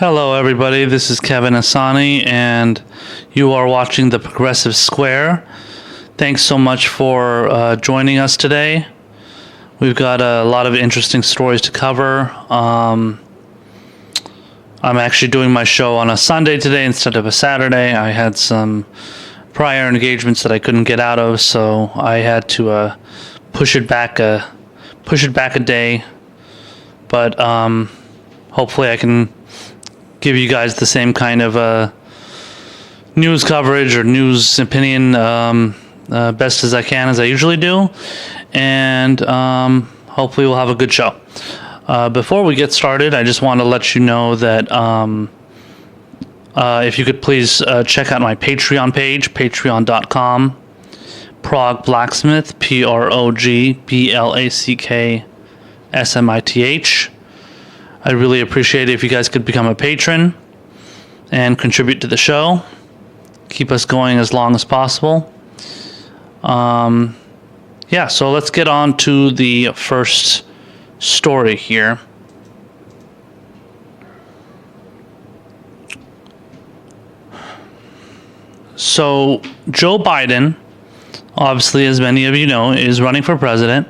Hello, everybody. This is Kevin Asani, and you are watching The Progressive Square. Thanks so much for joining us today. We've got a lot of interesting stories to cover. I'm actually doing my show on a Sunday today instead of a Saturday. I had some prior engagements that I couldn't get out of, so I had to push it back a day. But hopefully I can give you guys the same kind of news coverage or news opinion best as I can, as I usually do, and hopefully we'll have a good show. Before we get started, I just want to let you know that if you could please check out my Patreon page, patreon.com, Prog Blacksmith, PROGBLACKSMITH. I'd really appreciate it if you guys could become a patron and contribute to the show. Keep us going as long as possible. So let's get on to the first story here. So Joe Biden, obviously, as many of you know, is running for president.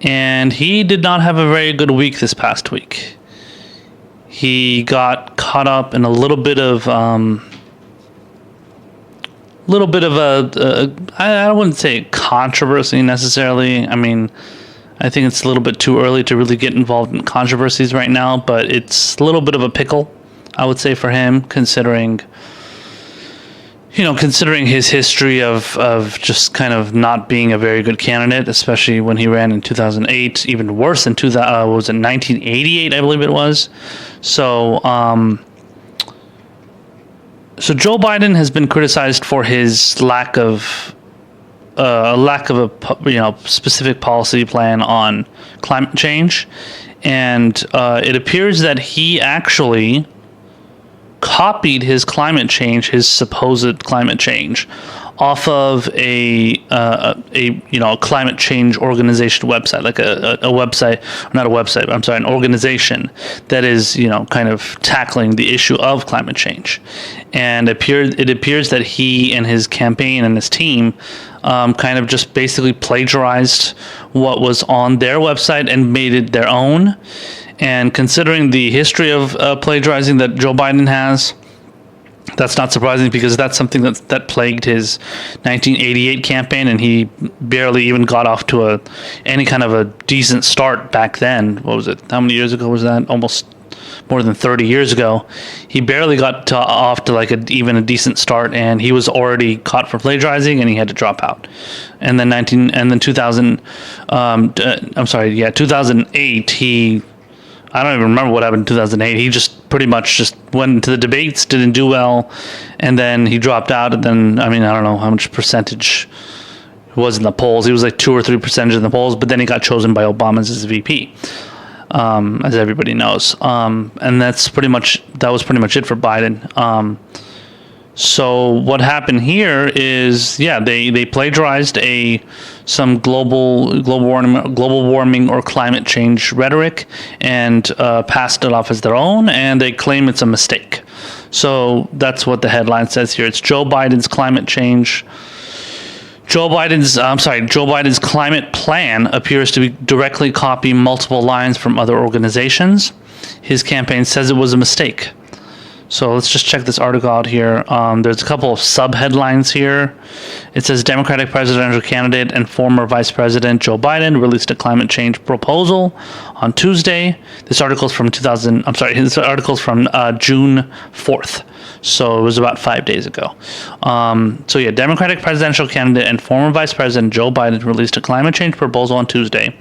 And he did not have a very good week this past week. He got caught up in a little bit of I wouldn't say controversy necessarily. I mean, I think it's a little bit too early to really get involved in controversies right now, but it's a little bit of a pickle, I would say, for him, considering his history of just kind of not being a very good candidate, especially when he ran in 2008, even worse in 1988, I believe it was. So Joe Biden has been criticized for his lack of a specific policy plan on climate change, and it appears that he actually copied his supposed climate change, off of a climate change organization website, like an organization that is kind of tackling the issue of climate change, and it appears that he and his campaign and his team kind of just basically plagiarized what was on their website and made it their own. And considering the history of plagiarizing that Joe Biden has, that's not surprising, because that's something that plagued his 1988 campaign, and he barely even got off to any kind of a decent start back then. What was it? How many years ago was that? Almost more than 30 years ago. He barely got off to even a decent start, and he was already caught for plagiarizing, and he had to drop out. And then 2008, I don't even remember what happened in 2008. He just pretty much just went into the debates, didn't do well, and then he dropped out. And then, I don't know how much percentage it was in the polls. He was like 2 or 3% in the polls, but then he got chosen by Obama as his VP, as everybody knows. And that was pretty much it for Biden. So what happened here is, they plagiarized some global warming or climate change rhetoric and passed it off as their own, and they claim it's a mistake. So that's what the headline says here. It's Joe Biden's climate plan appears to directly copy multiple lines from other organizations. His campaign says it was a mistake. So let's just check this article out here. There's a couple of sub-headlines here. It says Democratic presidential candidate and former Vice President Joe Biden released a climate change proposal on Tuesday. This article is from June 4th. So it was about 5 days ago. Democratic presidential candidate and former Vice President Joe Biden released a climate change proposal on Tuesday.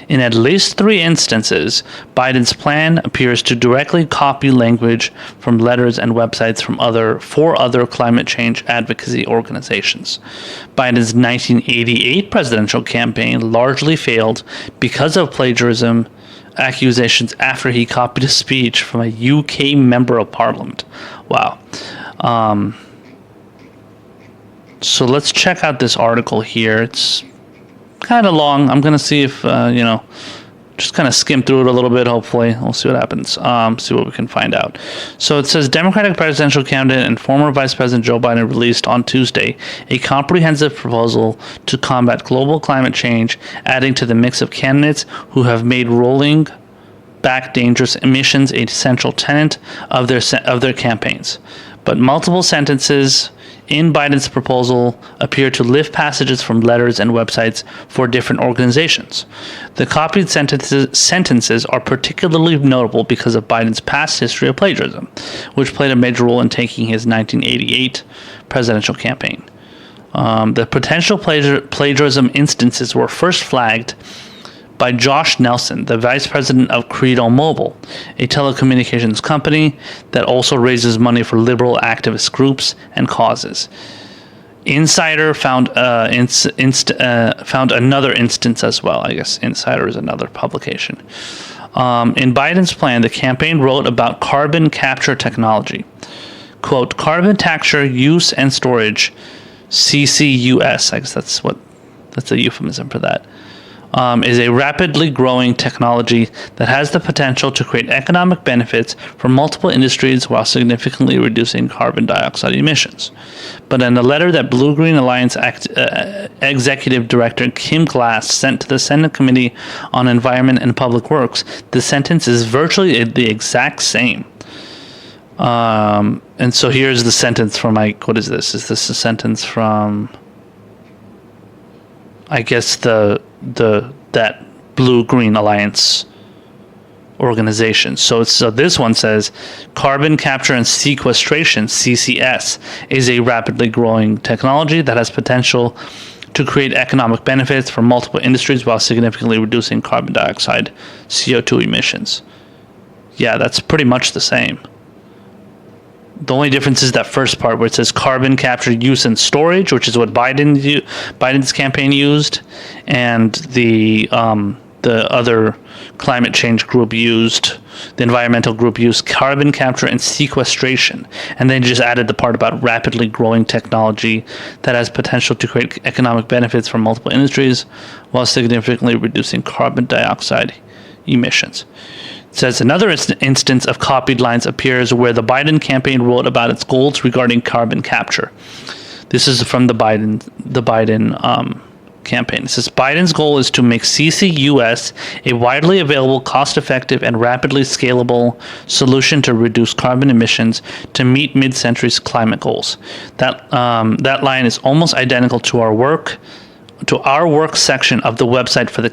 In at least 3 instances, Biden's plan appears to directly copy language from letters and websites from four other climate change advocacy organizations. Biden's 1988 presidential campaign largely failed because of plagiarism accusations after he copied a speech from a UK member of parliament. Wow. So let's check out this article here. It's kind of long. I'm going to see if, just kind of skim through it a little bit. Hopefully, we'll see what happens. See what we can find out. So it says Democratic presidential candidate and former Vice President Joe Biden released on Tuesday a comprehensive proposal to combat global climate change, adding to the mix of candidates who have made rolling back dangerous emissions a central tenet of their campaigns. But multiple sentences in Biden's proposal appear to lift passages from letters and websites for different organizations. The copied sentences are particularly notable because of Biden's past history of plagiarism, which played a major role in tanking his 1988 presidential campaign. The potential plagiarism instances were first flagged by Josh Nelson, the vice president of Credo Mobile, a telecommunications company that also raises money for liberal activist groups and causes. Insider found another instance as well. I guess Insider is another publication. In Biden's plan, the campaign wrote about carbon capture technology. Quote, carbon capture use and storage, CCUS, I guess that's a euphemism for that, is a rapidly growing technology that has the potential to create economic benefits for multiple industries while significantly reducing carbon dioxide emissions. But in a letter that Blue-Green Alliance Executive Director Kim Glass sent to the Senate Committee on Environment and Public Works, the sentence is virtually the exact same. And so here's the sentence from what is this? Is this a sentence from, I guess, that Blue-Green Alliance organization. So this one says carbon capture and sequestration, CCS, is a rapidly growing technology that has potential to create economic benefits for multiple industries while significantly reducing carbon dioxide, CO2 emissions. Yeah, that's pretty much the same. The only difference is that first part where it says carbon capture use and storage, which is what Biden's campaign used, and the other climate change group used, the environmental group used carbon capture and sequestration, and then just added the part about rapidly growing technology that has potential to create economic benefits for multiple industries while significantly reducing carbon dioxide emissions. Says another instance of copied lines appears where the Biden campaign wrote about its goals regarding carbon capture. This is from the Biden campaign. It says Biden's goal is to make CCUS a widely available, cost-effective, and rapidly scalable solution to reduce carbon emissions to meet mid-century's climate goals. That line is almost identical to our work section of the website for the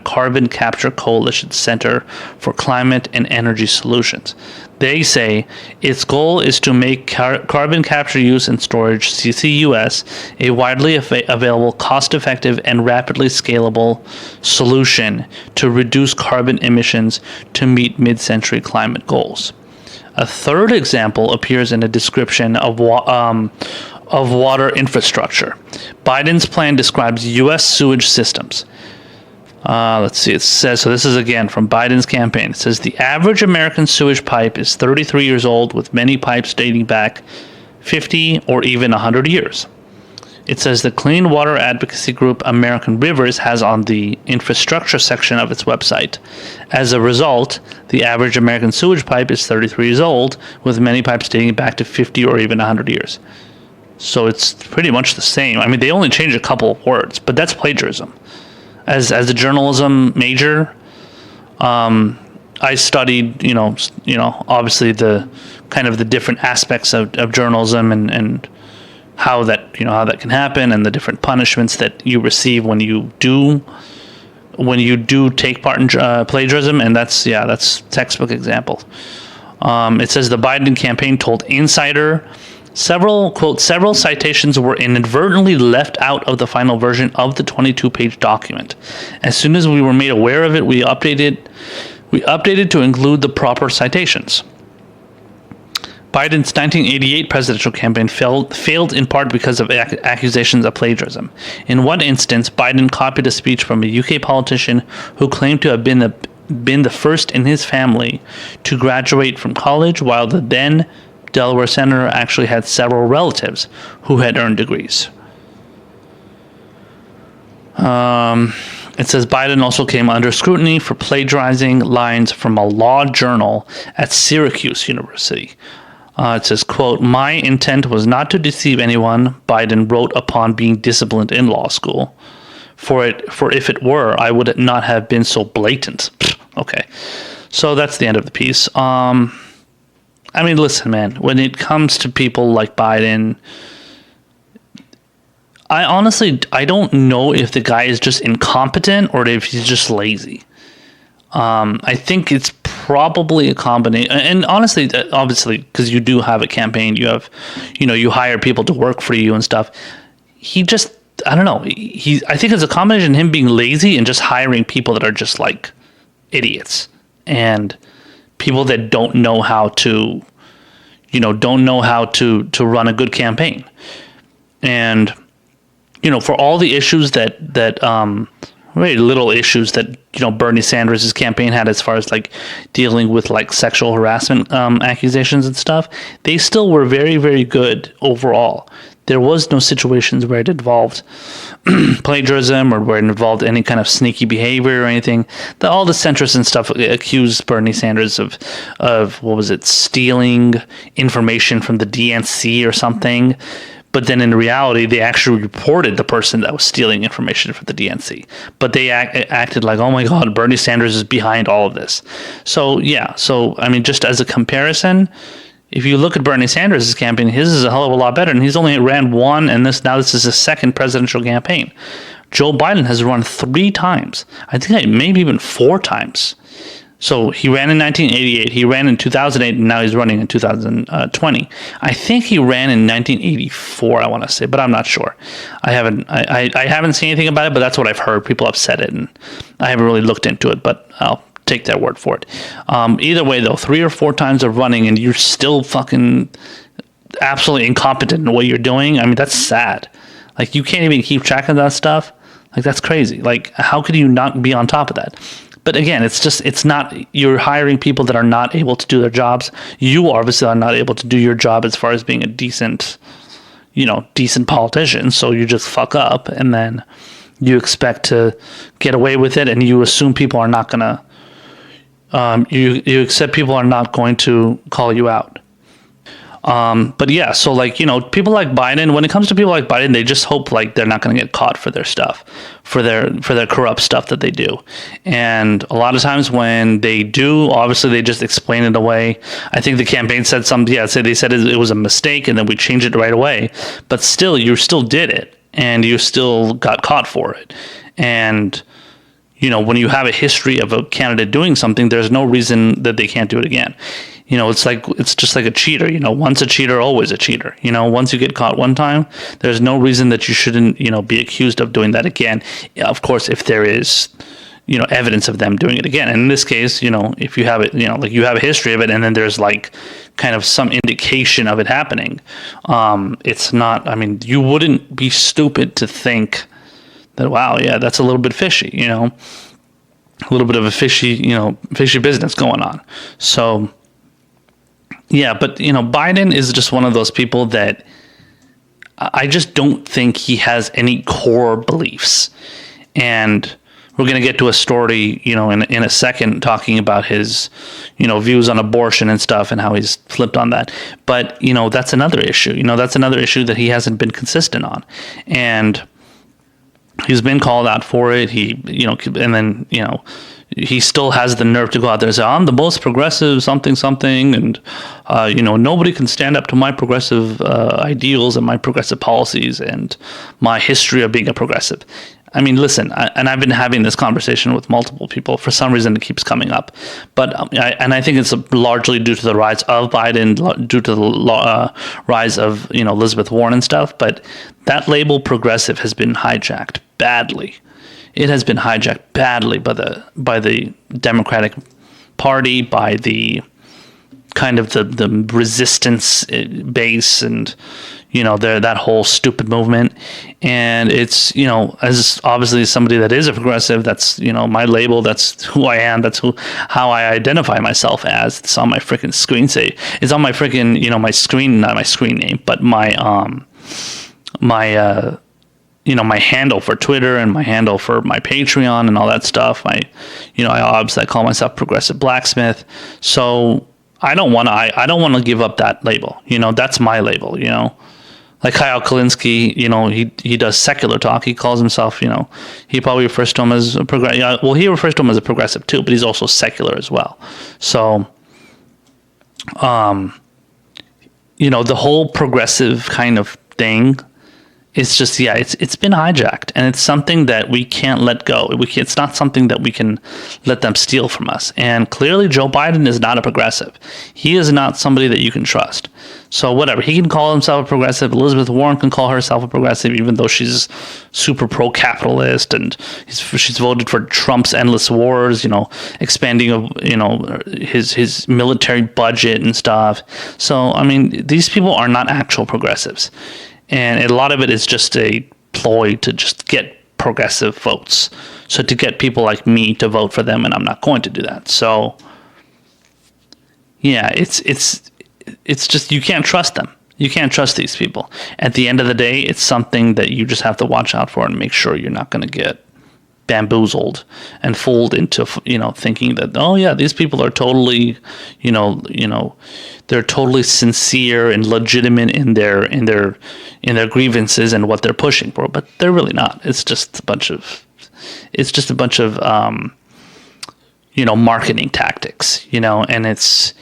Carbon Capture Coalition Center for Climate and Energy Solutions. They say its goal is to make carbon capture use and storage, CCUS, a widely available, cost-effective, and rapidly scalable solution to reduce carbon emissions to meet mid-century climate goals. A third example appears in a description of water infrastructure. Biden's plan describes U.S. sewage systems. Let's see, it says, so this is again from Biden's campaign. It says the average American sewage pipe is 33 years old, with many pipes dating back 50 or even 100 years. It says the clean water advocacy group American Rivers has on the infrastructure section of its website. As a result, the average American sewage pipe is 33 years old, with many pipes dating back to 50 or even 100 years. So it's pretty much the same. I mean, they only changed a couple of words, but that's plagiarism. As a journalism major, I studied, obviously the kind of the different aspects of journalism and how that can happen, and the different punishments that you receive when you do take part in plagiarism, and that's textbook example. It says the Biden campaign told Insider several citations were inadvertently left out of the final version of the 22-page document. As soon as we were made aware of it, we updated to include the proper citations. Biden's 1988 presidential campaign failed in part because of accusations of plagiarism. In one instance, Biden copied a speech from a UK politician who claimed to have been the first in his family to graduate from college, while the then Delaware senator actually had several relatives who had earned degrees. It says Biden also came under scrutiny for plagiarizing lines from a law journal at Syracuse University. It says, quote, "My intent was not to deceive anyone," Biden wrote upon being disciplined in law school. For if it were, I would not have been so blatant. Okay. So that's the end of the piece. I mean, listen, man, when it comes to people like Biden, I don't know if the guy is just incompetent or if he's just lazy. I think it's probably a combination. And honestly, obviously, because you do have a campaign, you have, you hire people to work for you and stuff. He just, I don't know. I think it's a combination of him being lazy and just hiring people that are just like idiots and people that don't know how to, to run a good campaign. And, for all the issues that very little issues that Bernie Sanders' campaign had as far as like dealing with like sexual harassment accusations and stuff, they still were very, very good overall. There was no situations where it involved plagiarism or where it involved any kind of sneaky behavior or anything. All the centrists and stuff accused Bernie Sanders of what was it, stealing information from the DNC or something. But then in reality, they actually reported the person that was stealing information from the DNC. But they acted like, oh my God, Bernie Sanders is behind all of this. So, yeah. So, I mean, just as a comparison, if you look at Bernie Sanders' campaign, his is a hell of a lot better. And he's only ran one, and this is his second presidential campaign. Joe Biden has run 3 times. I think maybe even 4 times. So he ran in 1988, he ran in 2008, and now he's running in 2020. I think he ran in 1984, I want to say, but I'm not sure. I haven't seen anything about it, but that's what I've heard. People have said it, and I haven't really looked into it, but I'll take their word for it. Either way, though, 3 or 4 times of running, and you're still fucking absolutely incompetent in what you're doing. I mean, that's sad. Like, you can't even keep track of that stuff. Like, that's crazy. Like, how could you not be on top of that? But again, it's not, you're hiring people that are not able to do their jobs. You obviously are not able to do your job as far as being a decent politician. So you just fuck up and then you expect to get away with it, and you assume people are not going to, you accept people are not going to call you out. But yeah, so like, people like Biden, when it comes to people like Biden, they just hope like they're not going to get caught for their stuff, for their corrupt stuff that they do. And a lot of times when they do, obviously they just explain it away. I think the campaign said they said it was a mistake and then we changed it right away, but still, you still did it and you still got caught for it. And when you have a history of a candidate doing something, there's no reason that they can't do it again. It's just like a cheater. Once a cheater, always a cheater. Once you get caught one time, there's no reason that you shouldn't, be accused of doing that again. Of course, if there is, evidence of them doing it again. And in this case, if you have it, like you have a history of it, and then there's like kind of some indication of it happening, it's not. I mean, you wouldn't be stupid to think that, wow, yeah, that's a little bit fishy. A little bit of a fishy business going on. So. Yeah, but, Biden is just one of those people that I just don't think he has any core beliefs. And we're going to get to a story, in a second talking about his, views on abortion and stuff and how he's flipped on that. But, that's another issue. That's another issue that he hasn't been consistent on. And he's been called out for it. And then, he still has the nerve to go out there and say, I'm the most progressive something, and, nobody can stand up to my progressive ideals and my progressive policies and my history of being a progressive. I mean, listen, and I've been having this conversation with multiple people. For some reason, it keeps coming up. But I think it's largely due to the rise of Biden, due to the rise of, Elizabeth Warren and stuff. But that label progressive has been hijacked badly. It has been hijacked badly by the Democratic Party, by the kind of the resistance base, and that whole stupid movement. And it's as obviously somebody that is a progressive, that's my label, that's who I am, that's how I identify myself as. It's on my freaking screen. It's on my freaking my screen, not my screen name, but my my handle for Twitter and my handle for my Patreon and all that stuff. I call myself Progressive Blacksmith. So I don't want to give up that label. That's my label. Like Kyle Kalinske, he does secular talk. He calls himself, he probably refers to him as a progressive. Well, he refers to him as a progressive too, but he's also secular as well. So, the whole progressive kind of thing, it's just, it's been hijacked, and it's something that we can't let go. It's not something that we can let them steal from us. And clearly Joe Biden is not a progressive. He is not somebody that you can trust. So whatever, he can call himself a progressive. Elizabeth Warren can call herself a progressive, even though she's super pro-capitalist, and she's voted for Trump's endless wars, expanding of, his military budget and stuff. So, these people are not actual progressives. And a lot of it is just a ploy to just get progressive votes. So to get people like me to vote for them, and I'm not going to do that. So yeah, it's just, you can't trust them. You can't trust these people. At the end of the day, it's something that you just have to watch out for and make sure you're not going to get bamboozled and fooled into thinking that, oh yeah, these people are totally they're totally sincere and legitimate in their grievances and what they're pushing for, but they're really not. It's just a bunch of marketing tactics, and it's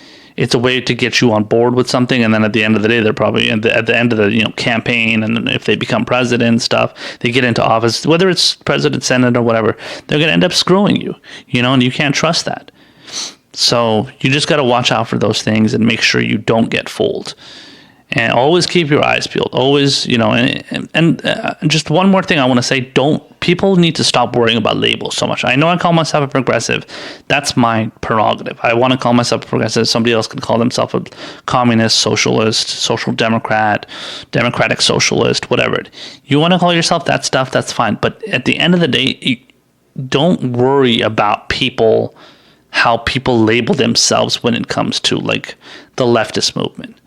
a way to get you on board with something, and then at the end of the day, they're probably at the end of the campaign, and if they become president and stuff, they get into office, whether it's president, senate, or whatever, they're going to end up screwing you, and you can't trust that. So you just got to watch out for those things and make sure you don't get fooled. And always keep your eyes peeled. Always, and just one more thing I want to say: people need to stop worrying about labels so much. I know I call myself a progressive. That's my prerogative. I want to call myself a progressive. Somebody else can call themselves a communist, socialist, social democrat, democratic socialist, whatever. You want to call yourself that stuff, that's fine. But at the end of the day, don't worry about how people label themselves when it comes to like the leftist movement.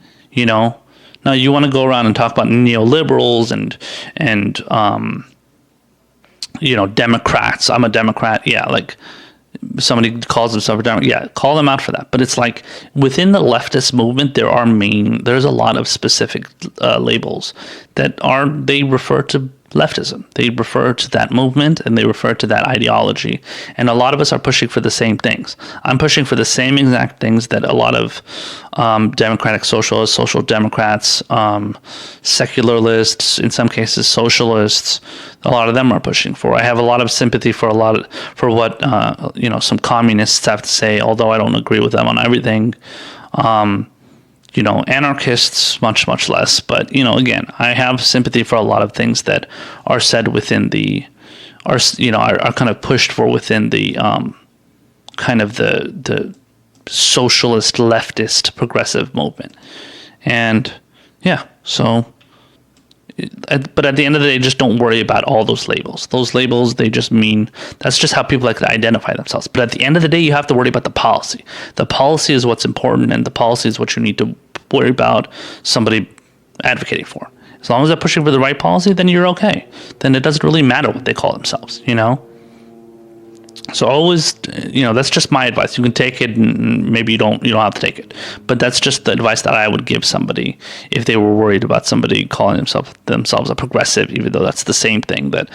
Now you want to go around and talk about neoliberals and Democrats. I'm a Democrat. Yeah, like somebody calls themselves a Democrat. Yeah, call them out for that. But it's like within the leftist movement, there's a lot of specific labels that they refer to leftism. They refer to that movement and they refer to that ideology. And a lot of us are pushing for the same things. I'm pushing for the same exact things that a lot of democratic socialists, social democrats, secularists, in some cases socialists, a lot of them are pushing for. I have a lot of sympathy for what some communists have to say, although I don't agree with them on everything. Anarchists, much, much less. But, again, I have sympathy for a lot of things that are said within are kind of pushed for within the kind of the socialist, leftist, progressive movement. And, yeah, so, but at the end of the day, just don't worry about all those labels. Those labels, they just mean, that's just how people like to identify themselves. But at the end of the day, you have to worry about the policy. The policy is what's important, and the policy is what you need to worry about somebody advocating for. As long as they're pushing for the right policy, then you're okay. Then it doesn't really matter what they call themselves, So always, that's just my advice. You can take it, and maybe you don't have to take it. But that's just the advice that I would give somebody if they were worried about somebody calling themselves a progressive, even though that's the same thing that,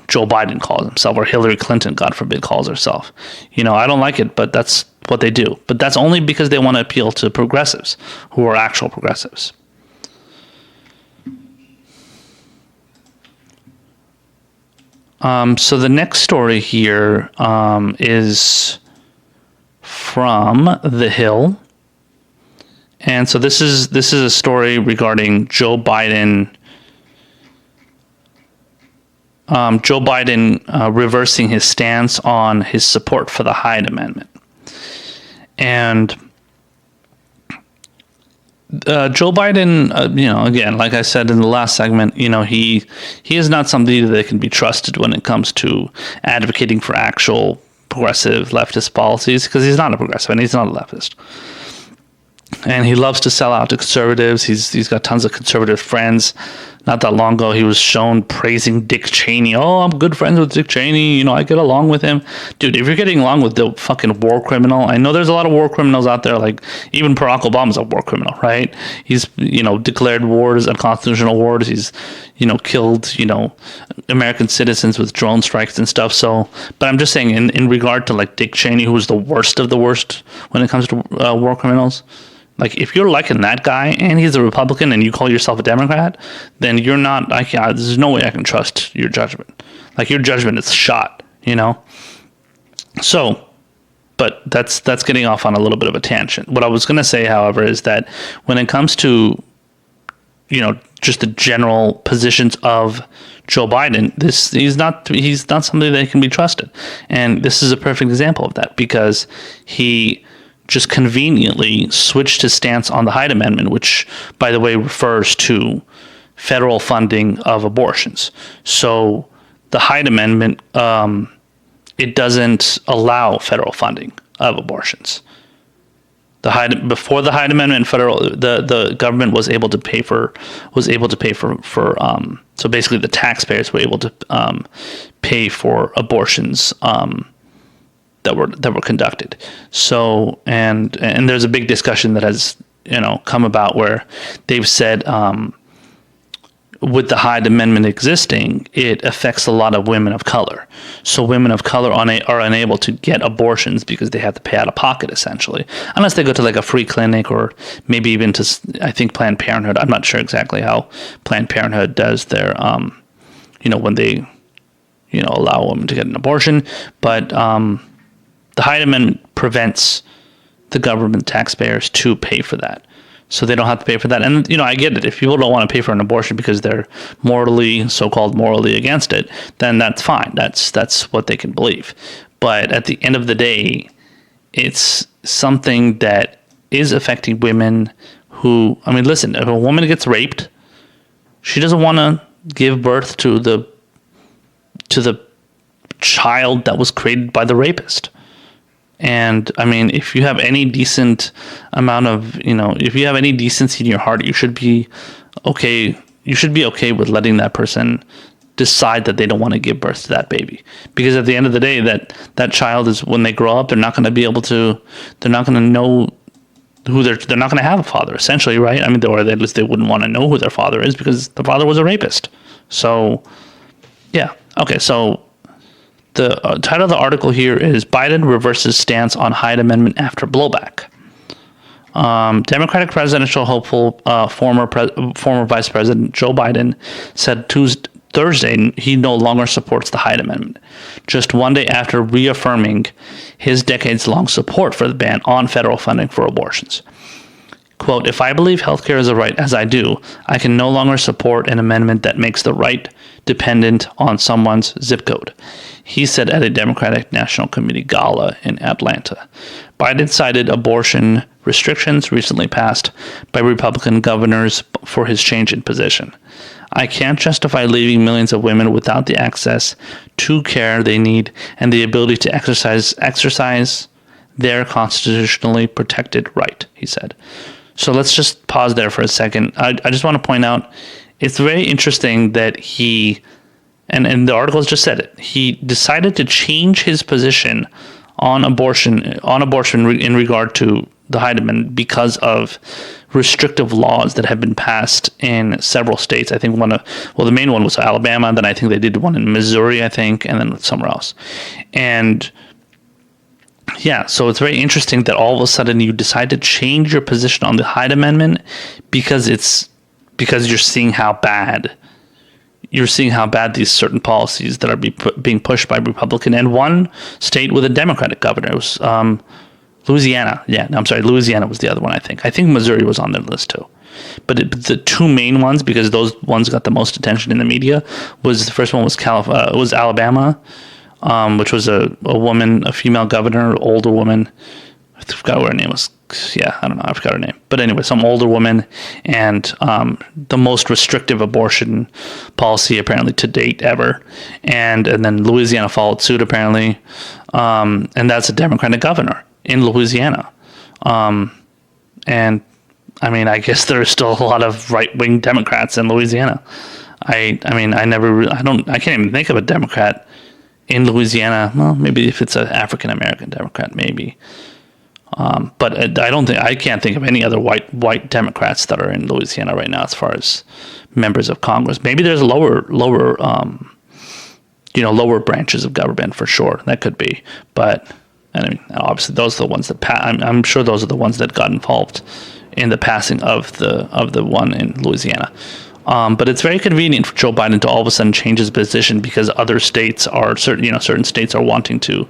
Joe Biden calls himself, or Hillary Clinton, God forbid, calls herself. I don't like it, but that's what they do. But that's only because they want to appeal to progressives who are actual progressives. So the next story here is from The Hill, and so this is a story regarding Joe Biden. Reversing his stance on his support for the Hyde Amendment, and Joe Biden, again, like I said in the last segment, he is not somebody that can be trusted when it comes to advocating for actual progressive leftist policies, because he's not a progressive and he's not a leftist. and he loves to sell out to conservatives. He's got tons of conservative friends. Not that long ago, he was shown praising Dick Cheney. Oh, I'm good friends with Dick Cheney. You know, I get along with him. Dude, if you're getting along with the fucking war criminal, I know there's a lot of war criminals out there. Like, even Barack Obama's a war criminal, right? He's, declared wars, unconstitutional wars. He's, killed, American citizens with drone strikes and stuff. So, but I'm just saying, in regard to, like, Dick Cheney, who was the worst of the worst when it comes to war criminals, like, if you're liking that guy and he's a Republican and you call yourself a Democrat, then you're not, there's no way I can trust your judgment. Like, your judgment is shot, So, but that's getting off on a little bit of a tangent. What I was going to say, however, is that when it comes to, just the general positions of Joe Biden, he's not somebody that can be trusted. And this is a perfect example of that, because he just conveniently switched his stance on the Hyde Amendment, which, by the way, refers to federal funding of abortions. So the Hyde Amendment, it doesn't allow federal funding of abortions. Before the Hyde Amendment, the government was able to pay for so basically the taxpayers were able to pay for abortions that were conducted. So and there's a big discussion that has come about where they've said with the Hyde Amendment existing, it affects a lot of women of color. So women of color are unable to get abortions because they have to pay out of pocket, essentially, unless they go to like a free clinic or maybe even to, I think, Planned Parenthood. I'm not sure exactly how Planned Parenthood does their when they allow women to get an abortion, but the Hyde Amendment prevents the government taxpayers to pay for that. So they don't have to pay for that. And, I get it. If people don't want to pay for an abortion because they're so-called morally against it, then that's fine. That's what they can believe. But at the end of the day, it's something that is affecting women who, listen, if a woman gets raped, she doesn't want to give birth to the child that was created by the rapist. And if you have any decent amount of, if you have any decency in your heart, you should be okay. You should be okay with letting that person decide that they don't want to give birth to that baby, because at the end of the day, that child is, when they grow up, they're not going to be able to. They're not going to know who they're not going to have a father, essentially, right? Or at least they wouldn't want to know who their father is because the father was a rapist. So, yeah, okay, so. The title of the article here is Biden reverses stance on Hyde Amendment after blowback. Democratic presidential hopeful former Vice President Joe Biden said Thursday he no longer supports the Hyde Amendment, just one day after reaffirming his decades-long support for the ban on federal funding for abortions. Quote, "If I believe healthcare is a right, as I do, I can no longer support an amendment that makes the right dependent on someone's zip code," he said at a Democratic National Committee gala in Atlanta. Biden cited abortion restrictions recently passed by Republican governors for his change in position. "I can't justify leaving millions of women without the access to care they need and the ability to exercise their constitutionally protected right," he said. So let's just pause there for a second. I just want to point out, it's very interesting that he, and the articles just said it, he decided to change his position on abortion in regard to the Hyde Amendment because of restrictive laws that have been passed in several states. I think the main one was Alabama, and then I think they did one in Missouri, I think, and then somewhere else. And yeah, so it's very interesting that all of a sudden you decide to change your position on the Hyde Amendment because you're seeing how bad these certain policies that are being pushed by Republican, and one state with a Democratic governor. It was Louisiana. Yeah, no, I'm sorry, Louisiana was the other one, I think. I think Missouri was on their list too. But the two main ones, because those ones got the most attention in the media, the first one was Alabama, which was a woman, a female governor, older woman. I forgot what her name was. Yeah, I don't know. I forgot her name. But anyway, some older woman, and the most restrictive abortion policy apparently to date ever. And then Louisiana followed suit apparently. And that's a Democratic governor in Louisiana. And I mean, I guess there are still a lot of right-wing Democrats in Louisiana. I mean, I can't even think of a Democrat in Louisiana. Well, maybe if it's an African American Democrat, maybe. But I can't think of any other white Democrats that are in Louisiana right now as far as members of Congress. Maybe there's lower branches of government for sure. That could be, but I mean, obviously those are the ones that I'm sure those are the ones that got involved in the passing of the one in Louisiana. But it's very convenient for Joe Biden to all of a sudden change his position because other states are certain states are wanting to,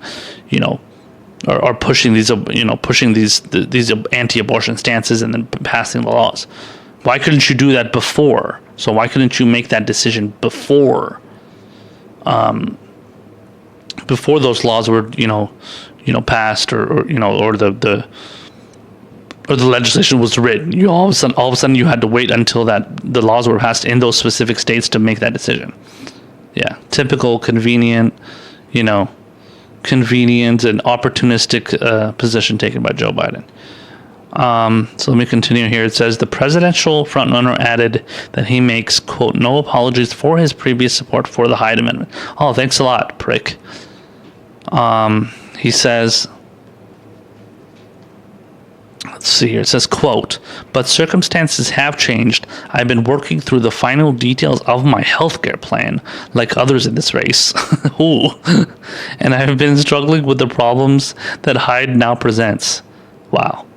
are pushing these anti-abortion stances and then passing the laws. Why couldn't you do that before? So why couldn't you make that decision before those laws were passed or the legislation was written? All of a sudden you had to wait until the laws were passed in those specific states to make that decision. Yeah, typical convenient and opportunistic position taken by Joe Biden. So let me continue here. It says the presidential frontrunner added that he makes, quote, no apologies for his previous support for the Hyde Amendment. Oh, thanks a lot, prick. He says, let's see here. It says, quote, but circumstances have changed. I've been working through the final details of my healthcare plan, like others in this race. Ooh. And I have been struggling with the problems that Hyde now presents. Wow.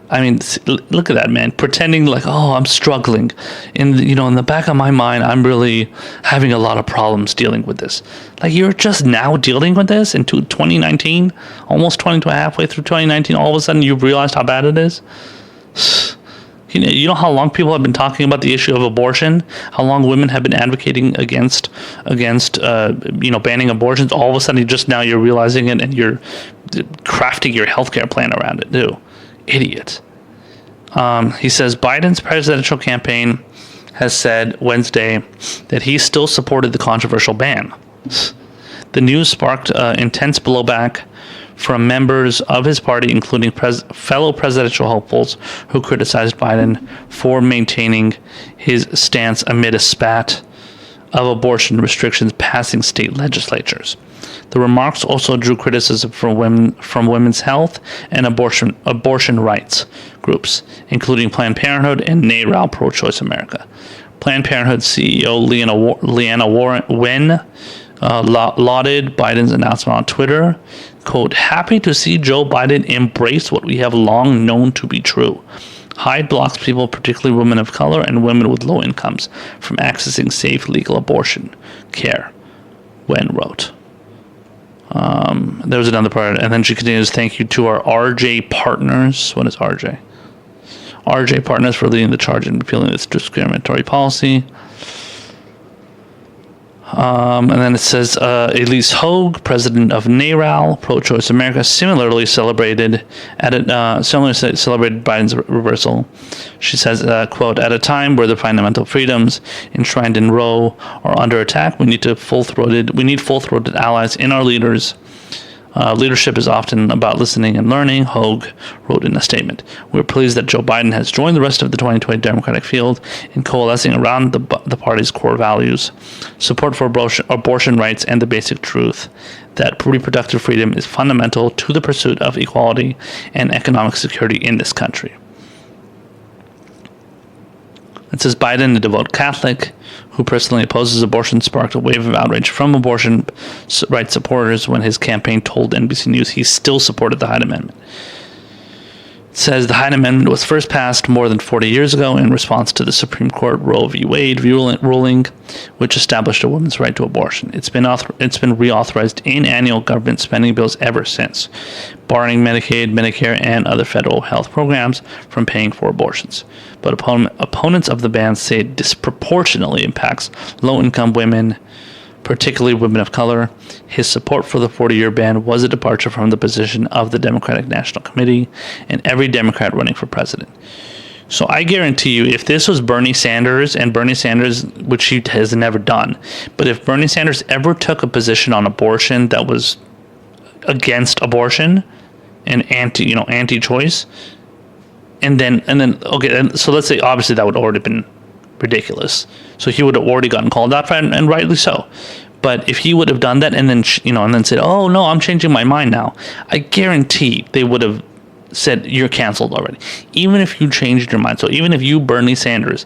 I mean, look at that, man. Pretending like, oh, I'm struggling. In the back of my mind, I'm really having a lot of problems dealing with this. Like, you're just now dealing with this into 2019, almost halfway through 2019. All of a sudden, you've realized how bad it is. You know how long people have been talking about the issue of abortion? How long women have been advocating against banning abortions? All of a sudden, you're realizing it, and you're crafting your healthcare plan around it too. Idiot. He says Biden's presidential campaign has said Wednesday that he still supported the controversial ban. The news sparked intense blowback from members of his party, including fellow presidential hopefuls who criticized Biden for maintaining his stance amid a spat of abortion restrictions passing state legislatures. The remarks also drew criticism from women's health and abortion rights groups, including Planned Parenthood and NARAL Pro-Choice America. Planned Parenthood CEO Leanna Wen lauded Biden's announcement on Twitter, quote, happy to see Joe Biden embrace what we have long known to be true. Hyde blocks people, particularly women of color and women with low incomes, from accessing safe, legal abortion care, Wen wrote. There was another part, and then she continues, thank you to our RJ partners. What is RJ? RJ partners for leading the charge in repealing this discriminatory policy. And then it says Elise Hogue, president of NARAL, Pro-Choice America, similarly celebrated Biden's reversal. She says, quote, at a time where the fundamental freedoms enshrined in Roe are under attack, we need full-throated allies in our leaders. Leadership is often about listening and learning, Hogue wrote in a statement. We're pleased that Joe Biden has joined the rest of the 2020 Democratic field in coalescing around the party's core values, support for abortion rights, and the basic truth that reproductive freedom is fundamental to the pursuit of equality and economic security in this country. It says Biden, a devout Catholic who personally opposes abortion, sparked a wave of outrage from abortion rights supporters when his campaign told NBC News he still supported the Hyde Amendment. It says the Hyde Amendment was first passed more than 40 years ago in response to the Supreme Court Roe v. Wade ruling, which established a woman's right to abortion. It's been reauthorized in annual government spending bills ever since, barring Medicaid, Medicare, and other federal health programs from paying for abortions. But opponents of the ban say it disproportionately impacts low-income women, particularly women of color. His support for the 40-year ban was a departure from the position of the Democratic National Committee and every Democrat running for president. So I guarantee you, if this was Bernie Sanders, which he has never done, but if Bernie Sanders ever took a position on abortion that was against abortion and anti-choice, and then okay, and so let's say obviously that would already been ridiculous. So he would have already gotten called out, and rightly so. But if he would have done that and then and then said, "Oh no, I'm changing my mind now," I guarantee they would have said you're canceled already. Even if you changed your mind, so even if you, Bernie Sanders,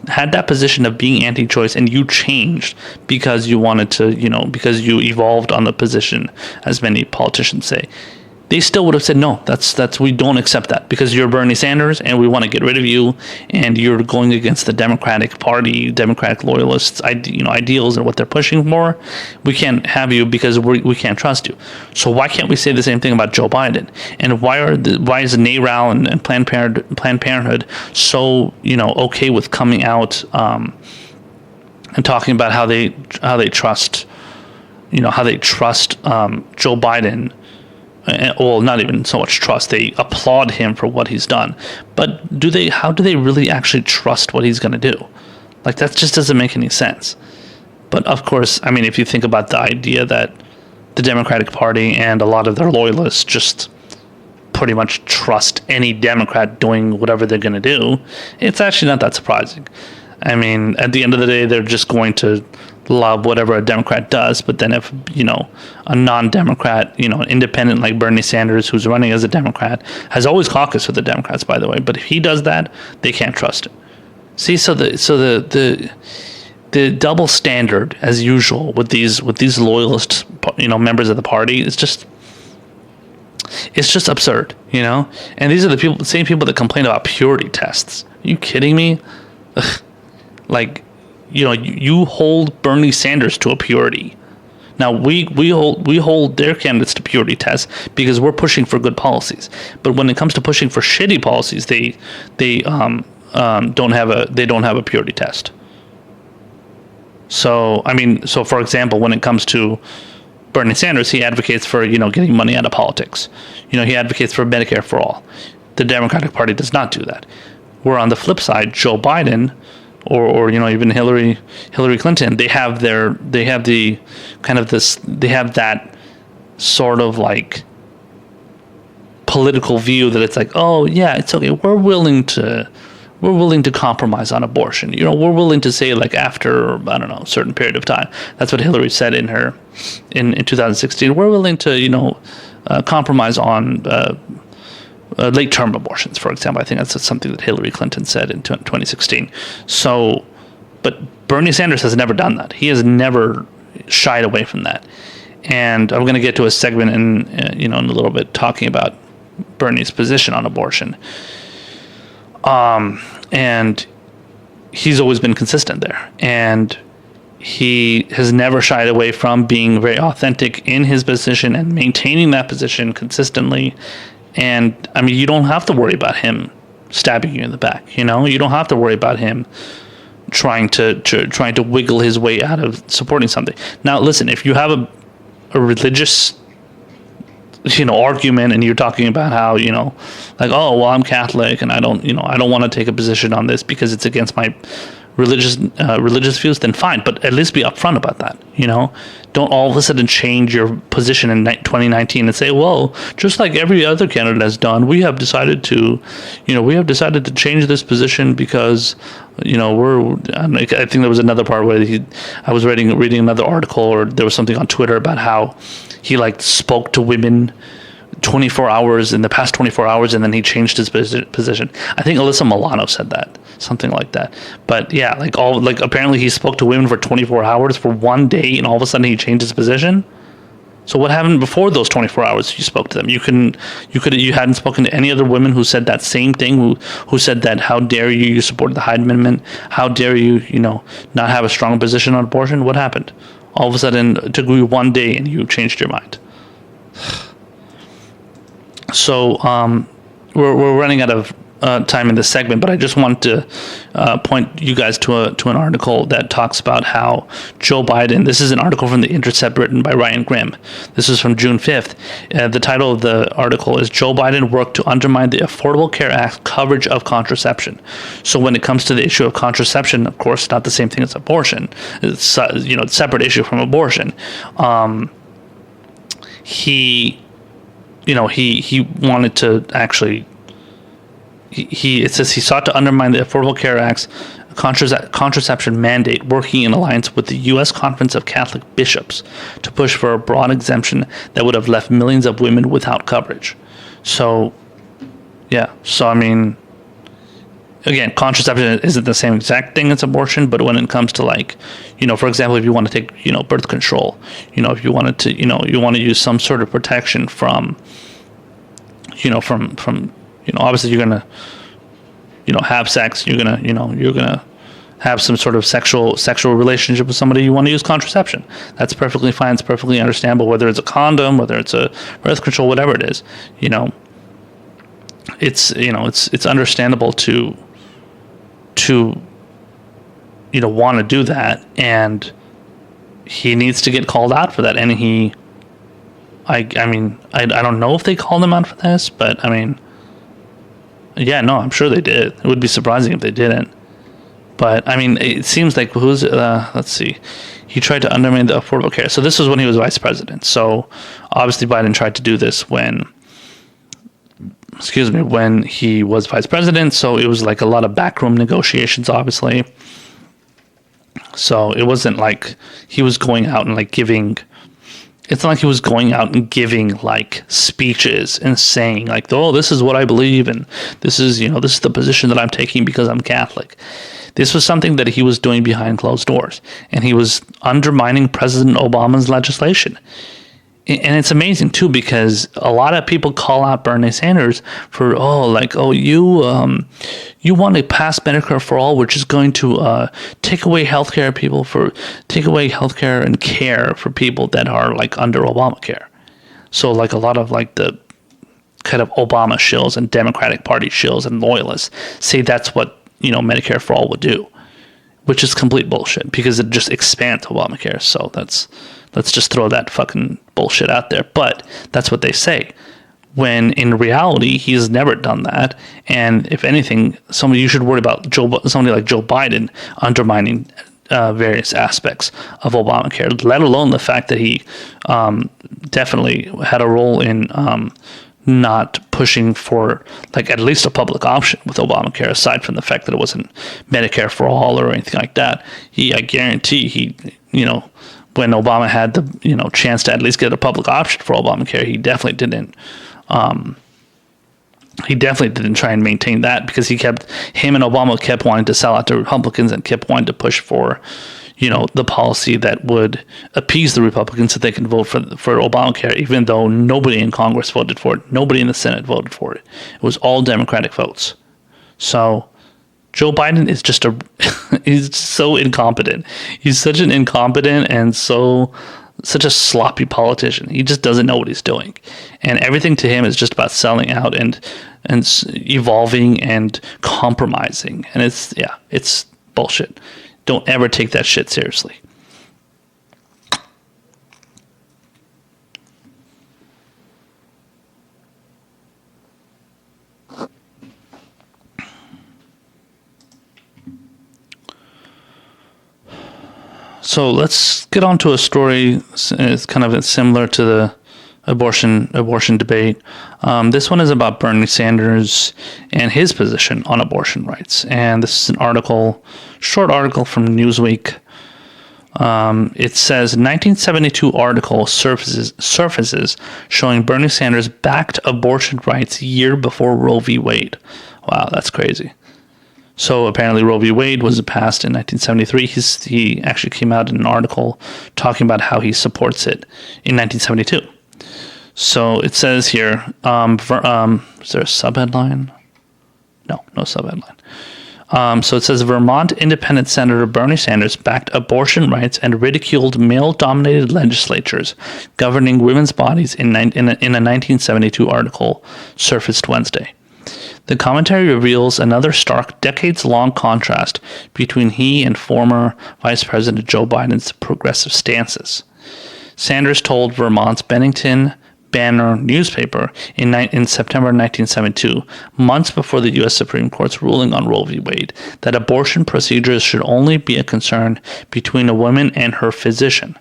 had that position of being anti-choice and you changed because you wanted to, because you evolved on the position, as many politicians say, they still would have said no. That's we don't accept that because you're Bernie Sanders and we want to get rid of you and you're going against the Democratic Party, Democratic loyalists, ideals and what they're pushing for. We can't have you because we can't trust you. So why can't we say the same thing about Joe Biden? And why is NARAL and Planned Parenthood so okay with coming out and talking about how they trust Joe Biden? Well, not even so much trust. They applaud him for what he's done. But how do they really actually trust what he's going to do? Like, that just doesn't make any sense. But of course, I mean, if you think about the idea that the Democratic Party and a lot of their loyalists just pretty much trust any Democrat doing whatever they're going to do, it's actually not that surprising. I mean, at the end of the day, they're just going to love whatever a Democrat does. But then if, a non-Democrat, an independent like Bernie Sanders, who's running as a Democrat, has always caucused with the Democrats, by the way. But if he does that, they can't trust it. See, so the double standard, as usual, with these loyalist, members of the party, it's just absurd, And these are the same people that complain about purity tests. Are you kidding me? Ugh. Like, you hold Bernie Sanders to a purity. Now we hold their candidates to purity tests because we're pushing for good policies. But when it comes to pushing for shitty policies, they don't have a purity test. So for example, when it comes to Bernie Sanders, he advocates for getting money out of politics. He advocates for Medicare for all. The Democratic Party does not do that. Where on the flip side, Joe Biden, or even Hillary Clinton, they have that sort of like political view that it's like, oh yeah, it's okay, we're willing to compromise on abortion. We're willing to say, like, after, I don't know, a certain period of time. That's what Hillary said in 2016. We're willing to compromise on late-term abortions, for example. I think that's something that Hillary Clinton said in 2016. So, but Bernie Sanders has never done that. He has never shied away from that. And I'm going to get to a segment in a little bit talking about Bernie's position on abortion. And he's always been consistent there. And he has never shied away from being very authentic in his position and maintaining that position consistently. And I mean, you don't have to worry about him stabbing you in the back. You don't have to worry about him trying to wiggle his way out of supporting something. Now, listen, if you have a religious argument and you're talking about how like, oh well, I'm Catholic and I don't want to take a position on this because it's against my religious views, then fine, but at least be upfront about that. Don't all of a sudden change your position in 2019 and say, well, just like every other candidate has done, we have decided to change this position because I think there was another part where I was reading another article, or there was something on Twitter about how he spoke to women 24 hours in the past 24 hours, and then he changed his position. I think Alyssa Milano said that, something like that. But yeah, apparently he spoke to women for 24 hours for one day, and all of a sudden he changed his position. So what happened before those 24 hours you spoke to them? You hadn't spoken to any other women who said that same thing, who said that, how dare you supported the Hyde Amendment, how dare you not have a strong position on abortion? What happened? All of a sudden it took you one day and you changed your mind. So we're running out of time in this segment, but I just want to point you guys to an article that talks about how Joe Biden. This is an article from The Intercept written by Ryan Grimm. This is from June 5th. The title of the article is "Joe Biden Worked to Undermine the Affordable Care Act Coverage of Contraception." So when it comes to the issue of contraception, of course, not the same thing as abortion. It's it's a separate issue from abortion. He wanted to actually it says he sought to undermine the Affordable Care Act's contraception mandate, working in alliance with the U.S. Conference of Catholic Bishops to push for a broad exemption that would have left millions of women without coverage. So, yeah. So, I mean, again, contraception isn't the same exact thing as abortion, but when it comes to, like, for example, if you want to take, birth control, if you wanted to, you want to use some sort of protection from, obviously you're going to, have sex, you're going to have some sort of sexual relationship with somebody, you want to use contraception. That's perfectly fine. It's perfectly understandable, whether it's a condom, whether it's a birth control, whatever it is, it's understandable to want to do that, and he needs to get called out for that. And I don't know if they called him out for this, but I mean, yeah, no, I'm sure they did. It would be surprising if they didn't. But I mean, it seems like let's see, he tried to undermine the Affordable Care. So this was when he was vice president. So obviously Biden tried to do this when he was vice president. So it was like a lot of backroom negotiations, obviously. So it wasn't like he was going out and like giving. It's not like he was going out and giving like speeches and saying like, "Oh, this is what I believe, and this is this is the position that I'm taking because I'm Catholic." This was something that he was doing behind closed doors, and he was undermining President Obama's legislation. And it's amazing too, because a lot of people call out Bernie Sanders for you want to pass Medicare for all, which is going to take away healthcare and care for people that are like under Obamacare. So like a lot of like the kind of Obama shills and Democratic Party shills and loyalists say that's what Medicare for all would do, which is complete bullshit because it just expands Obamacare. So let's just throw that fucking bullshit out there. But that's what they say. When in reality, he's never done that. And if anything, you should worry about somebody like Joe Biden undermining various aspects of Obamacare, let alone the fact that he definitely had a role in not pushing for like at least a public option with Obamacare, aside from the fact that it wasn't Medicare for all or anything like that. I guarantee when Obama had the chance to at least get a public option for Obamacare, he definitely didn't try and maintain that, because him and Obama kept wanting to sell out to Republicans and kept wanting to push for the policy that would appease the Republicans so they can vote for Obamacare, even though nobody in Congress voted for it, nobody in the Senate voted for it. It was all Democratic votes. So Joe Biden is just he's so incompetent. He's such an incompetent and such a sloppy politician. He just doesn't know what he's doing. And everything to him is just about selling out and evolving and compromising. And it's bullshit. Don't ever take that shit seriously. So let's get on to a story. It's kind of similar to the abortion debate. This one is about Bernie Sanders and his position on abortion rights. And this is an short article from Newsweek. It says 1972 article surfaces showing Bernie Sanders backed abortion rights year before Roe v. Wade. Wow, that's crazy. So apparently Roe v. Wade was passed in 1973. He actually came out in an article talking about how he supports it in 1972. So it says here, is there a subheadline? No subheadline. So it says Vermont Independent Senator Bernie Sanders backed abortion rights and ridiculed male-dominated legislatures governing women's bodies in a 1972 article surfaced Wednesday. The commentary reveals another stark, decades-long contrast between he and former Vice President Joe Biden's progressive stances. Sanders told Vermont's Bennington Banner newspaper in September 1972, months before the U.S. Supreme Court's ruling on Roe v. Wade, that abortion procedures should only be a concern between a woman and her physician.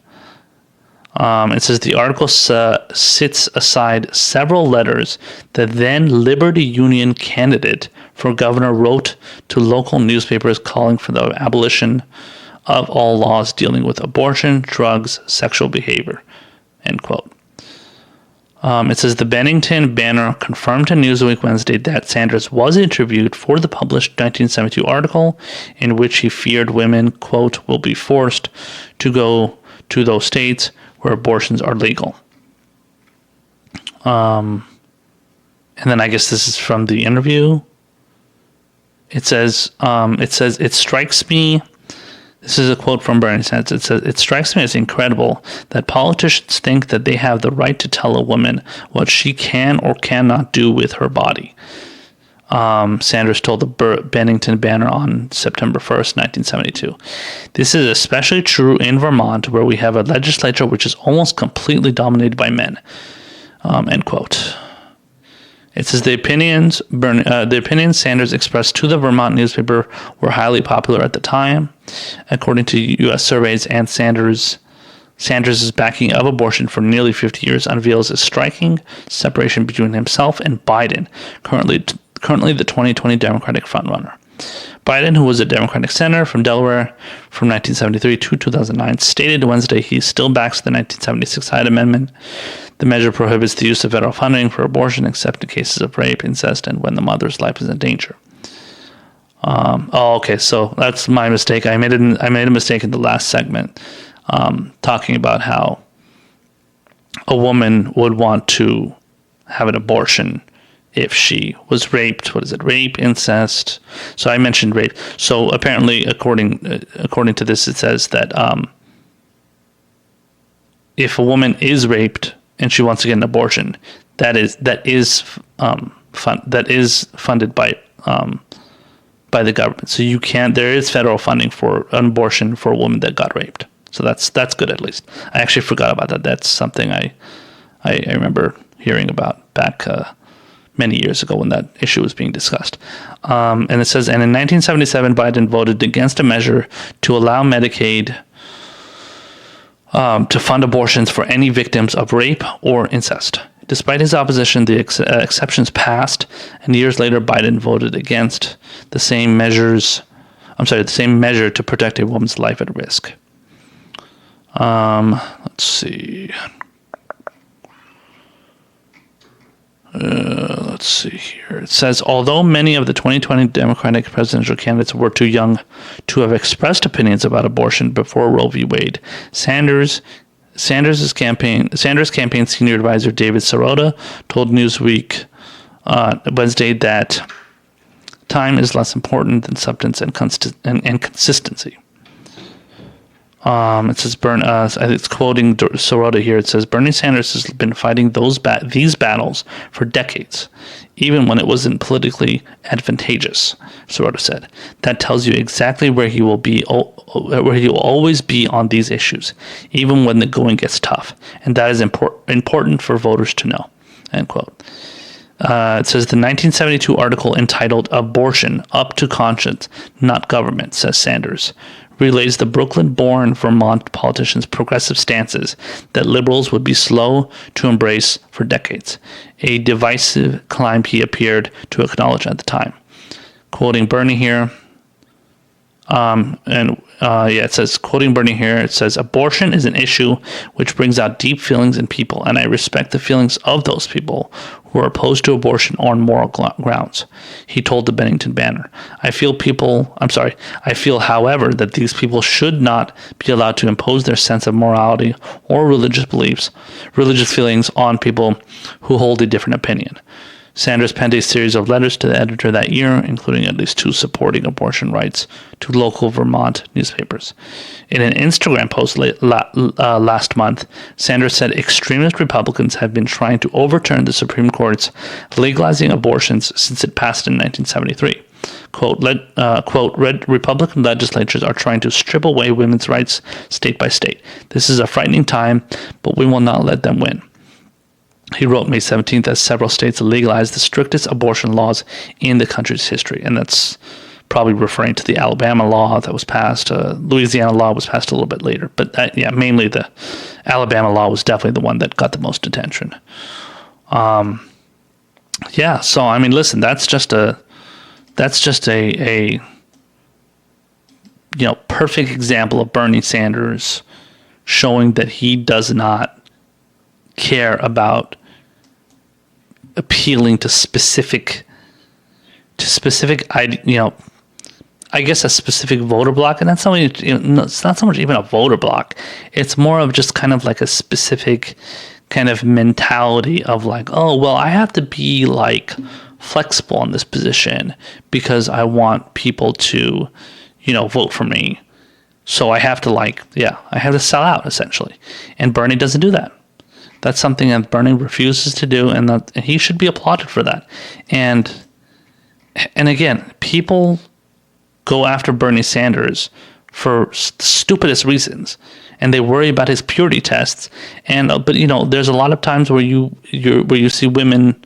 It says the article sits aside several letters that then Liberty Union candidate for governor wrote to local newspapers calling for the abolition of all laws dealing with abortion, drugs, sexual behavior, end quote. It says the Bennington Banner confirmed to Newsweek Wednesday that Sanders was interviewed for the published 1972 article in which he feared women, quote, will be forced to go to those states where abortions are legal. And then I guess this is from the interview. It says, it strikes me. This is a quote from Bernie Sanders. It says, it strikes me as incredible that politicians think that they have the right to tell a woman what she can or cannot do with her body. Sanders told the Bennington Banner on September 1st, 1972. This is especially true in Vermont, where we have a legislature which is almost completely dominated by men. End quote. It says the opinions Sanders expressed to the Vermont newspaper were highly popular at the time. According to U.S. surveys, and Sanders' backing of abortion for nearly 50 years unveils a striking separation between himself and Biden, currently the 2020 Democratic frontrunner. Biden, who was a Democratic senator from Delaware from 1973 to 2009, stated Wednesday he still backs the 1976 Hyde Amendment. The measure prohibits the use of federal funding for abortion except in cases of rape, incest, and when the mother's life is in danger. Okay, so that's my mistake. I made a mistake in the last segment, talking about how a woman would want to have an abortion if she was raped. What is it? Rape, incest. So I mentioned rape. So apparently, according to this, it says that if a woman is raped and she wants to get an abortion, that is funded by the government. So you can't. There is federal funding for an abortion for a woman that got raped. So that's good at least. I actually forgot about that. That's something I remember hearing about back many years ago when that issue was being discussed. And it says, and in 1977, Biden voted against a measure to allow Medicaid to fund abortions for any victims of rape or incest. Despite his opposition, the exceptions passed, and years later, Biden voted against the same measure to protect a woman's life at risk. Let's see. Let's see here. It says, although many of the 2020 Democratic presidential candidates were too young to have expressed opinions about abortion before Roe v. Wade, Sanders' campaign senior advisor David Sirota told Newsweek Wednesday that time is less important than substance and consistency. It says, it's quoting Sirota here. It says, Bernie Sanders has been fighting these battles for decades, even when it wasn't politically advantageous, Sirota said. That tells you exactly where he will be, where he will always be on these issues, even when the going gets tough. And that is important for voters to know, end quote. It says the 1972 article entitled Abortion, Up to Conscience, Not Government, says Sanders, relays the Brooklyn-born Vermont politician's progressive stances that liberals would be slow to embrace for decades, a divisive climb he appeared to acknowledge at the time. Quoting Bernie here, it says, quoting Bernie here, it says, abortion is an issue which brings out deep feelings in people, and I respect the feelings of those people who are opposed to abortion on moral grounds, he told the Bennington Banner. I feel, however, that these people should not be allowed to impose their sense of morality or religious feelings on people who hold a different opinion. Sanders penned a series of letters to the editor that year, including at least 2 supporting abortion rights to local Vermont newspapers. In an Instagram post last month, Sanders said extremist Republicans have been trying to overturn the Supreme Court's legalizing abortions since it passed in 1973. Quote, red Republican legislatures are trying to strip away women's rights state by state. This is a frightening time, but we will not let them win. He wrote May 17th as several states legalized the strictest abortion laws in the country's history. And that's probably referring to the Alabama law that was passed. Louisiana law was passed a little bit later, but mainly the Alabama law was definitely the one that got the most attention. So I mean, listen, that's just a perfect example of Bernie Sanders showing that he does not care about appealing to specific, I guess a specific voter block, and that's not it's not so much even a voter block. It's more of just kind of like a specific kind of mentality of like, oh, well, I have to be like flexible in this position because I want people to, vote for me. So I have to I have to sell out essentially. And Bernie doesn't do that. That's something that Bernie refuses to do, and that he should be applauded for that. And again, people go after Bernie Sanders for the stupidest reasons, and they worry about his purity tests. And but there's a lot of times where you see women,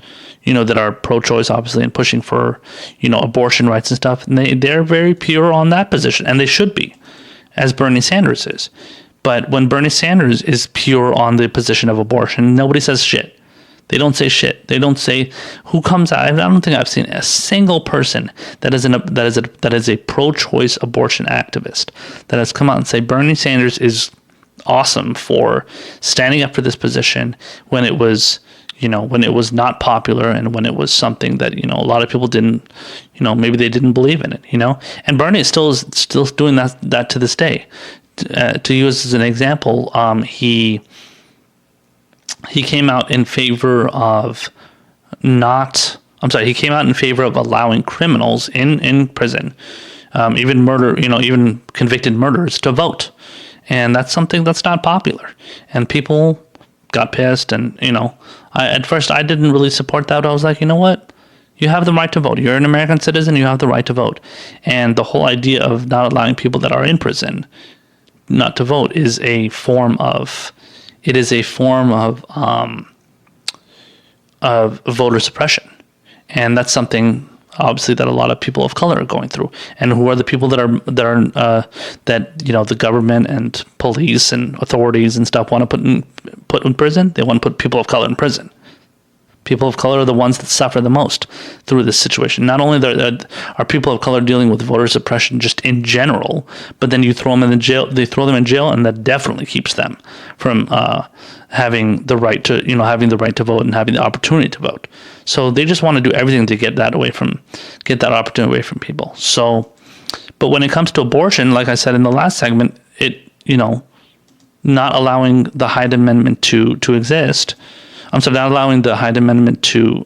that are pro-choice, obviously, and pushing for abortion rights and stuff, and they're very pure on that position, and they should be, as Bernie Sanders is. But when Bernie Sanders is pure on the position of abortion, nobody says shit. They don't say shit. They don't say who comes out. I don't think I've seen a single person that is a pro-choice abortion activist that has come out and say Bernie Sanders is awesome for standing up for this position when it was not popular, and when it was something that a lot of people didn't, maybe they didn't believe in it, And Bernie is still doing that to this day. To use as an example, he came out in favor of he came out in favor of allowing criminals in prison, even convicted murderers, to vote. And that's something that's not popular. And people got pissed, and, at first I didn't really support that. I was like, you know what? You have the right to vote. You're an American citizen. You have the right to vote. And the whole idea of not allowing people that are in prison not to vote is a form of voter suppression, and that's something obviously that a lot of people of color are going through. And who are the people that the government and police and authorities and stuff want to put in prison? They want to put people of color in prison. People of color are the ones that suffer the most through this situation. Not only are people of color dealing with voter suppression just in general, but then you throw them in jail. They throw them in jail, and that definitely keeps them from having the right to vote and having the opportunity to vote. So they just want to do everything to get that opportunity away from people. So, but when it comes to abortion, like I said in the last segment, not allowing the Hyde Amendment to exist. Not allowing the Hyde Amendment to,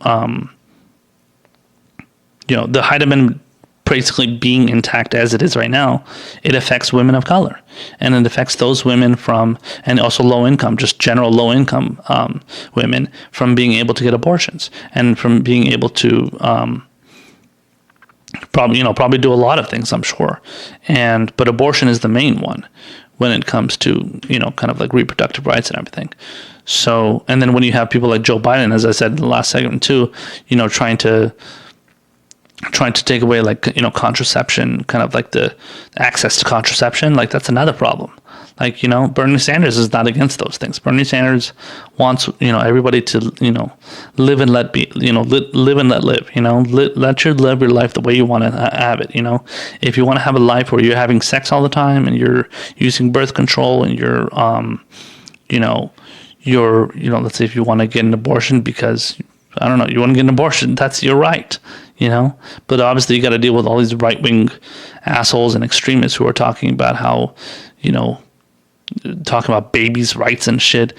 the Hyde Amendment basically being intact as it is right now, it affects women of color. And it affects those women and also low income, just general low income women, from being able to get abortions and from being able to probably do a lot of things, I'm sure. But abortion is the main one when it comes to, kind of like reproductive rights and everything. So, and then when you have people like Joe Biden, as I said in the last segment too, trying to take away contraception, kind of like the access to contraception, that's another problem. Bernie Sanders is not against those things. Bernie Sanders wants, everybody to, live and let be, live and let live, let you live your life the way you want to have it. If you want to have a life where you're having sex all the time and you're using birth control and you're, let's say if you want to get an abortion because, I don't know, you want to get an abortion, that's your right, But obviously you got to deal with all these right-wing assholes and extremists who are talking about how, talking about babies' rights and shit.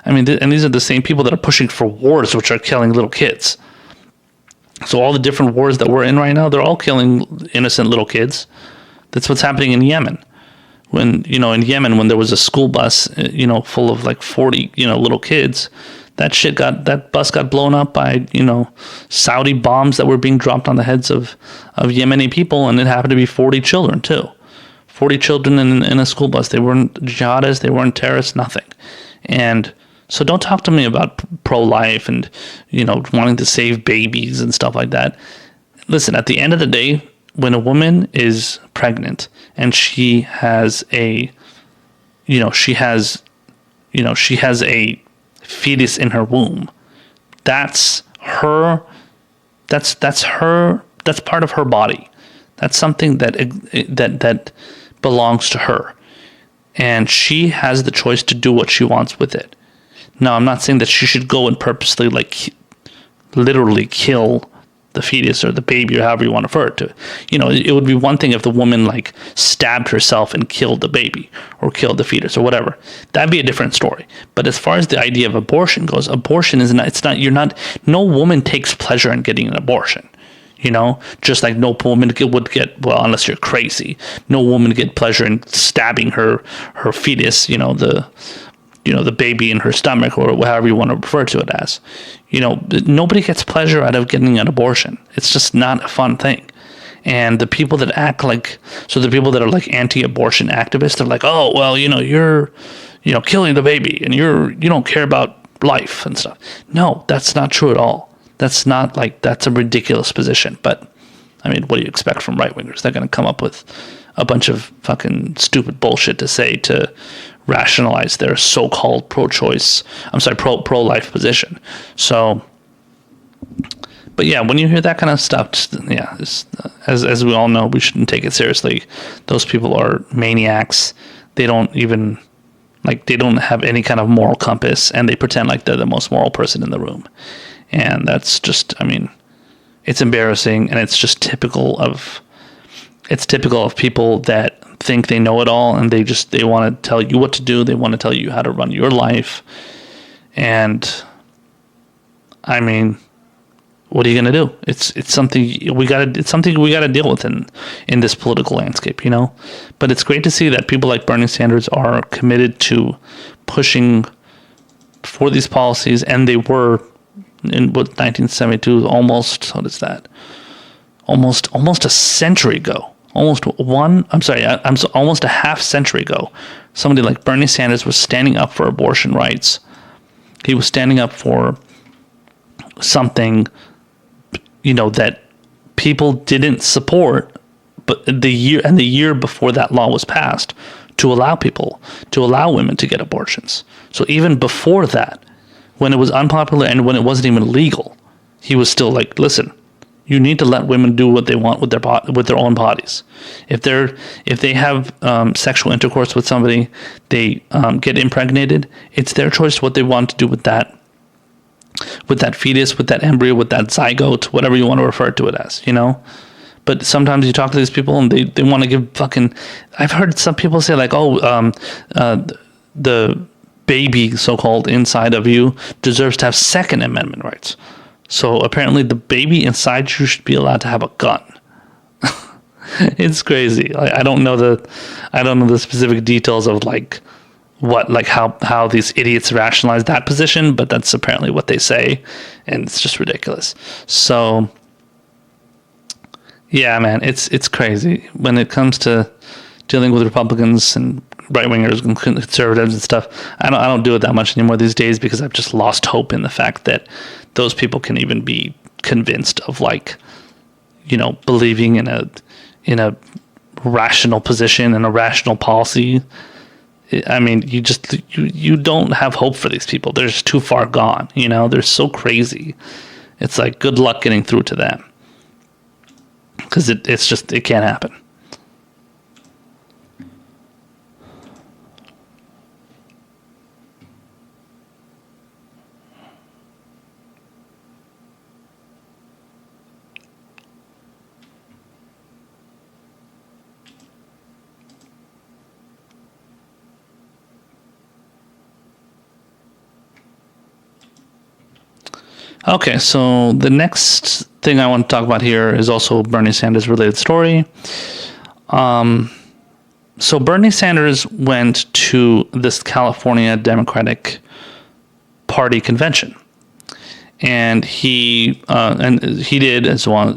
I mean, and these are the same people that are pushing for wars which are killing little kids. So all the different wars that we're in right now, they're all killing innocent little kids. That's what's happening in Yemen. When, in Yemen, when there was a school bus, full of 40, little kids, that bus got blown up by, Saudi bombs that were being dropped on the heads of Yemeni people, and it happened to be 40 children too. 40 children in a school bus. They weren't jihadists, they weren't terrorists, nothing. And so don't talk to me about pro-life and, wanting to save babies and stuff like that. Listen, at the end of the day, when a woman is pregnant and she has a, she has a fetus in her womb, that's her, that's part of her body. That's something that belongs to her. And she has the choice to do what she wants with it. Now, I'm not saying that she should go and purposely, literally kill the fetus or the baby or however you want to refer to it. It would be one thing if the woman, stabbed herself and killed the baby or killed the fetus or whatever. That'd be a different story. But as far as the idea of abortion goes, abortion is no woman takes pleasure in getting an abortion. Just like no woman would get, well, unless you're crazy, no woman would get pleasure in stabbing her fetus, the baby in her stomach or however you want to refer to it as. Nobody gets pleasure out of getting an abortion. It's just not a fun thing. And the people that the people that are anti-abortion activists, they're like, oh, well, you're, killing the baby and you don't care about life and stuff. No, that's not true at all. That's not that's a ridiculous position. But I mean, what do you expect from right wingers? They're going to come up with a bunch of fucking stupid bullshit to say to rationalize their so-called pro-life position. So, but yeah, when you hear that kind of stuff, as we all know, we shouldn't take it seriously. Those people are maniacs. They don't even they don't have any kind of moral compass, and they pretend like they're the most moral person in the room. And that's just, I mean, it's embarrassing, and it's just typical of people that think they know it all, and they want to tell you what to do. They want to tell you how to run your life. And I mean, what are you going to do? It's something we got to deal with in this political landscape, But it's great to see that people like Bernie Sanders are committed to pushing for these policies, and they were in 1972, almost a century ago, almost a half century ago, somebody like Bernie Sanders was standing up for abortion rights. He was standing up for something, that people didn't support, but the year before that law was passed to allow women to get abortions. So even before that, when it was unpopular and when it wasn't even legal, he was still like, listen, you need to let women do what they want with their own bodies. If they have sexual intercourse with somebody, they get impregnated, it's their choice what they want to do with that fetus, with that embryo, with that zygote, whatever you want to refer to it as, But sometimes you talk to these people and they want to give fucking... I've heard some people say the baby, so-called, inside of you deserves to have Second Amendment rights. So apparently the baby inside you should be allowed to have a gun. It's crazy. I don't know the specific details of how these idiots rationalize that position, but that's apparently what they say, and it's just ridiculous. So yeah, man, it's crazy when it comes to dealing with Republicans and right wingers and conservatives and stuff. I don't do it that much anymore these days because I've just lost hope in the fact that those people can even be convinced of believing in a rational position and a rational policy. I mean, you don't have hope for these people. They're just too far gone. They're so crazy. It's like, good luck getting through to them, because it can't happen. Okay, so the next thing I want to talk about here is also a Bernie Sanders related story. So Bernie Sanders went to this California Democratic Party convention, and he did, as well as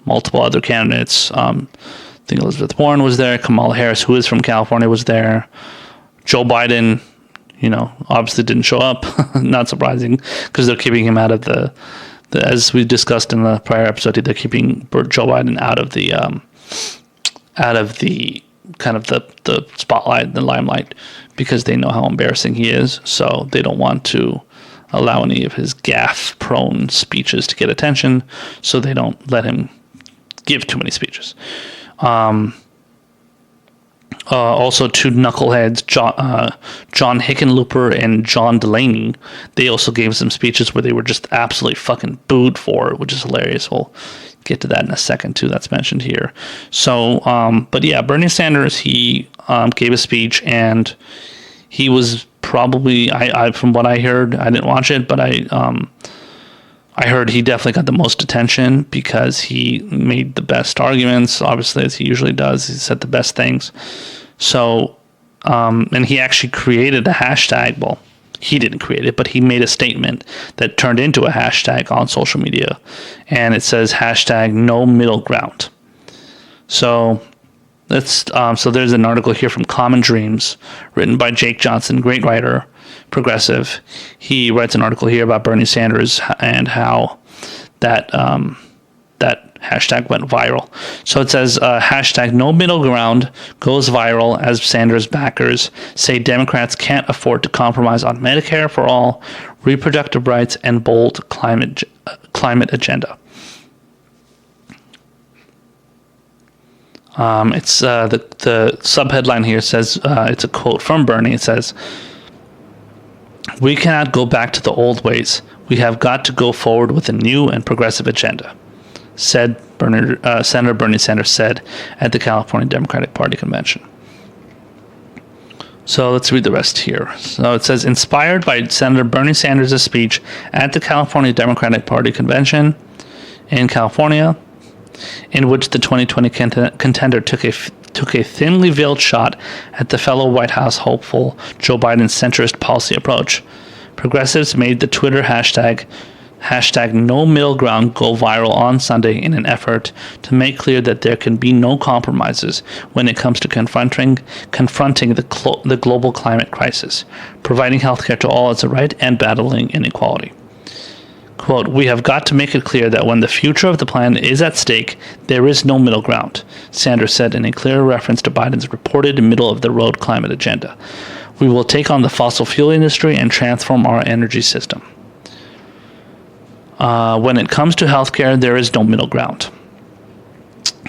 multiple other candidates. I think Elizabeth Warren was there, Kamala Harris, who is from California, was there. Joe Biden, obviously didn't show up. Not surprising, because they're keeping him out of the as we discussed in the prior episode, they're keeping Joe Biden out of the kind of the spotlight, the limelight, because they know how embarrassing he is. So they don't want to allow any of his gaffe-prone speeches to get attention. So they don't let him give too many speeches. Also, two knuckleheads, John Hickenlooper and John Delaney, they also gave some speeches where they were just absolutely fucking booed for it, which is hilarious. We'll get to that in a second, too. That's mentioned here. So, but yeah, Bernie Sanders, he gave a speech, and he was probably, I from what I heard, I didn't watch it, but I heard he definitely got the most attention because he made the best arguments, obviously, as he usually does. He said the best things. So, and he actually created a hashtag. Well, he didn't create it, but he made a statement that turned into a hashtag on social media. And it says hashtag no middle ground. So, so there's an article here from Common Dreams, written by Jake Johnson, great writer, progressive. He writes an article here about Bernie Sanders and how that that hashtag went viral. So it says hashtag no middle ground goes viral as Sanders backers say Democrats can't afford to compromise on Medicare for all, reproductive rights, and bold climate agenda. It's the subheadline here says it's a quote from Bernie. It says, "We cannot go back to the old ways. We have got to go forward with a new and progressive agenda," said Senator Bernie Sanders said at the California Democratic Party convention. So let's read the rest here. So it says, inspired by Senator Bernie Sanders' speech at the California Democratic Party convention in California, in which the 2020 contender took a thinly veiled shot at the fellow White House hopeful Joe Biden's centrist policy approach, progressives made the Twitter hashtag no middle ground go viral on Sunday in an effort to make clear that there can be no compromises when it comes to confronting the global climate crisis, providing healthcare to all as a right, and battling inequality. Quote, "We have got to make it clear that when the future of the planet is at stake, there is no middle ground," Sanders said in a clear reference to Biden's reported middle-of-the-road climate agenda. "We will take on the fossil fuel industry and transform our energy system. When it comes to healthcare, there is no middle ground."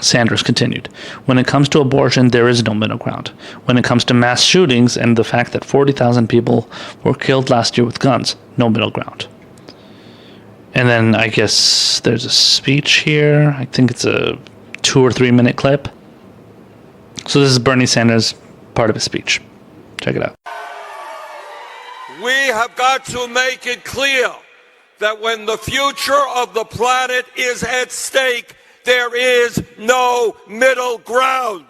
Sanders continued, "When it comes to abortion, there is no middle ground. When it comes to mass shootings and the fact that 40,000 people were killed last year with guns, no middle ground." And then I guess there's a speech here. I think it's a 2 or 3 minute clip. So this is Bernie Sanders, part of his speech. Check it out. "We have got to make it clear that when the future of the planet is at stake, there is no middle ground.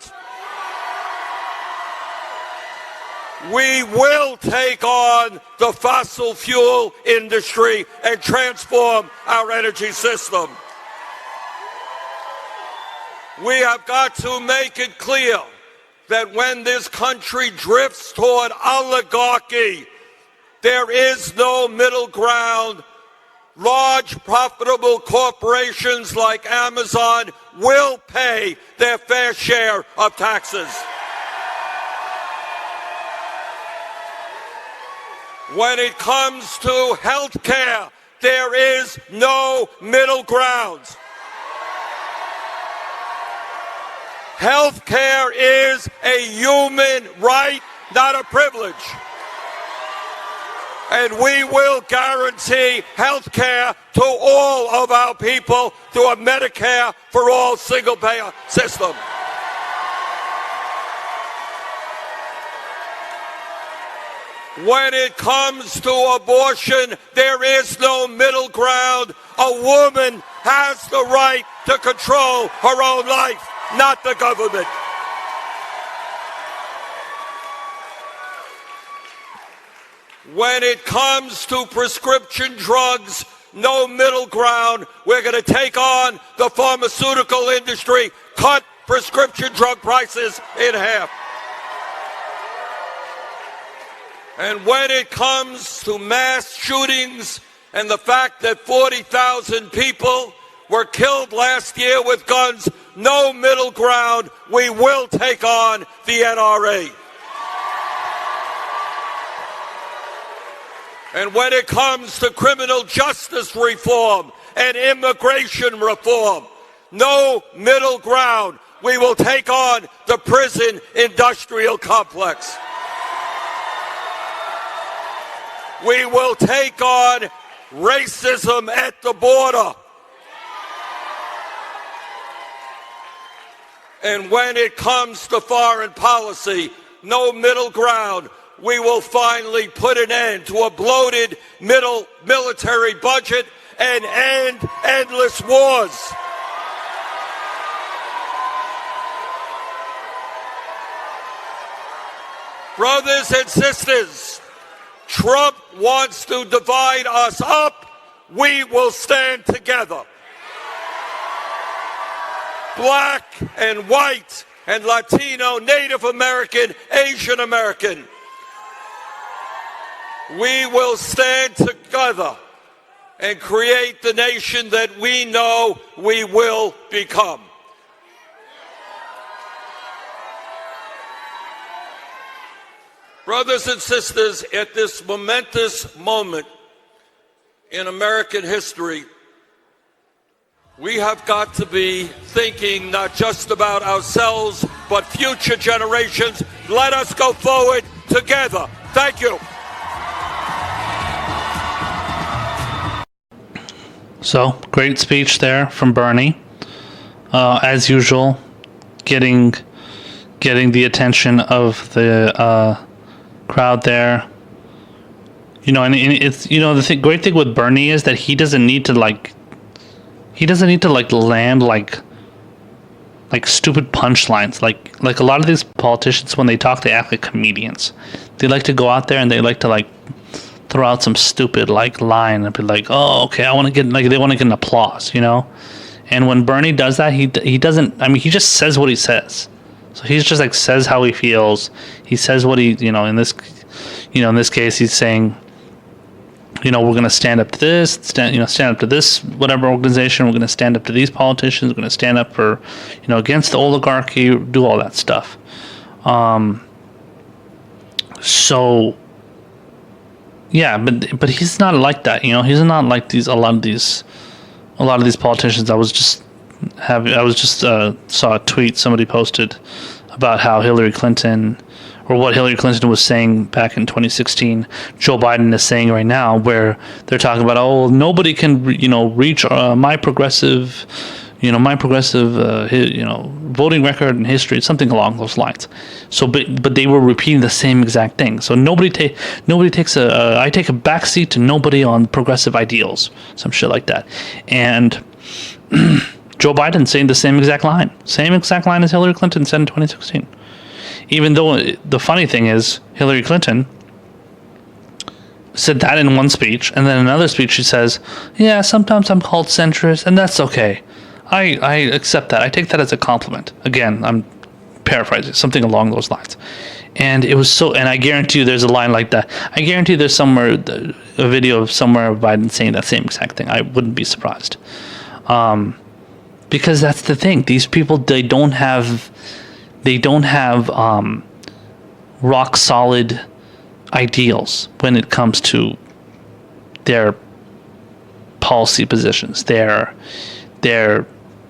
We will take on the fossil fuel industry and transform our energy system. We have got to make it clear that when this country drifts toward oligarchy, there is no middle ground. Large, profitable corporations like Amazon will pay their fair share of taxes. When it comes to health care, there is no middle ground. Health care is a human right, not a privilege. And we will guarantee health care to all of our people through a Medicare for all single-payer system. When it comes to abortion, there is no middle ground. A woman has the right to control her own life, not the government. When it comes to prescription drugs, no middle ground. We're going to take on the pharmaceutical industry, cut prescription drug prices in half. And when it comes to mass shootings And the fact that 40,000 people were killed last year with guns, no middle ground. We will take on the NRA. And when it comes to criminal justice reform and immigration reform, no middle ground. We will take on the prison industrial complex. We will take on racism at the border. And when it comes to foreign policy, no middle ground. We will finally put an end to a bloated military budget and end endless wars. Brothers and sisters, Trump wants to divide us up. We will stand together. Black and white and Latino, Native American, Asian American. We will stand together and create the nation that we know we will become. Brothers and sisters, at this momentous moment in American history, we have got to be thinking not just about ourselves, but future generations. Let us go forward together. Thank you. So, great speech there from Bernie. As usual, getting the attention of the crowd there. You know, and it's, you know, the great thing with Bernie is that he doesn't need to land like stupid punchlines. Like a lot of these politicians, when they talk, they act like comedians. They like to go out there and they like to throw out some stupid line and be like, oh, okay, I want to get they want to get an applause, you know. And when Bernie does that, he doesn't. I mean, he just says what he says. So he's just says how he feels. He says what he, in this case, he's saying, we're going to stand up to this, stand up to this whatever organization. We're going to stand up to these politicians. We're going to stand up for, against the oligarchy. Do all that stuff. So, yeah, but he's not like that. He's not like a lot of these politicians. I just saw a tweet somebody posted about how Hillary Clinton, or what Hillary Clinton was saying back in 2016, Joe Biden is saying right now, where they're talking about, oh, nobody can, reach my progressive voting record and history, something along those lines. So, but they were repeating the same exact thing. So nobody takes I take a backseat to nobody on progressive ideals, some shit like that, and Joe Biden saying the same exact line as Hillary Clinton said in 2016. Even though the funny thing is, Hillary Clinton said that in one speech, and then another speech she says, yeah, sometimes I'm called centrist, and that's okay. I accept that. I take that as a compliment. Again, I'm paraphrasing, something along those lines. And it was and I guarantee you there's a line like that. I guarantee there's somewhere a video of somewhere of Biden saying that same exact thing. I wouldn't be surprised. Because that's the thing. These people, they don't have rock solid ideals when it comes to their policy positions, their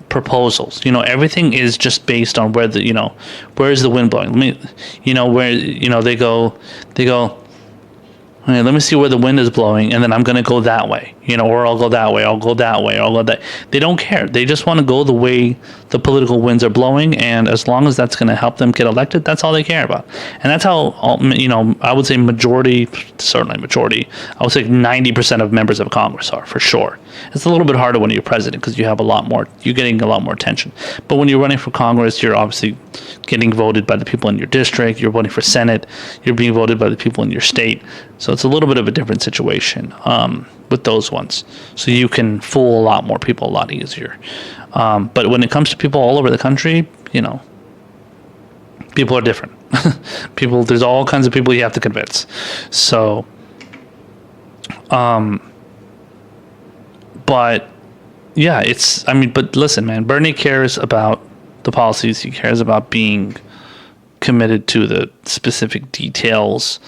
proposals. Everything is just based on where where is the wind blowing. They go, okay, let me see where the wind is blowing, and then I'm going to go that way, or I'll go that way, I'll go that way, I'll go that. They don't care. They just want to go the way the political winds are blowing, and as long as that's going to help them get elected, that's all they care about. And that's how, I would say certainly majority, I would say 90% of members of Congress are, for sure. It's a little bit harder when you're president because you're getting a lot more attention. But when you're running for Congress, you're obviously getting voted by the people in your district, you're voting for Senate, you're being voted by the people in your state. So it's a little bit of a different situation with those ones. So you can fool a lot more people a lot easier. But when it comes to people all over the country, people are different. There's all kinds of people you have to convince. So, But yeah, but listen, man, Bernie cares about the policies. He cares about being committed to the specific details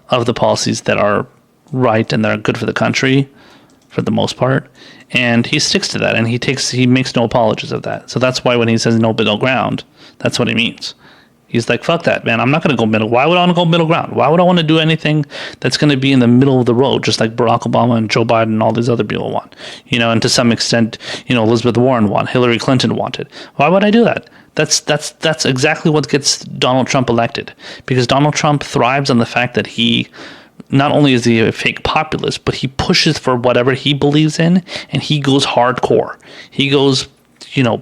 of the policies that are right and that are good for the country for the most part. And he sticks to that, and he makes no apologies of that. So that's why when he says no middle ground, that's what he means. He's like, fuck that, man. I'm not going to go middle. Why would I want to go middle ground? Why would I want to do anything that's going to be in the middle of the road, just like Barack Obama and Joe Biden and all these other people want? And to some extent, Elizabeth Warren wanted, Hillary Clinton wanted. Why would I do that? That's exactly what gets Donald Trump elected, because Donald Trump thrives on the fact that he not only is he a fake populist, but he pushes for whatever he believes in, and he goes hardcore. He goes,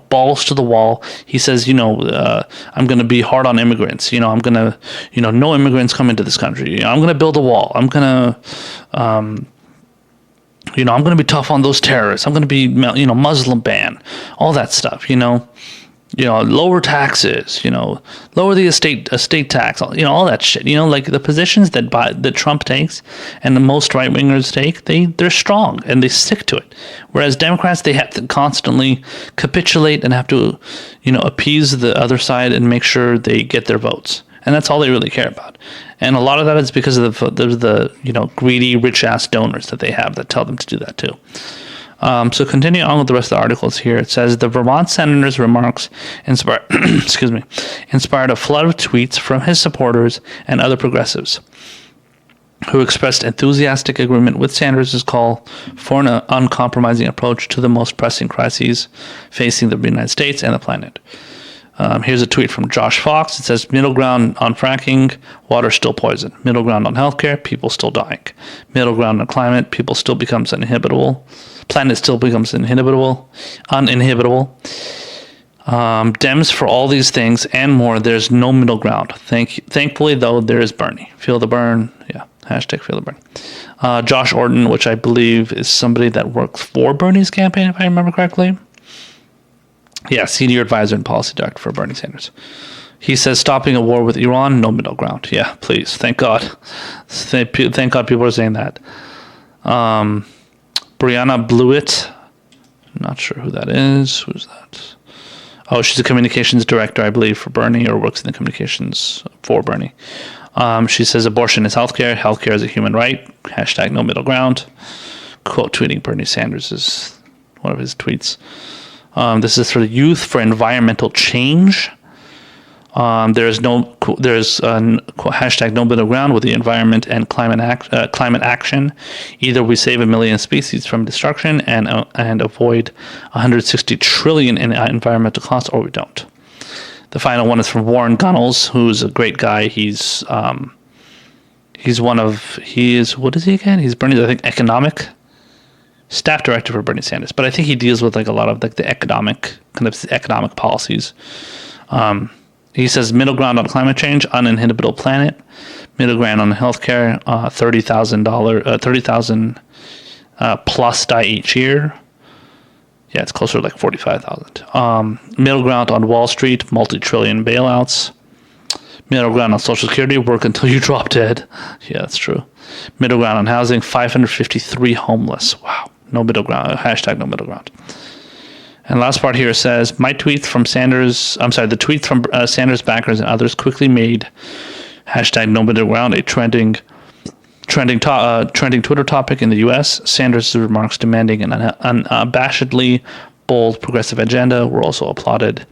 balls to the wall. He says, I'm going to be hard on immigrants. I'm going to, no immigrants come into this country. I'm going to build a wall. I'm going to, I'm going to be tough on those terrorists. I'm going to be, Muslim ban, all that stuff, lower taxes, lower the estate tax, all that shit. Like the positions that Trump takes and the most right wingers take, they're strong and they stick to it. Whereas Democrats, they have to constantly capitulate and have to, appease the other side and make sure they get their votes. And that's all they really care about. And a lot of that is because of the greedy, rich ass donors that they have that tell them to do that too. So continue on with the rest of the articles here. It says the Vermont senator's remarks inspired a flood of tweets from his supporters and other progressives who expressed enthusiastic agreement with Sanders' call for an uncompromising approach to the most pressing crises facing the United States and the planet. Here's a tweet from Josh Fox. It says, middle ground on fracking, water still poison. Middle ground on healthcare, people still dying. Middle ground on climate, people still becomes uninhabitable. Planet still becomes uninhabitable. Dems for all these things and more. There's no middle ground. Thankfully, though, there is Bernie. Feel the burn. Yeah, hashtag feel the burn. Josh Orton, which I believe is somebody that works for Bernie's campaign, if I remember correctly. Yeah, senior advisor and policy director for Bernie Sanders. He says stopping a war with Iran, no middle ground. Yeah, please. Thank God. Thank God people are saying that. Brianna Blewett. Not sure who that is. Who's that? Oh, she's a communications director, I believe, for Bernie, or works in the communications for Bernie. She says abortion is healthcare. Healthcare is a human right. Hashtag no middle ground. Quote tweeting Bernie Sanders is one of his tweets. This is for the Youth for Environmental Change. There's hashtag no middle ground with the environment and climate action. Either we save 1 million species from destruction and avoid 160 trillion in environmental costs, or we don't. The final one is from Warren Gunnels, who's a great guy. He's what is he again? He's Bernie's, I think, economic staff director for Bernie Sanders, but I think he deals with like a lot of like the economic policies. He says middle ground on climate change, uninhabitable planet. Middle ground on healthcare, 30,000 plus die each year. Yeah, it's closer to like 45,000. Middle ground on Wall Street, multi-trillion bailouts. Middle ground on Social Security, work until you drop dead. Yeah, that's true. Middle ground on housing, 553 homeless. Wow. No middle ground. Hashtag no middle ground. And last part here says, the tweets from Sanders backers and others quickly made hashtag no middle ground a trending Twitter topic in the U.S. Sanders' remarks demanding an unabashedly bold progressive agenda were also applauded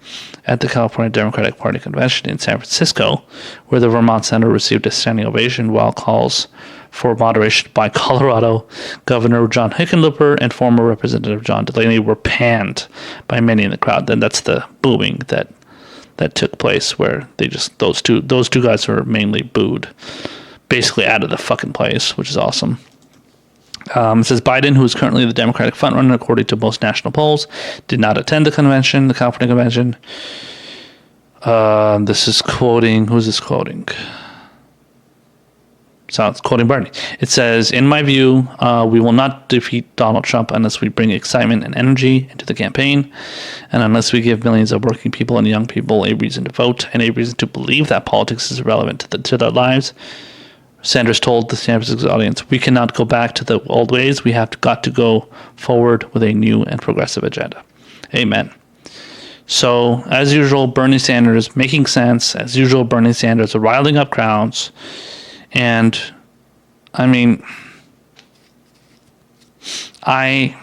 at the California Democratic Party convention in San Francisco, where the Vermont senator received a standing ovation, while calls for moderation by Colorado Governor John Hickenlooper and former Representative John Delaney were panned by many in the crowd. Then that's the booing that took place, where they just those two guys were mainly booed, basically out of the fucking place, which is awesome. It says Biden, who is currently the Democratic frontrunner according to most national polls, did not attend the California convention. This is quoting. Who's this quoting? So it's quoting Bernie. It says, in my view, we will not defeat Donald Trump unless we bring excitement and energy into the campaign, and unless we give millions of working people and young people a reason to vote and a reason to believe that politics is relevant to their lives. Sanders told the San Francisco audience, "We cannot go back to the old ways. We have got to go forward with a new and progressive agenda." Amen. So, as usual, Bernie Sanders making sense. As usual, Bernie Sanders riling up crowds. And, I mean, I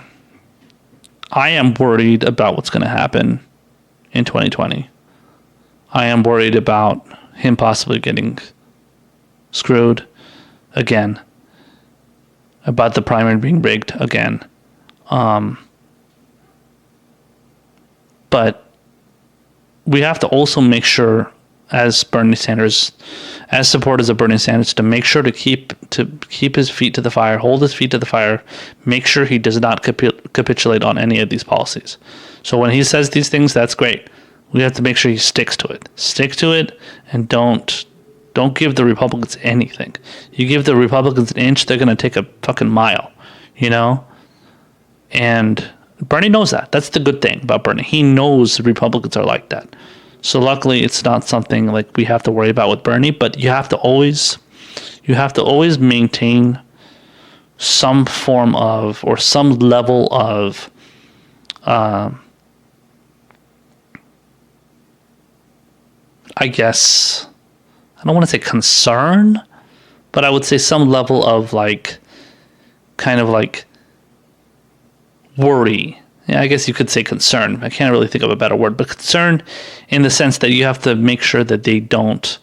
am worried about what's going to happen in 2020. I am worried about him possibly getting screwed again, about the primary being rigged again. But we have to also make sure, as Bernie Sanders, as supporters of Bernie Sanders, to make sure to keep his feet to the fire, hold his feet to the fire, make sure he does not capitulate on any of these policies. So when he says these things, that's great. We have to make sure he sticks to it. Stick to it, and don't give the Republicans anything. You give the Republicans an inch, they're going to take a fucking mile, you know? And Bernie knows that. That's the good thing about Bernie. He knows Republicans are like that. So luckily, it's not something like we have to worry about with Bernie, but you have to always maintain some form of, or some level of, I guess, I don't want to say concern, but I would say some level of kind of worry. Yeah, I guess you could say concern. I can't really think of a better word, but concern in the sense that you have to make sure that they don't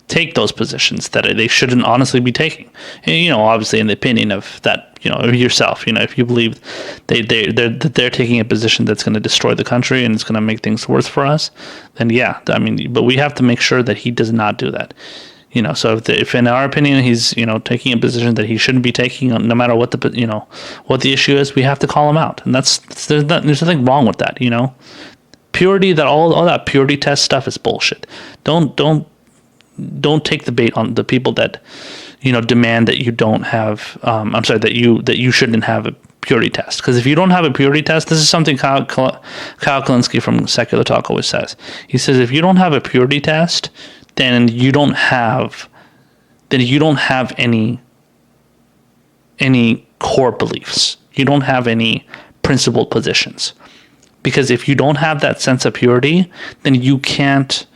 take those positions that they shouldn't honestly be taking. And, obviously in the opinion of that, yourself, if you believe they're taking a position that's going to destroy the country and it's going to make things worse for us, then yeah, but we have to make sure that he does not do that. So if in our opinion he's taking a position that he shouldn't be taking, no matter what the issue is, we have to call him out, and there's nothing wrong with that. Purity, that all that purity test stuff is bullshit. Don't take the bait on the people that demand that you don't have. That you shouldn't have a purity test, because if you don't have a purity test, this is something Kyle Kulinski from Secular Talk always says. He says if you don't have a purity test, then you don't have any core beliefs. You don't have any principled positions. Because if you don't have that sense of purity, then you can't.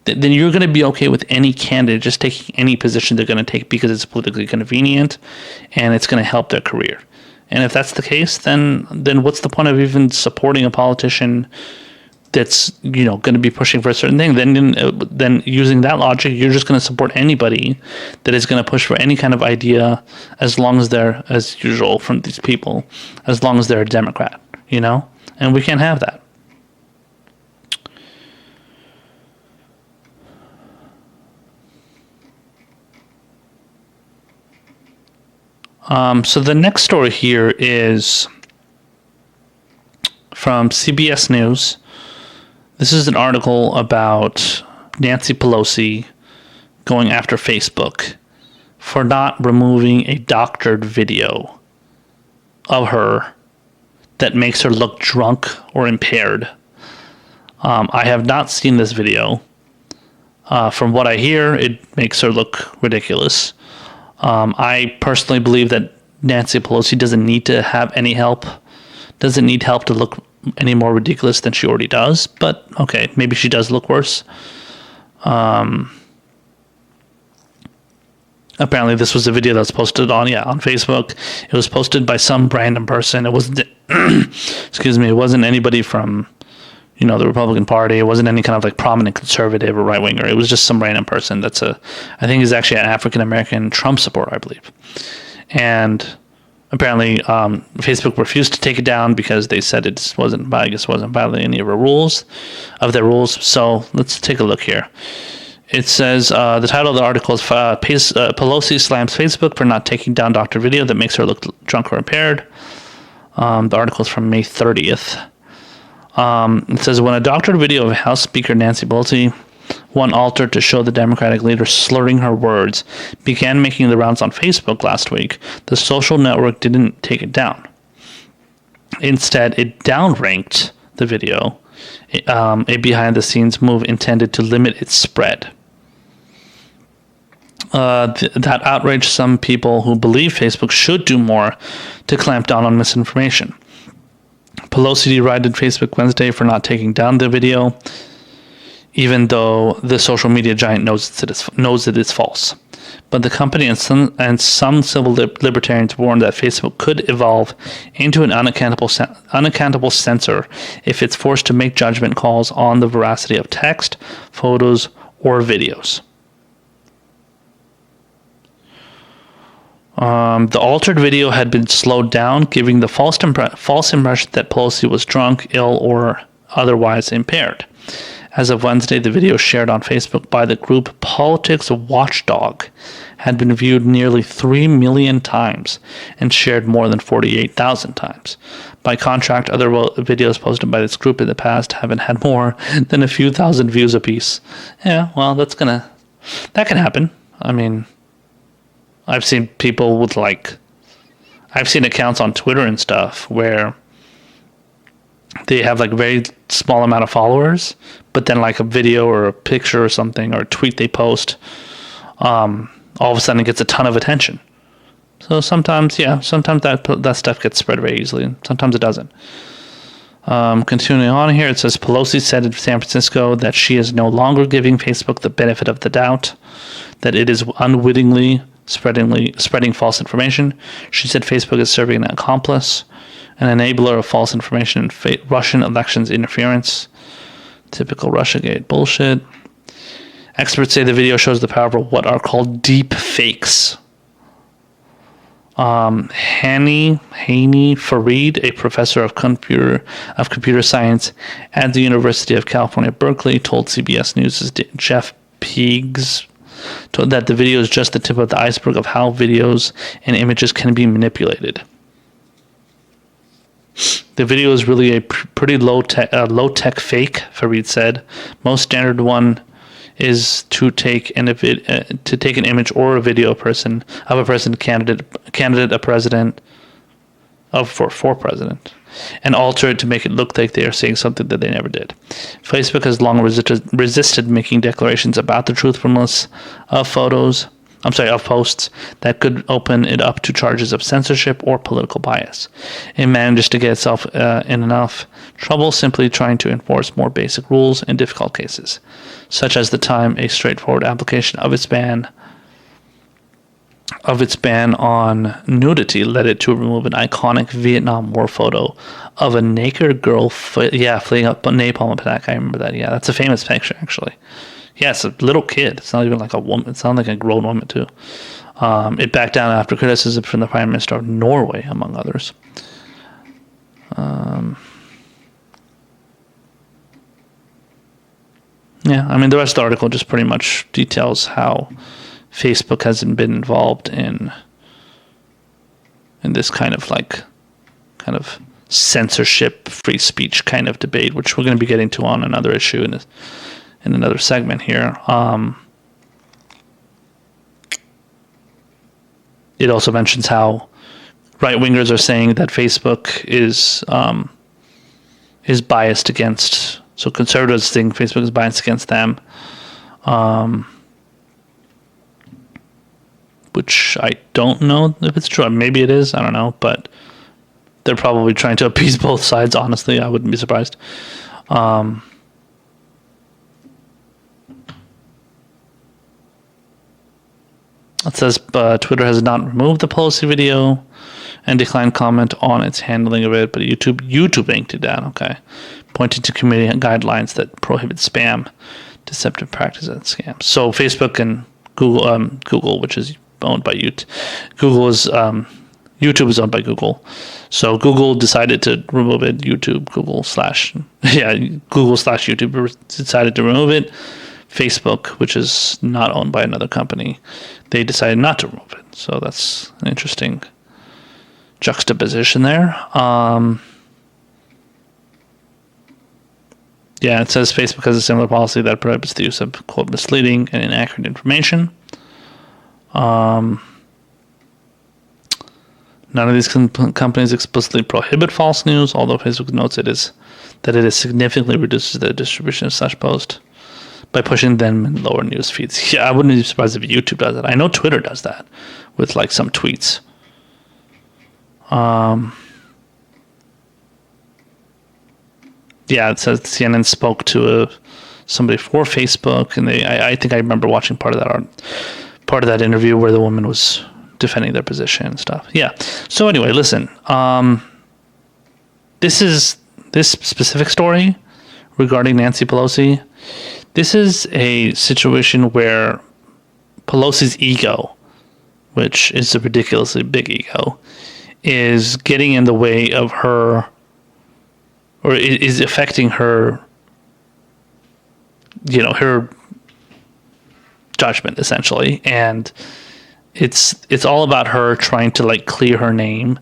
Then you're going to be okay with any candidate just taking any position they're going to take because it's politically convenient and it's going to help their career. And if that's the case, then what's the point of even supporting a politician that's going to be pushing for a certain thing? Then using that logic, you're just going to support anybody that is going to push for any kind of idea, as long as they're, as usual from these people, as long as they're a Democrat, and we can't have that. So the next story here is from CBS News. This is an article about Nancy Pelosi going after Facebook for not removing a doctored video of her that makes her look drunk or impaired. I have not seen this video. From what I hear, it makes her look ridiculous. I personally believe that Nancy Pelosi doesn't need to have any help, doesn't need help to look any more ridiculous than she already does, but okay, maybe she does look worse. Apparently this was a video that's posted on Facebook. It was posted by some random person. It wasn't, it wasn't anybody from, the Republican Party. It wasn't any kind of prominent conservative or right winger. It was just some random person I think is actually an African American Trump supporter, I believe. And apparently Facebook refused to take it down because they said it wasn't violating any of their rules. So let's take a look here. It says the title of the article is Pelosi slams Facebook for not taking down doctor video that makes her look drunk or impaired. The article is from May 30th. It says, when a doctored video of House Speaker Nancy Pelosi, one altered to show the Democratic leader slurring her words, began making the rounds on Facebook last week, the social network didn't take it down. Instead, it downranked the video, a behind-the-scenes move intended to limit its spread. that outraged some people who believe Facebook should do more to clamp down on misinformation. Pelosi derided Facebook Wednesday for not taking down the video, even though the social media giant knows it is false. But the company and some civil libertarians warned that Facebook could evolve into an unaccountable censor if it's forced to make judgment calls on the veracity of text, photos, or videos. The altered video had been slowed down, giving the false impression that Pelosi was drunk, ill, or otherwise impaired. As of Wednesday, the video shared on Facebook by the group Politics Watchdog had been viewed nearly 3 million times and shared more than 48,000 times. By contrast, other videos posted by this group in the past haven't had more than a few thousand views apiece. Yeah, well, that can happen. I mean, I've seen people with I've seen accounts on Twitter and stuff where they have very small amount of followers, but then a video or a picture or something or a tweet they post, all of a sudden it gets a ton of attention. So sometimes that stuff gets spread very easily, and sometimes it doesn't. Continuing on here, it says Pelosi said in San Francisco that she is no longer giving Facebook the benefit of the doubt, that it is unwittingly spreading false information. She said Facebook is serving an accomplice, an enabler of false information and Russian elections interference. Typical Russiagate bullshit. Experts say the video shows the power of what are called deep fakes. Hani Farid, a professor of computer science at the University of California, Berkeley, told CBS News' Jeff Peegs that the video is just the tip of the iceberg of how videos and images can be manipulated. The video is really a pretty low-tech fake, Farid said. Most standard one is to take an image or a video of a person candidate a president for president, and alter it to make it look like they are saying something that they never did. Facebook has long resisted making declarations about the truthfulness of posts that could open it up to charges of censorship or political bias. It manages to get itself in enough trouble simply trying to enforce more basic rules in difficult cases, such as the time a straightforward application of its ban on nudity led it to remove an iconic Vietnam War photo of a naked girl fleeing up a napalm attack. I remember that. Yeah, that's a famous picture, actually. Yeah, it's a little kid. It's not even like a woman. It sounds like a grown woman, too. It backed down after criticism from the Prime Minister of Norway, among others. Yeah, I mean, the rest of the article just pretty much details how Facebook hasn't been involved in this kind of censorship, free speech kind of debate, which we're going to be getting to on another issue in another segment here. It also mentions how right-wingers are saying that Facebook is biased against. So conservatives think Facebook is biased against them, which I don't know if it's true. Maybe it is. I don't know, but they're probably trying to appease both sides. Honestly, I wouldn't be surprised. It says Twitter has not removed the Pelosi video and declined comment on its handling of it, but YouTube yanked it down. Okay, pointing to community guidelines that prohibit spam, deceptive practices, and scams. So Facebook and Google, which is owned by YouTube, YouTube is owned by Google. So Google decided to remove it. Google slash YouTube decided to remove it. Facebook, which is not owned by another company, they decided not to remove it. So that's an interesting juxtaposition there. It says Facebook has a similar policy that prohibits the use of, quote, misleading and inaccurate information. None of these companies explicitly prohibit false news, although Facebook notes that it has significantly reduced the distribution of such posts. by pushing them in lower news feeds. Yeah, I wouldn't be surprised if YouTube does it. I know Twitter does that with like some tweets. Yeah, it says CNN spoke to somebody for Facebook, and I think I remember watching part of that interview where the woman was defending their position and stuff. Yeah. So anyway, listen. This specific story regarding Nancy Pelosi. This is a situation where Pelosi's ego, which is a ridiculously big ego, is getting in the way of her, or is affecting her, her judgment, essentially. And it's all about her trying to like clear her name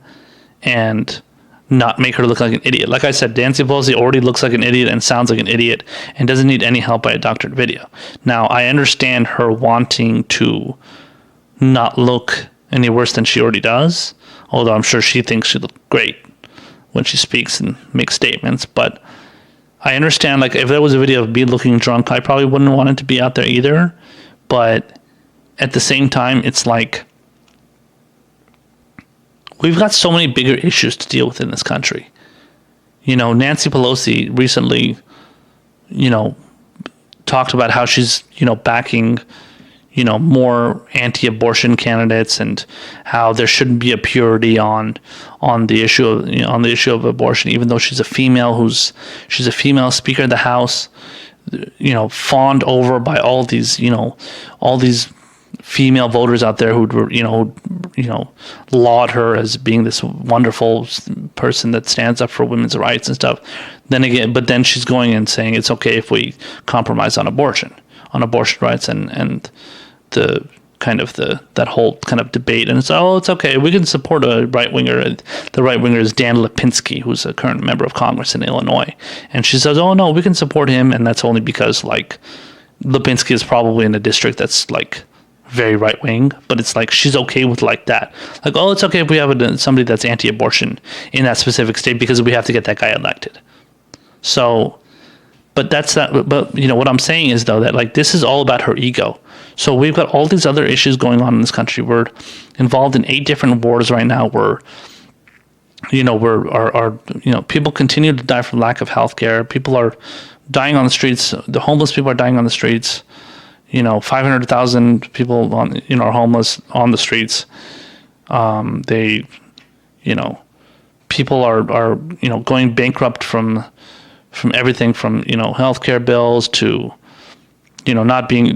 and not make her look like an idiot. Like I said, Nancy Pelosi already looks like an idiot and sounds like an idiot and doesn't need any help by a doctored video. Now, I understand her wanting to not look any worse than she already does, although I'm sure she thinks she looks great when she speaks and makes statements. But I understand, like, if there was a video of me looking drunk, I probably wouldn't want it to be out there either. But at the same time, it's like, we've got so many bigger issues to deal with in this country. Nancy Pelosi recently, talked about how she's, backing, more anti-abortion candidates, and how there shouldn't be a purity on the issue of abortion, even though she's a female she's a female Speaker of the House, fawned over by all these female voters out there who laud her as being this wonderful person that stands up for women's rights and stuff. Then she's going and saying it's okay if we compromise on abortion rights, and the kind of that whole kind of debate. And it's okay, we can support a right winger. The right winger is Dan Lipinski, who's a current member of Congress in Illinois, and she says, oh no, we can support him, and that's only because like Lipinski is probably in a district that's like very right wing, but it's like she's okay with like that. Like, oh, it's okay if we have somebody that's anti-abortion in that specific state because we have to get that guy elected. So, but that's not. But what I'm saying is though that like this is all about her ego. So we've got all these other issues going on in this country. We're involved in 8 different wars right now. People continue to die from lack of health care. People are dying on the streets. The homeless people are dying on the streets. 500,000 people are homeless on the streets. People are going bankrupt from everything from healthcare bills to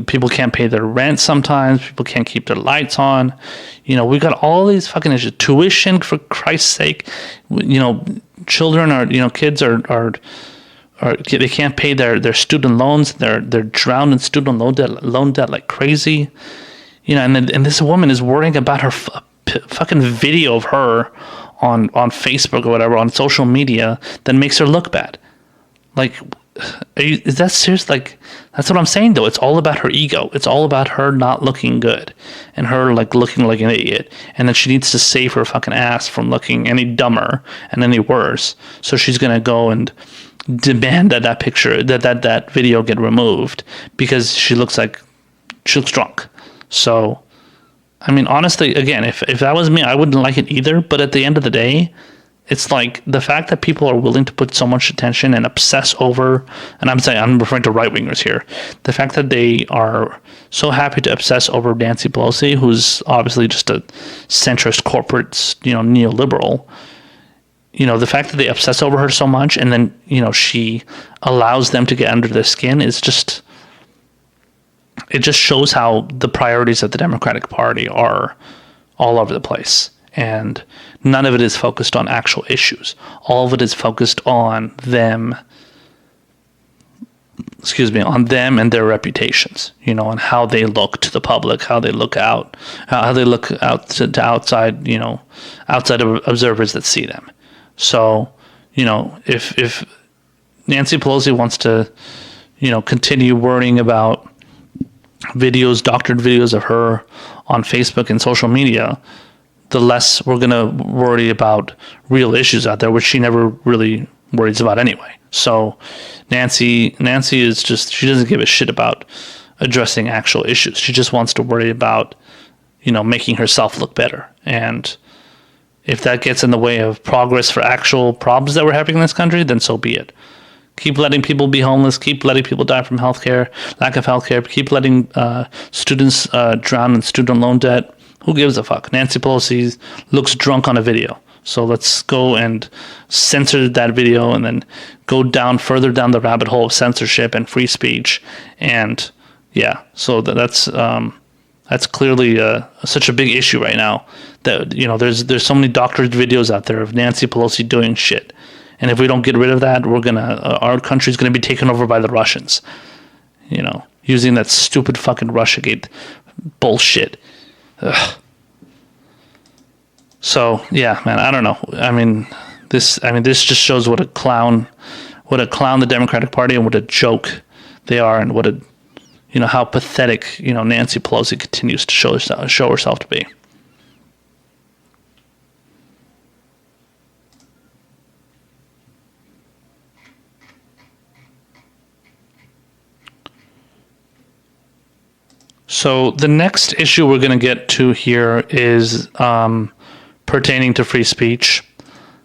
people can't pay their rent sometimes. People can't keep their lights on. We've got all these fucking issues. Tuition, for Christ's sake. Children are kids are they can't pay their student loans. They're drowned in student loan debt like crazy. And this woman is worrying about her fucking video of her on Facebook or whatever, on social media, that makes her look bad. Like, is that serious? Like, that's what I'm saying though. It's all about her ego. It's all about her not looking good and her like looking like an idiot. And then she needs to save her fucking ass from looking any dumber and any worse. So she's gonna go and demand that picture, that video get removed because she looks drunk. So, I mean, honestly, again, if that was me, I wouldn't like it either. But at the end of the day, it's like the fact that people are willing to put so much attention and obsess over, and I'm referring to right wingers here, the fact that they are so happy to obsess over Nancy Pelosi, who's obviously just a centrist corporate, neoliberal. The fact that they obsess over her so much, and then she allows them to get under their skin is just. It just shows how the priorities of the Democratic Party are all over the place. And none of it is focused on actual issues. All of it is focused on them, and their reputations, and how they look to the public, how they look out to outside, outside of observers that see them. So, if Nancy Pelosi wants to, continue worrying about doctored videos of her on Facebook and social media, the less we're going to worry about real issues out there, which she never really worries about anyway. So Nancy is just, she doesn't give a shit about addressing actual issues. She just wants to worry about, making herself look better. And if that gets in the way of progress for actual problems that we're having in this country, then so be it. Keep letting people be homeless. Keep letting people die from lack of healthcare. Keep letting students drown in student loan debt. Who gives a fuck? Nancy Pelosi looks drunk on a video. So let's go and censor that video and then go further down the rabbit hole of censorship and free speech. And yeah, so that's clearly such a big issue right now that, there's so many doctored videos out there of Nancy Pelosi doing shit. And if we don't get rid of that, our country's gonna be taken over by the Russians. Using that stupid fucking Russiagate bullshit. Ugh. So yeah, man, I don't know. This just shows what a clown the Democratic Party and what a joke they are, and what how pathetic Nancy Pelosi continues to show herself to be. So the next issue we're going to get to here is pertaining to free speech,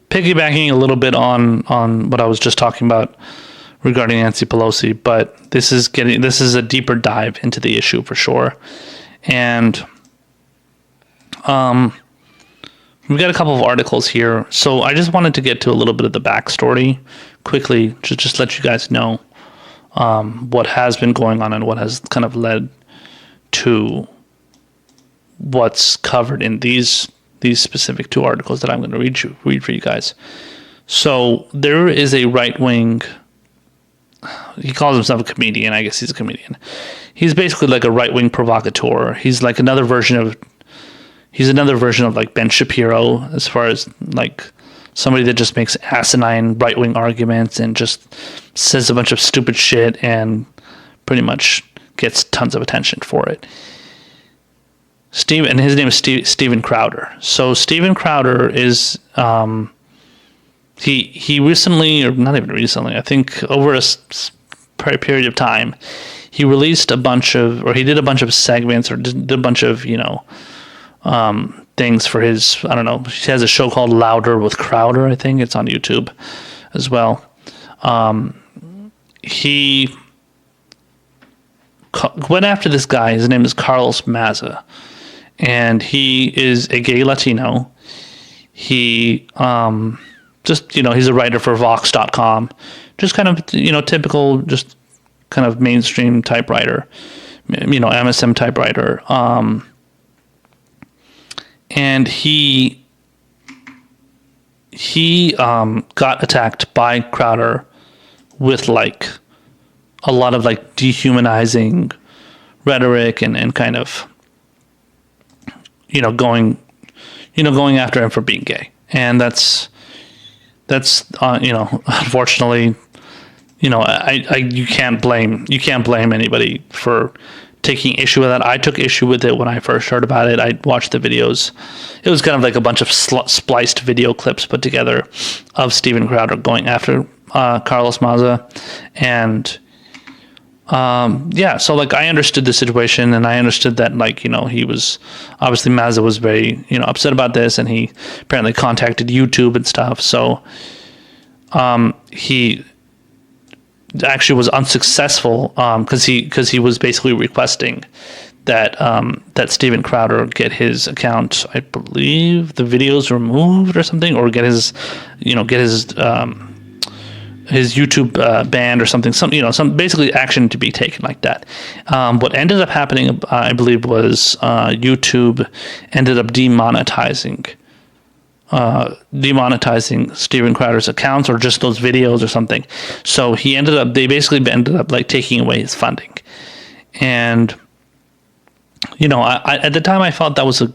piggybacking a little bit on what I was just talking about regarding Nancy Pelosi, but this is a deeper dive into the issue for sure. And we've got a couple of articles here. So I just wanted to get to a little bit of the backstory quickly, just let you guys know what has been going on and what has kind of led to what's covered in these specific two articles that I'm going to read for you guys. So there is a right-wing, he calls himself a comedian. I guess he's a comedian. He's basically like a right-wing provocateur. He's like another version of like Ben Shapiro, as far as like somebody that just makes asinine right-wing arguments and just says a bunch of stupid shit and pretty much gets tons of attention for it. And his name is Steven Crowder. So Steven Crowder is he recently, or not even recently, I think over a period of time, he released he did a bunch of segments, or did a bunch of things for his, I don't know, he has a show called Louder with Crowder, I think it's on YouTube as well. He went after this guy. His name is Carlos Maza, and he is a gay Latino. He he's a writer for Vox.com, just kind of typical, just kind of mainstream typewriter, MSM typewriter. And he got attacked by Crowder with like a lot of like dehumanizing rhetoric and kind of going after him for being gay. And that's unfortunately, you can't blame anybody for taking issue with that. I took issue with it when I first heard about it. I watched the videos. It was kind of like a bunch of spliced video clips put together of Steven Crowder going after Carlos Maza. And so like I understood the situation, and I understood that he was obviously, Maza was very upset about this, and he apparently contacted YouTube and stuff. So he actually was unsuccessful because he was basically requesting that Steven Crowder get his account, I believe, the videos removed or something, or get his YouTube banned or something, some basically action to be taken like that. What ended up happening, I believe, was YouTube ended up demonetizing Steven Crowder's accounts, or just those videos or something. So they basically ended up like taking away his funding. And I at the time I felt that was a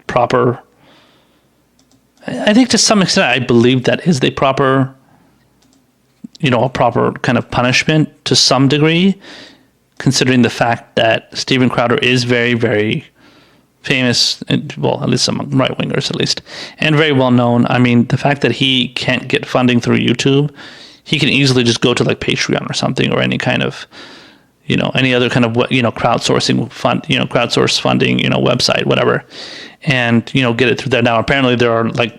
proper, I think to some extent I believe that is the proper, a proper kind of punishment to some degree, considering the fact that Steven Crowder is very, very famous, well, at least among right-wingers at least, and very well known. I mean, the fact that he can't get funding through YouTube, he can easily just go to like Patreon or something, or any kind of, any other kind of, crowdsourcing fund, crowdsource funding, website, whatever, and, get it through there. Now, apparently there are like,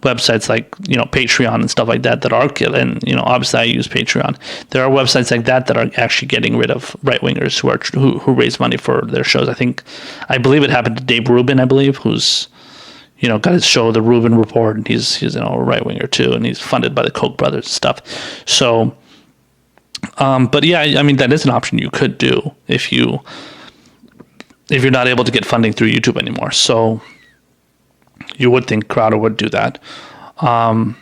websites like, Patreon and stuff like that are killing, obviously I use Patreon. There are websites like that are actually getting rid of right-wingers who raise money for their shows. I believe it happened to Dave Rubin, who's, got his show, The Rubin Report, and he's a right-winger too, and he's funded by the Koch brothers and stuff. So, but yeah, I mean, that is an option you could do if you're not able to get funding through YouTube anymore. So you would think Crowder would do that. But,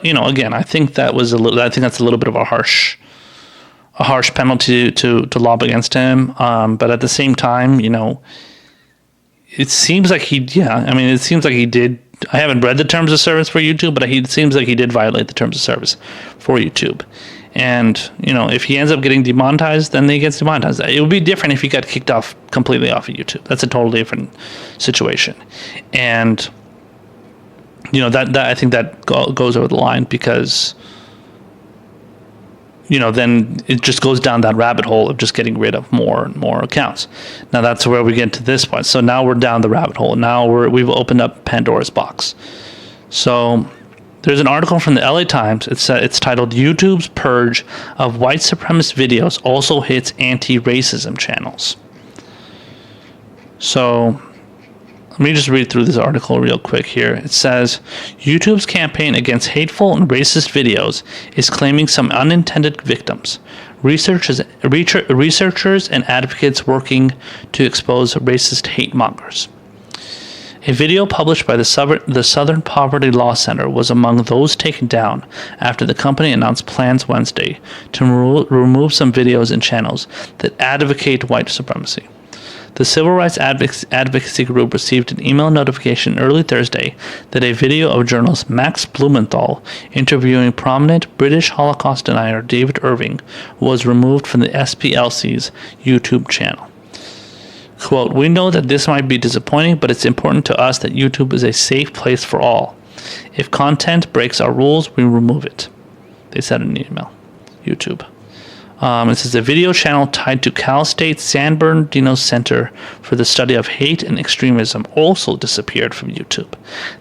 again, I think that's a little bit of a harsh penalty to lob against him. But at the same time, it seems like he did. I haven't read the terms of service for YouTube, but it seems like he did violate the terms of service for YouTube. And, if he ends up getting demonetized, then he gets demonetized. It would be different if he got kicked completely off of YouTube. That's a totally different situation. And, that I think that goes over the line, because, then it just goes down that rabbit hole of just getting rid of more and more accounts. Now that's where we get to this point. So now we're down the rabbit hole. Now we've opened up Pandora's box. So there's an article from the LA Times. It's titled "YouTube's Purge of White Supremacist Videos Also Hits Anti-Racism Channels." So let me just read through this article real quick here. It says, YouTube's campaign against hateful and racist videos is claiming some unintended victims. Researchers and advocates working to expose racist hate mongers. A video published by the Southern Poverty Law Center was among those taken down after the company announced plans Wednesday to remove some videos and channels that advocate white supremacy. The civil rights advocacy group received an email notification early Thursday that a video of journalist Max Blumenthal interviewing prominent British Holocaust denier David Irving was removed from the SPLC's YouTube channel. Quote, "We know that this might be disappointing, but it's important to us that YouTube is a safe place for all. If content breaks our rules, we remove it," they said in an email. YouTube. It says a video channel tied to Cal State San Bernardino Center for the Study of Hate and Extremism also disappeared from YouTube.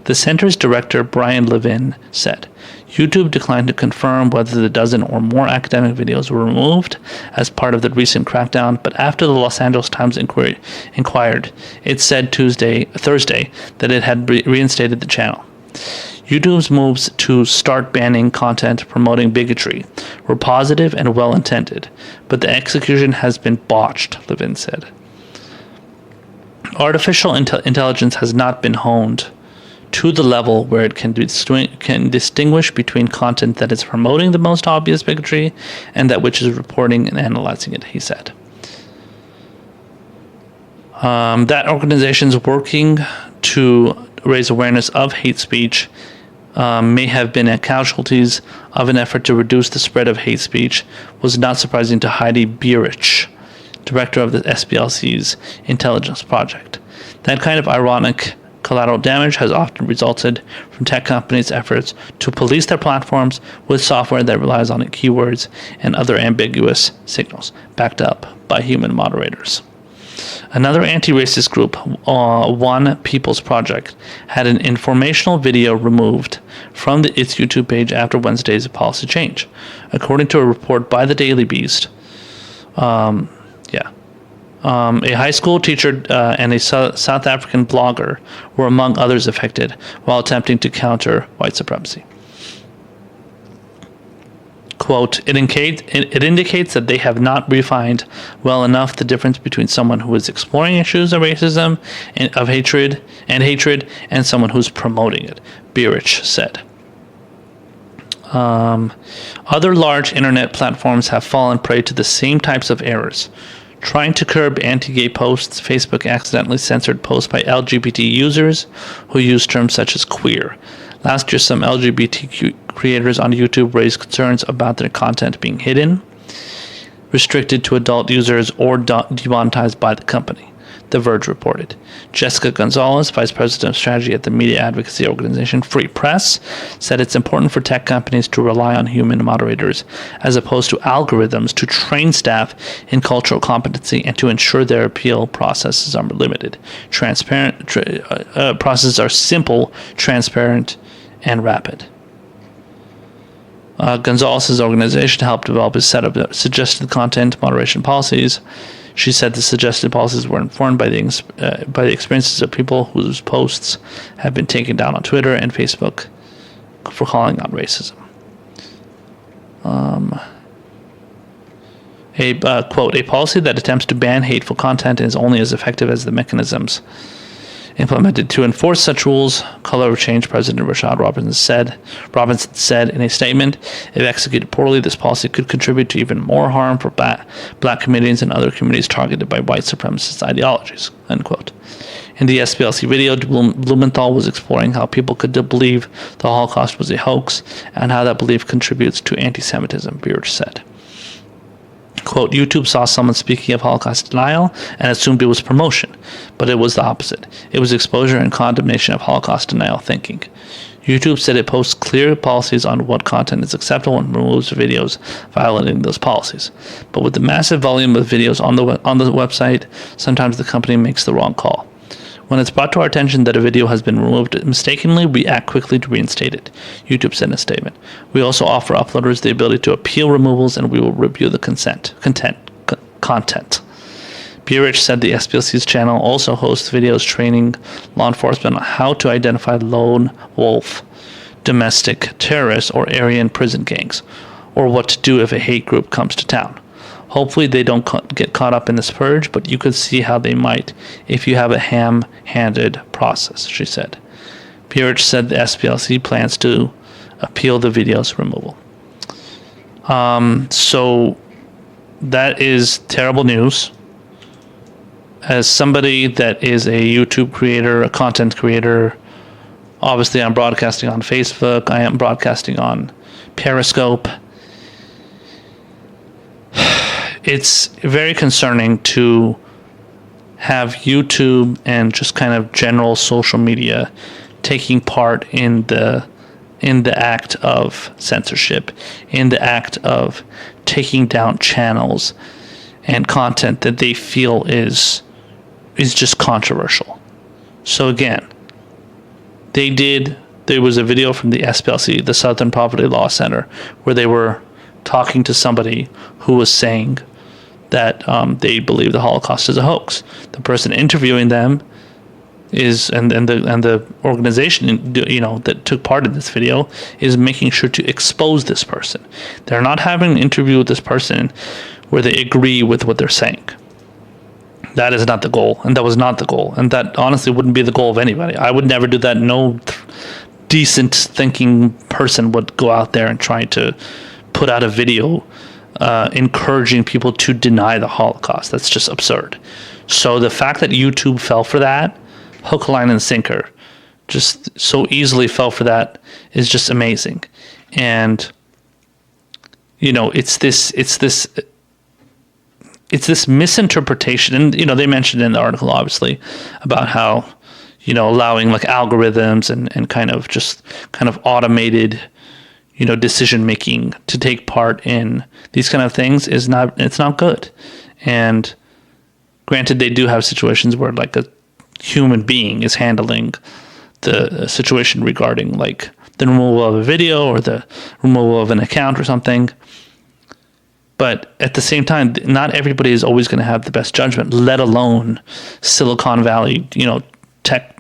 The center's director, Brian Levin, said, YouTube declined to confirm whether the dozen or more academic videos were removed as part of the recent crackdown, but after the Los Angeles Times inquired, it said Thursday that it had reinstated the channel. YouTube's moves to start banning content promoting bigotry were positive and well-intended, but the execution has been botched, Levin said. Artificial intelligence has not been honed to the level where it can distinguish between content that is promoting the most obvious bigotry and that which is reporting and analyzing it, he said. That organizations working to raise awareness of hate speech may have been casualties of an effort to reduce the spread of hate speech was not surprising to Heidi Beirich, director of the SPLC's Intelligence Project. That kind of ironic collateral damage has often resulted from tech companies' efforts to police their platforms with software that relies on keywords and other ambiguous signals, backed up by human moderators. Another anti-racist group, One People's Project, had an informational video removed from its YouTube page after Wednesday's policy change, according to a report by the Daily Beast. A high school teacher and a South African blogger were among others affected while attempting to counter white supremacy. Quote, it indicates that they have not refined well enough the difference between someone who is exploring issues of racism and of hatred and someone who's promoting it, Beirich said. Other large internet platforms have fallen prey to the same types of errors. Trying to curb anti-gay posts, Facebook accidentally censored posts by LGBT users who use terms such as queer. Last year, some LGBTQ creators on YouTube raised concerns about their content being hidden, restricted to adult users, or demonetized by the company. The Verge reported. Jessica Gonzalez, vice president of strategy at the media advocacy organization Free Press, said it's important for tech companies to rely on human moderators as opposed to algorithms to train staff in cultural competency and to ensure their appeal processes are limited. Processes are simple, transparent, and rapid. Gonzalez's organization helped develop a set of suggested content moderation policies. She said the suggested policies were informed by the experiences of people whose posts have been taken down on Twitter and Facebook for calling out racism. Quote, a policy that attempts to ban hateful content is only as effective as the mechanisms implemented to enforce such rules, Color of Change President Rashad Robinson said in a statement, if executed poorly, this policy could contribute to even more harm for black communities and other communities targeted by white supremacist ideologies, end quote. In the SPLC video, Blumenthal was exploring how people could believe the Holocaust was a hoax and how that belief contributes to anti-Semitism, Burich said. Quote, YouTube saw someone speaking of Holocaust denial and assumed it was promotion, but it was the opposite. It was exposure and condemnation of Holocaust denial thinking. YouTube said it posts clear policies on what content is acceptable and removes videos violating those policies. But with the massive volume of videos on the website, sometimes the company makes the wrong call. When it's brought to our attention that a video has been removed mistakenly, we act quickly to reinstate it, YouTube said in a statement. We also offer uploaders the ability to appeal removals, and we will review the content. Burich said the SPLC's channel also hosts videos training law enforcement on how to identify lone wolf, domestic terrorists, or Aryan prison gangs, or what to do if a hate group comes to town. Hopefully they don't get caught up in this purge, but you could see how they might if you have a ham-handed process, she said. Burich said the SPLC plans to appeal the video's removal. So that is terrible news. As somebody that is a YouTube creator, a content creator, obviously I'm broadcasting on Facebook, I am broadcasting on Periscope. It's very concerning to have YouTube and just kind of general social media taking part in the act of censorship, in the act of taking down channels and content that they feel is just controversial. So again, there was a video from the SPLC, the Southern Poverty Law Center, where they were talking to somebody who was saying that they believe the Holocaust is a hoax. The person interviewing them is and the organization that took part in this video is making sure to expose this person. They're not having an interview with this person where they agree with what they're saying. That is not the goal, and that was not the goal, and that honestly wouldn't be the goal of anybody. I would never do that. No decent thinking person would go out there and try to put out a video encouraging people to deny the Holocaust. That's just absurd. So the fact that YouTube fell for that, hook, line, and sinker, just so easily fell for that, is just amazing. And it's this misinterpretation, and they mentioned in the article obviously about how allowing like algorithms and kind of automated decision making to take part in these kind of things it's not good. And granted, they do have situations where like a human being is handling the situation regarding like the removal of a video or the removal of an account or something. But at the same time, not everybody is always going to have the best judgment, let alone Silicon Valley, tech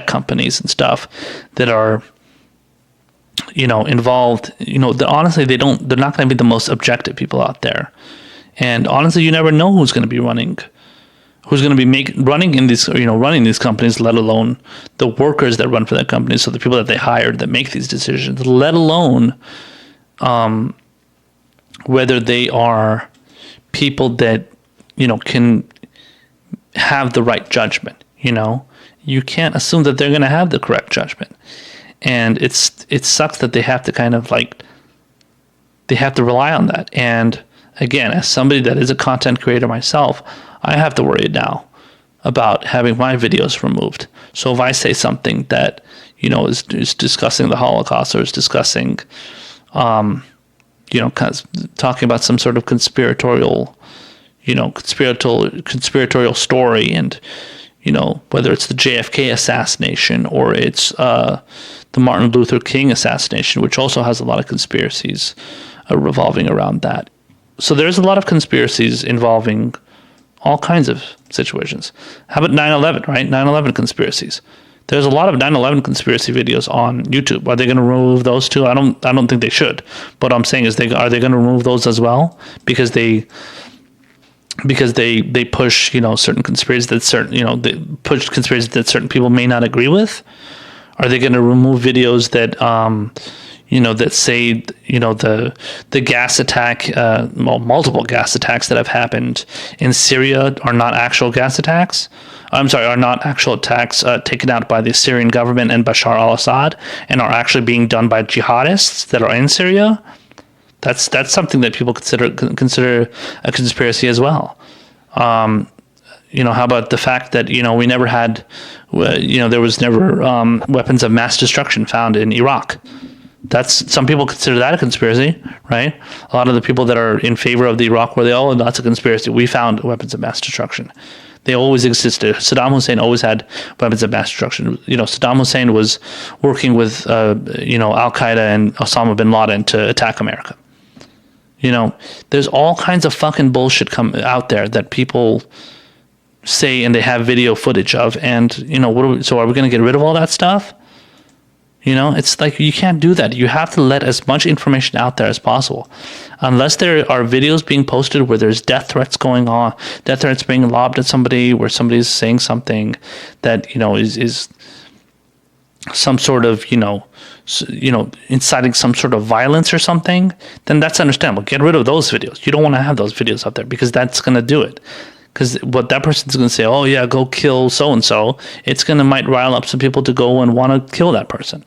companies and stuff that are involved, that honestly they're not going to be the most objective people out there. And honestly, you never know who's going to be running in these, running these companies, let alone the workers that run for that company. So the people that they hired that make these decisions, let alone whether they are people that, can have the right judgment. You can't assume that they're going to have the correct judgment. And it sucks that they have to kind of like, they have to rely on that. And again, as somebody that is a content creator myself, I have to worry now about having my videos removed. So if I say something that, is discussing the Holocaust, or is discussing, kind of talking about some sort of conspiratorial story, and, whether it's the JFK assassination or it's the Martin Luther King assassination, which also has a lot of conspiracies revolving around that. So there's a lot of conspiracies involving all kinds of situations. How about 9/11, right? 9/11 conspiracies. There's a lot of 9/11 conspiracy videos on YouTube. Are they going to remove those too? I don't think they should. But what I'm saying is, are they going to remove those as well? Because they push, certain conspiracies that they push conspiracies that certain people may not agree with. Are they going to remove videos that that say, the gas attack, multiple gas attacks that have happened in Syria are not actual gas attacks? Are not actual attacks taken out by the Syrian government and Bashar al-Assad, and are actually being done by jihadists that are in Syria? That's something that people consider a conspiracy as well. How about the fact that, we never had, there was never weapons of mass destruction found in Iraq? Some people consider that a conspiracy, right? A lot of the people that are in favor of the Iraq War, that's a conspiracy. We found weapons of mass destruction. They always existed. Saddam Hussein always had weapons of mass destruction. Saddam Hussein was working with, Al-Qaeda and Osama bin Laden to attack America. There's all kinds of fucking bullshit out there that people say and they have video footage of. And, so are we going to get rid of all that stuff? It's like, you can't do that. You have to let as much information out there as possible. Unless there are videos being posted where there's death threats going on, death threats being lobbed at somebody, where somebody's saying something that, is some sort of, inciting some sort of violence or something, then that's understandable. Get rid of those videos. You don't want to have those videos out there, because that's going to do it. Because what that person's going to say, oh yeah, go kill so-and-so, it's going to might rile up some people to go and want to kill that person,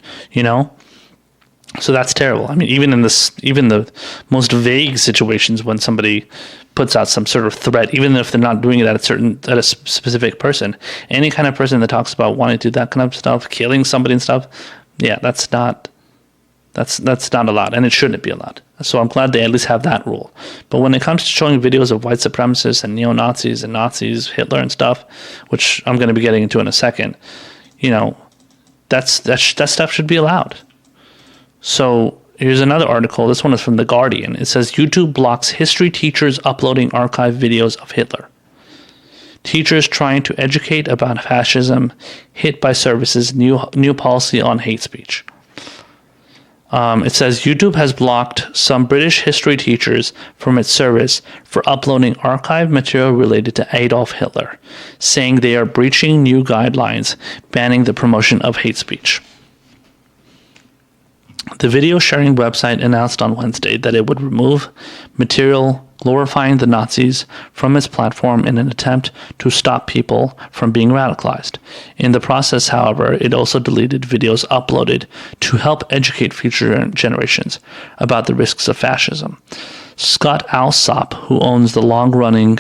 So that's terrible. I mean, even the most vague situations, when somebody puts out some sort of threat, even if they're not doing it at a specific person, any kind of person that talks about wanting to do that kind of stuff, killing somebody and stuff, yeah, that's not allowed, and it shouldn't be allowed. So I'm glad they at least have that rule. But when it comes to showing videos of white supremacists and neo-Nazis and Nazis, Hitler and stuff, which I'm going to be getting into in a second, that stuff should be allowed. So here's another article. This one is from The Guardian. It says, YouTube blocks history teachers uploading archive videos of Hitler. Teachers trying to educate about fascism hit by service's new policy on hate speech. It says YouTube has blocked some British history teachers from its service for uploading archive material related to Adolf Hitler, saying they are breaching new guidelines banning the promotion of hate speech. The video sharing website announced on Wednesday that it would remove material glorifying the Nazis from its platform in an attempt to stop people from being radicalized. In the process, however, it also deleted videos uploaded to help educate future generations about the risks of fascism. Scott Alsop, who owns the long-running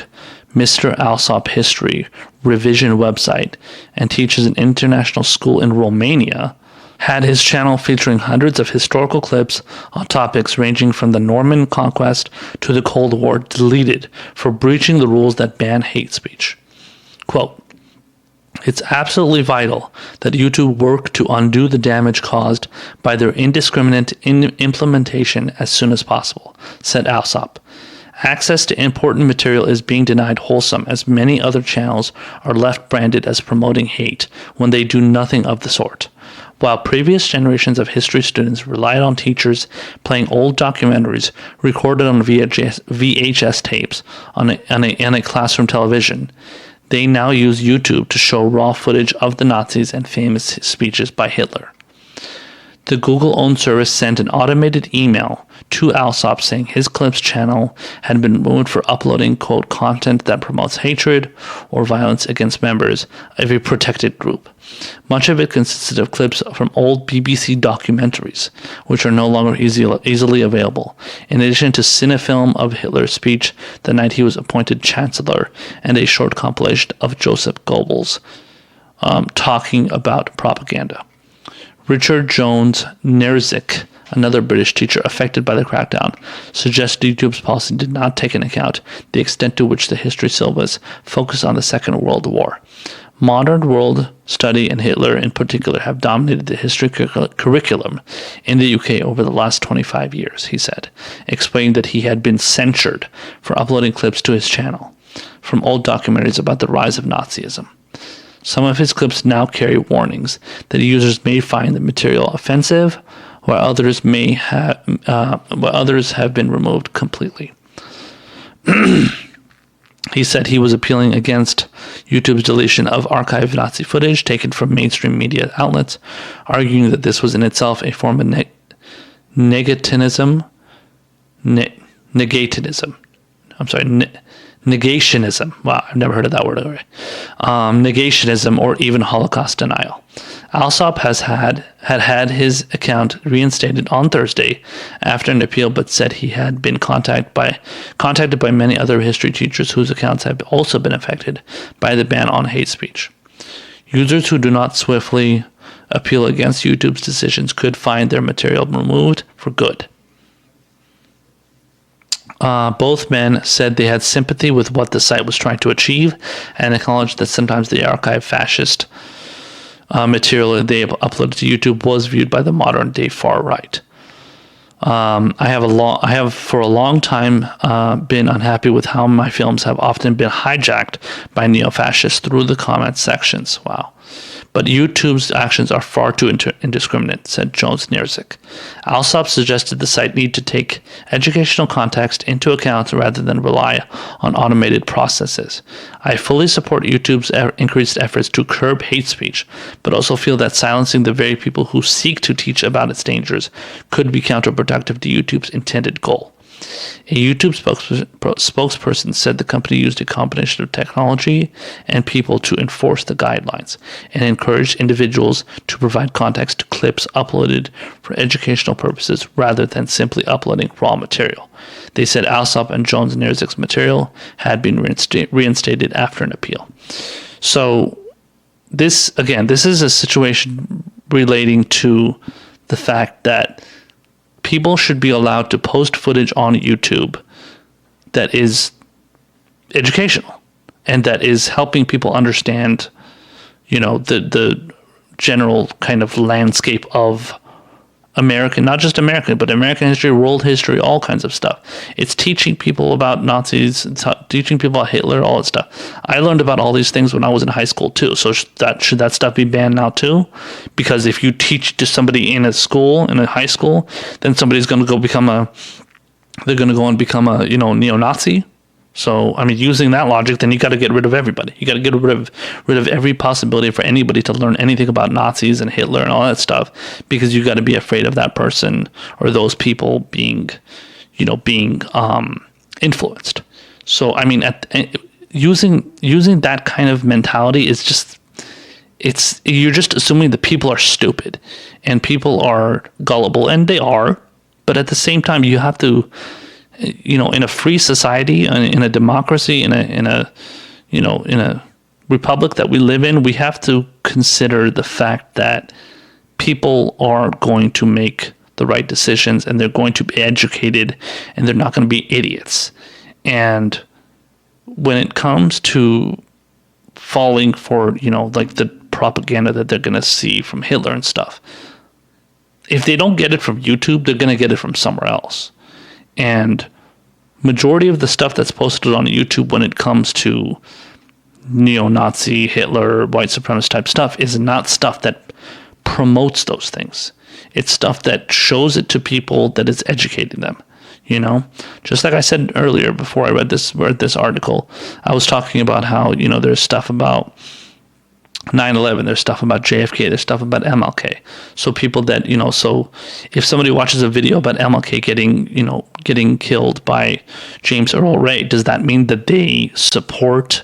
Mr. Alsop History revision website and teaches an international school in Romania, had his channel featuring hundreds of historical clips on topics ranging from the Norman conquest to the Cold War deleted for breaching the rules that ban hate speech. Quote, "It's absolutely vital that YouTube work to undo the damage caused by their indiscriminate implementation as soon as possible," said Alsop. Access to important material is being denied wholesome, as many other channels are left branded as promoting hate when they do nothing of the sort. While previous generations of history students relied on teachers playing old documentaries recorded on VHS tapes on a classroom television, they now use YouTube to show raw footage of the Nazis and famous speeches by Hitler. The Google-owned service sent an automated email to Alsop saying his Clips channel had been removed for uploading, quote, content that promotes hatred or violence against members of a protected group. Much of it consisted of clips from old BBC documentaries, which are no longer easily available, in addition to cinefilm of Hitler's speech the night he was appointed chancellor and a short compilation of Joseph Goebbels talking about propaganda. Richard Jones Nerzik, another British teacher affected by the crackdown, suggested YouTube's policy did not take into account the extent to which the history syllabus focused on the Second World War. Modern world study and Hitler in particular have dominated the history curriculum in the UK over the last 25 years, he said, explaining that he had been censured for uploading clips to his channel from old documentaries about the rise of Nazism. Some of his clips now carry warnings that users may find the material offensive, while others have been removed completely. He said he was appealing against YouTube's deletion of archived Nazi footage taken from mainstream media outlets, arguing that this was in itself a form of negationism. Wow, I've never heard of that word already. Negationism or even Holocaust denial. Alsop has had his account reinstated on Thursday after an appeal, but said he had been contacted by many other history teachers whose accounts have also been affected by the ban on hate speech. Users who do not swiftly appeal against YouTube's decisions could find their material removed for good. Both men said they had sympathy with what the site was trying to achieve and acknowledged that sometimes the archived fascist material they uploaded to YouTube was viewed by the modern day far right. I have for a long time been unhappy with how my films have often been hijacked by neo-fascists through the comment sections. Wow. But YouTube's actions are far too indiscriminate, said Jones Nerzik. Alsop suggested the site need to take educational context into account rather than rely on automated processes. I fully support YouTube's increased efforts to curb hate speech, but also feel that silencing the very people who seek to teach about its dangers could be counterproductive to YouTube's intended goal. A YouTube spokesperson said the company used a combination of technology and people to enforce the guidelines and encouraged individuals to provide context to clips uploaded for educational purposes rather than simply uploading raw material. They said Alsop and Jones Nerzik's material had been reinstated after an appeal. So this is a situation relating to the fact that people should be allowed to post footage on YouTube that is educational and that is helping people understand, the general kind of landscape of American, not just American, but American history, world history, all kinds of stuff. It's teaching people about Nazis, teaching people about Hitler, all that stuff. I learned about all these things when I was in high school too. So should that stuff be banned now too? Because if you teach to somebody in a high school, then somebody's going to go become a neo-Nazi. So, using that logic, then you got to get rid of everybody. You got to get rid of every possibility for anybody to learn anything about Nazis and Hitler and all that stuff, because you got to be afraid of that person or those people being influenced. So, using that kind of mentality is just, you're just assuming that people are stupid and people are gullible, and they are, but at the same time, you have to, in a free society, in a democracy, in a republic that we live in, we have to consider the fact that people are going to make the right decisions and they're going to be educated and they're not going to be idiots. And when it comes to falling for, the propaganda that they're going to see from Hitler and stuff, if they don't get it from YouTube, they're going to get it from somewhere else. And majority of the stuff that's posted on YouTube when it comes to neo-Nazi, Hitler, white supremacist type stuff is not stuff that promotes those things. It's stuff that shows it to people, that is educating them. Just like I said earlier before I read this article, I was talking about how, there's stuff about 9/11, there's stuff about JFK, there's stuff about MLK. So people that, so if somebody watches a video about MLK getting killed by James Earl Ray, does that mean that they support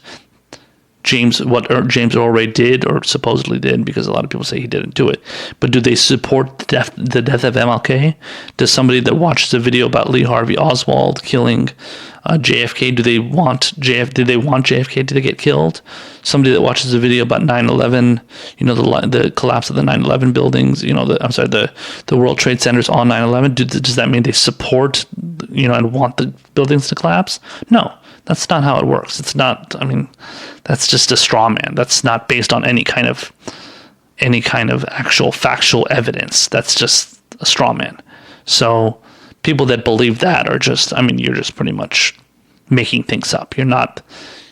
James Earl Ray did or supposedly did? Because a lot of people say he didn't do it. But do they support the death of MLK? Does somebody that watches a video about Lee Harvey Oswald killing JFK, do they want JFK to get killed? Somebody that watches a video about 9/11, the collapse of the 9/11 buildings, the World Trade Centers on 9/11, does that mean they support, and want the buildings to collapse? No. That's not how it works. It's not, that's just a straw man. That's not based on any kind of actual factual evidence. That's just a straw man. So people that believe that are just, you're just pretty much making things up. You're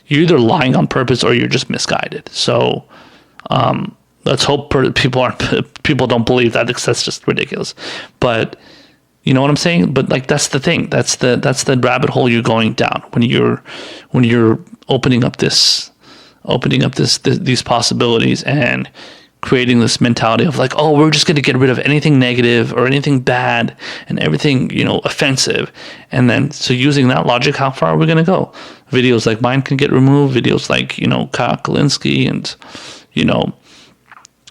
either lying on purpose or you're just misguided. So let's hope people don't believe that, because that's just ridiculous. But you know what I'm saying? But that's the thing. That's the rabbit hole you're going down when you're opening up these possibilities and creating this mentality of we're just going to get rid of anything negative or anything bad and everything offensive, and then so using that logic, how far are we going to go? Videos like mine can get removed. Videos like Kyle Kulinski and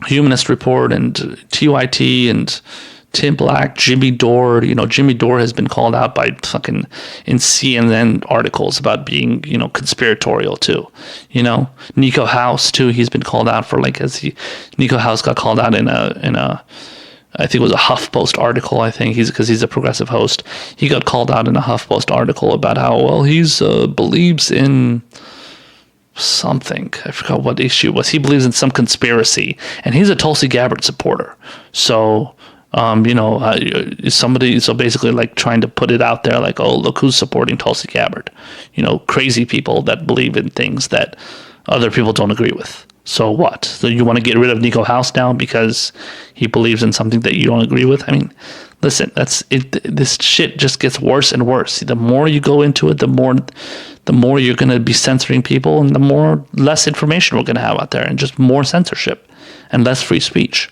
Humanist Report and TYT and Tim Black, Jimmy Dore. Jimmy Dore has been called out by fucking in CNN articles about being, conspiratorial too. Nico House too. He's been called out for Nico House got called out in a I think it was a HuffPost article. I think because he's a progressive host. He got called out in a HuffPost article about how he's believes in something. I forgot what issue it was. He believes in some conspiracy, and he's a Tulsi Gabbard supporter. So. Somebody, so basically trying to put it out there look who's supporting Tulsi Gabbard, crazy people that believe in things that other people don't agree with. So what? So you want to get rid of Nico House now because he believes in something that you don't agree with? Listen, that's it. This shit just gets worse and worse. The more you go into it, the more you're going to be censoring people, and the less information we're going to have out there, and just more censorship and less free speech.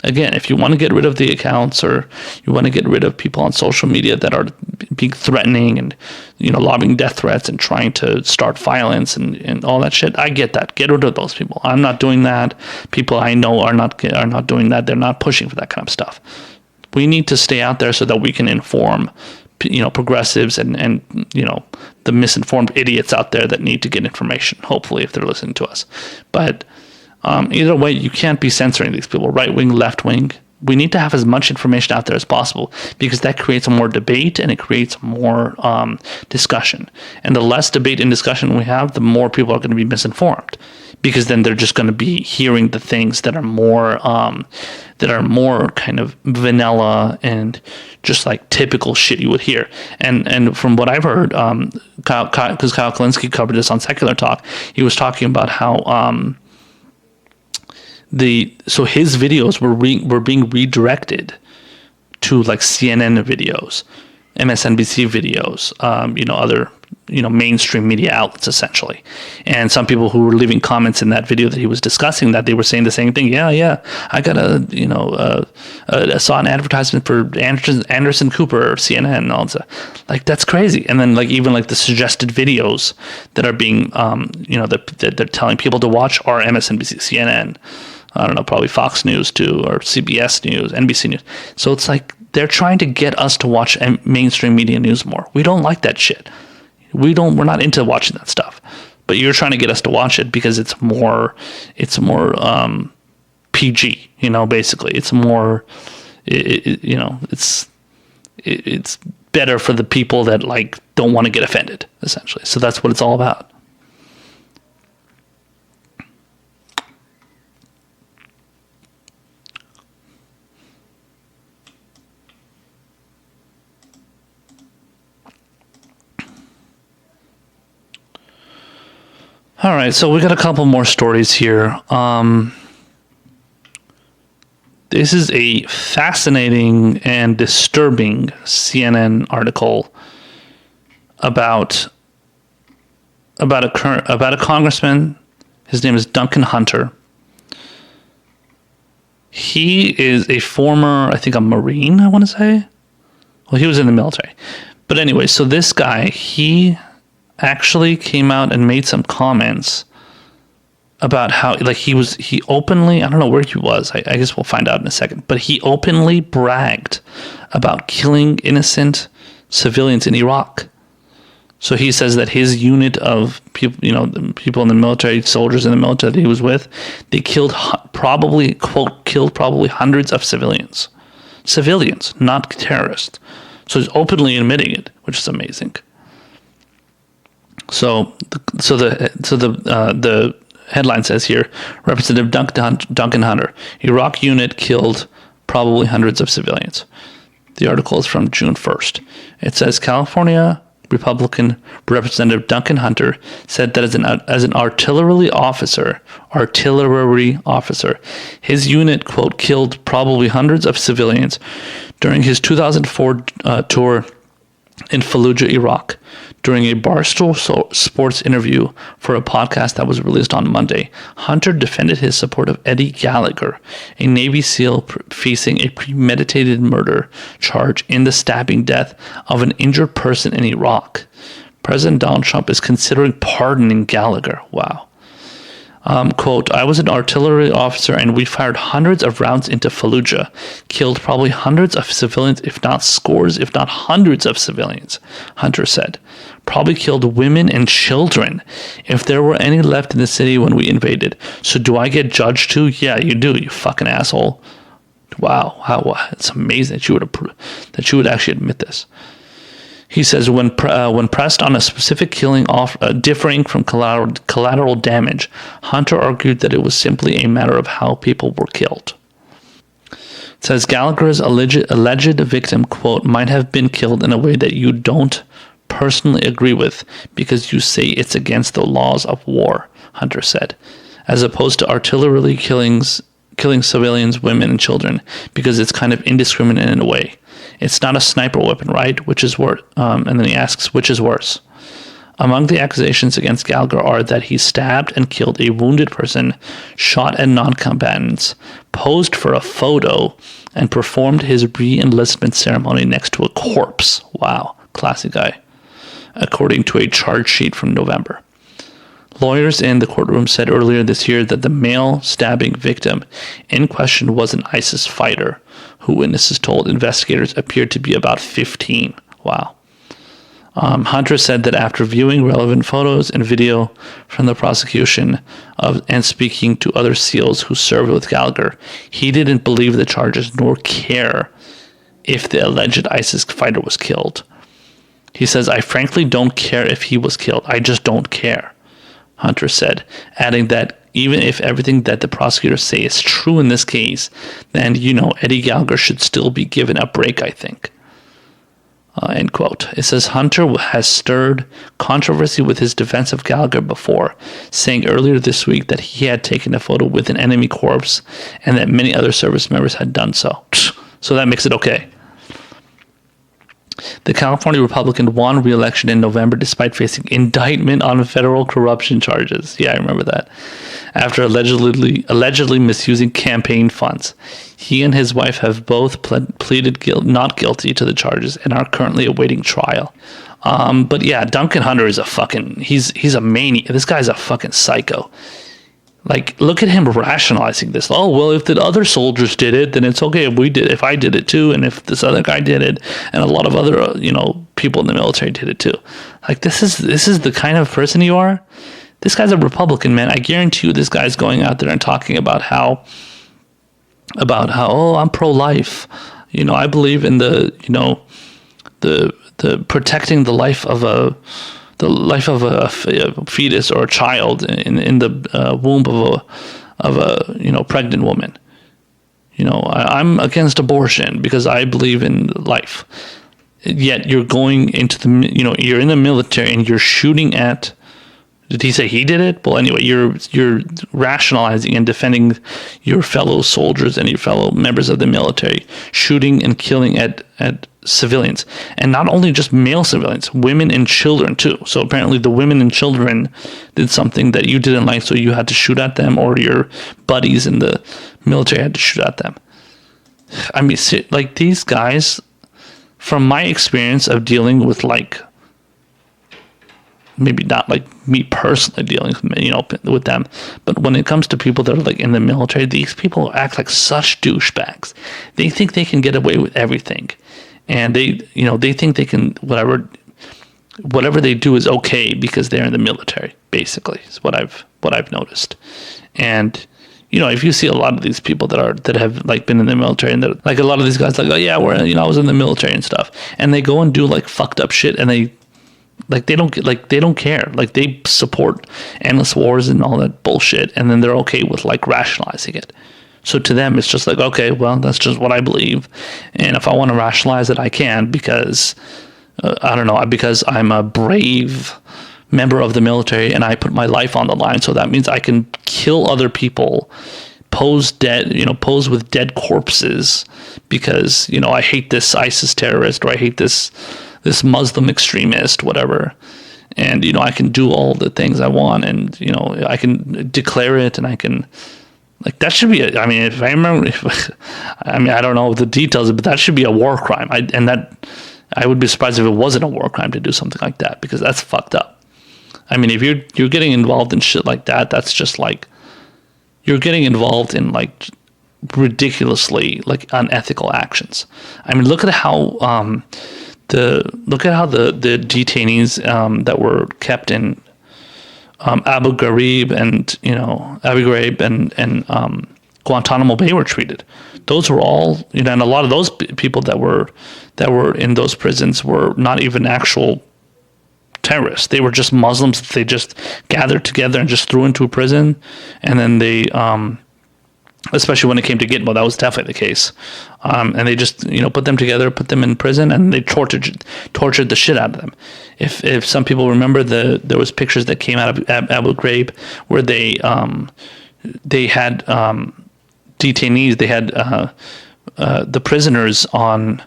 Again, if you want to get rid of the accounts, or you want to get rid of people on social media that are being threatening and lobbing death threats and trying to start violence and all that shit, I get that. Get rid of those people. I'm not doing that. People I know are not doing that. They're not pushing for that kind of stuff. We need to stay out there so that we can inform progressives and the misinformed idiots out there that need to get information, hopefully, if they're listening to us. But either way, you can't be censoring these people, right wing, left wing. We need to have as much information out there as possible, because that creates more debate and it creates more discussion. And the less debate and discussion we have, the more people are going to be misinformed, because then they're just going to be hearing the things that are more kind of vanilla and just typical shit you would hear. And from what I've heard, because Kyle Kulinski covered this on Secular Talk, he was talking about how so his videos were being redirected to CNN videos, MSNBC videos, other mainstream media outlets essentially. And some people who were leaving comments in that video that he was discussing that, they were saying the same thing. Yeah, I got I saw an advertisement for Anderson Cooper or CNN and all that. That's crazy. And then even the suggested videos that are being that they're telling people to watch are MSNBC, CNN. I don't know, probably Fox News too, or CBS News, NBC News. So it's they're trying to get us to watch mainstream media news more. We don't like that shit. We're not into watching that stuff. But you're trying to get us to watch it because it's more PG, basically. It's more, it's better for the people that don't want to get offended, essentially. So that's what it's all about. All right, so we got a couple more stories here. This is a fascinating and disturbing CNN article about a congressman. His name is Duncan Hunter, He is a former, I think, a Marine, I want to say. Well, he was in the military. But anyway, so this guy, he actually came out and made some comments about how, like, he openly, I don't know where he was, I guess we'll find out in a second, but he openly bragged about killing innocent civilians in Iraq. So he says that his unit of people, the people in the military, soldiers in the military that he was with, they killed probably, quote, killed probably hundreds of civilians. Civilians, not terrorists. So he's openly admitting it, which is amazing. So the headline says here, Representative Duncan Hunter, Iraq unit killed probably hundreds of civilians. The article is from June 1st. It says California Republican Representative Duncan Hunter said that as an artillery officer, his unit, quote, killed probably hundreds of civilians during his 2004 tour in Fallujah, Iraq. During a Barstool Sports interview for a podcast that was released on Monday, Hunter defended his support of Eddie Gallagher, a Navy SEAL facing a premeditated murder charge in the stabbing death of an injured person in Iraq. President Donald Trump is considering pardoning Gallagher. Wow. Quote, I was an artillery officer and we fired hundreds of rounds into Fallujah, killed probably hundreds of civilians, if not scores, if not hundreds of civilians, Hunter said. Probably killed women and children, if there were any left in the city when we invaded. So do I get judged too? Yeah, you do, you fucking asshole. Wow, it's amazing that you would actually admit this. He says, when pressed on a specific killing differing from collateral damage, Hunter argued that it was simply a matter of how people were killed. It says Gallagher's alleged victim, quote, might have been killed in a way that you don't personally agree with because you say it's against the laws of war, Hunter said, as opposed to artillery killing civilians, women, and children because it's kind of indiscriminate in a way. It's not a sniper weapon, right? Which is worse? And then he asks, which is worse? Among the accusations against Gallagher are that he stabbed and killed a wounded person, shot at non-combatants, posed for a photo, and performed his re-enlistment ceremony next to a corpse. Wow, classy guy. According to a charge sheet from November. Lawyers in the courtroom said earlier this year that the male stabbing victim in question was an ISIS fighter, who witnesses told investigators appeared to be about 15. Wow. Hunter said that after viewing relevant photos and video from the prosecution and speaking to other SEALs who served with Gallagher, he didn't believe the charges nor care if the alleged ISIS fighter was killed. He says, I frankly don't care if he was killed. I just don't care, Hunter said, adding that even if everything that the prosecutors say is true in this case, then, Eddie Gallagher should still be given a break, I think. End quote. It says Hunter has stirred controversy with his defense of Gallagher before, saying earlier this week that he had taken a photo with an enemy corpse and that many other service members had done so. So that makes it okay. The California Republican won re-election in November despite facing indictment on federal corruption charges. Yeah, I remember that. After allegedly misusing campaign funds. He and his wife have both pleaded not guilty to the charges and are currently awaiting trial. But yeah, Duncan Hunter is he's a maniac. This guy's a fucking psycho. Like, look at him rationalizing this. Oh, well, if the other soldiers did it, then it's okay if I did it too, and if this other guy did it, and a lot of other, people in the military did it too. Like, this is the kind of person you are. This guy's a Republican, man. I guarantee you this guy's going out there and talking about how I'm pro-life. I believe in the protecting the life of a fetus or a child in the womb of a pregnant woman. I'm against abortion because I believe in life. Yet you're going into you're in the military and you're shooting at. Did he say he did it? Well, anyway, you're rationalizing and defending your fellow soldiers and your fellow members of the military, shooting and killing at civilians, and not only just male civilians, women and children too. So apparently the women and children did something that you didn't like, so you had to shoot at them, or your buddies in the military had to shoot at them. I mean, like, these guys, from my experience of dealing with, like, maybe not like me personally dealing with them, but when it comes to people that are like in the military, these people act like such douchebags. They think they can get away with everything, and they think they can whatever they do is okay because they're in the military. Basically, is what I've noticed. And if you see a lot of these people that have like been in the military, and like a lot of these guys, like, oh yeah, I was in the military and stuff, and they go and do like fucked up shit, and they don't care. Like, they support endless wars and all that bullshit, and then they're okay with like rationalizing it. So to them, it's just like, okay, well, that's just what I believe, and if I want to rationalize it, I can, because I don't know, because I'm a brave member of the military and I put my life on the line. So that means I can kill other people, pose with dead corpses, because I hate this ISIS terrorist, or I hate this Muslim extremist, whatever. And I can do all the things I want, and I can declare it, and I can, like, that should be if I remember, I don't know the details, but that should be a war crime. I would be surprised if it wasn't a war crime to do something like that, because that's fucked up. I mean, if you're getting involved in shit like that, that's just like, you're getting involved in like ridiculously like unethical actions. I mean, look at how the detainees that were kept in Abu Ghraib and Guantanamo Bay were treated. Those were all, and a lot of those people that were in those prisons were not even actual terrorists. They were just Muslims that they just gathered together and just threw into a prison, and then they, especially when it came to Gitmo, that was definitely the case. And they just, put them together, put them in prison, and they tortured the shit out of them. If some people remember, there was pictures that came out of Abu Ghraib where they had detainees, they had the prisoners on,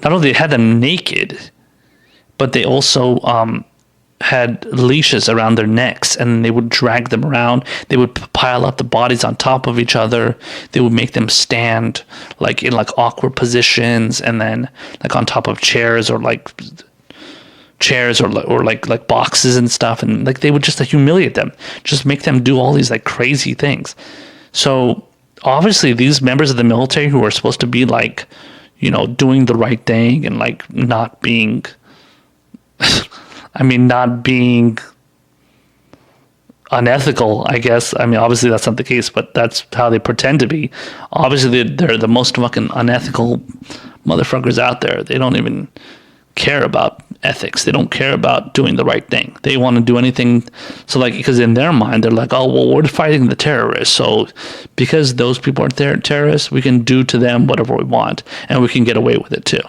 not only they had them naked, but they also had leashes around their necks, and they would drag them around. They would pile up the bodies on top of each other. They would make them stand like in like awkward positions, and then like on top of chairs or boxes and stuff, and like they would just humiliate them, just make them do all these like crazy things. So obviously these members of the military who are supposed to be like, doing the right thing and like not being not being unethical, I guess. I mean, obviously that's not the case, but that's how they pretend to be. Obviously they're the most fucking unethical motherfuckers out there. They don't even care about ethics. They don't care about doing the right thing. They want to do anything. So like, because in their mind, they're like, oh, well, we're fighting the terrorists. So because those people are terrorists, we can do to them whatever we want, and we can get away with it too.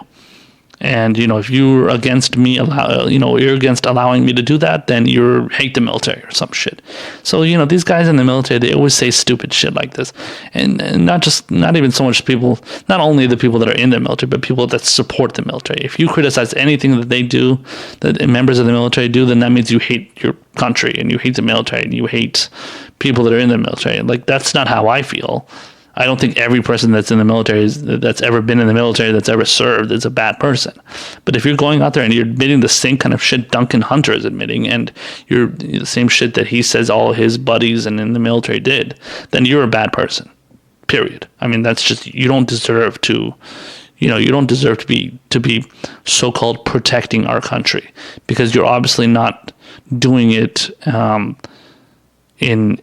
And if you're against me, you're against allowing me to do that, then you hate the military or some shit. So these guys in the military, they always say stupid shit like this, and not even so much people, not only the people that are in the military, but people that support the military. If you criticize anything that they do, that members of the military do, then that means you hate your country, and you hate the military, and you hate people that are in the military. Like, that's not how I feel. I don't think every person that's in the military, that's ever been in the military, that's ever served, is a bad person. But if you're going out there and you're admitting the same kind of shit Duncan Hunter is admitting, and you're the same shit that he says all his buddies and in the military did, then you're a bad person. Period. I mean, that's just, you don't deserve to, you don't deserve to be so-called protecting our country, because you're obviously not doing it in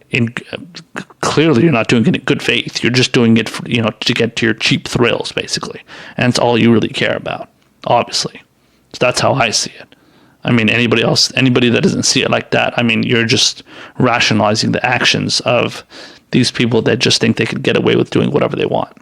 clearly you're not doing it in good faith. You're just doing it for, to get to your cheap thrills, basically, and it's all you really care about, obviously. So that's how I see it. I mean, anybody that doesn't see it like that, I mean, you're just rationalizing the actions of these people that just think they could get away with doing whatever they want.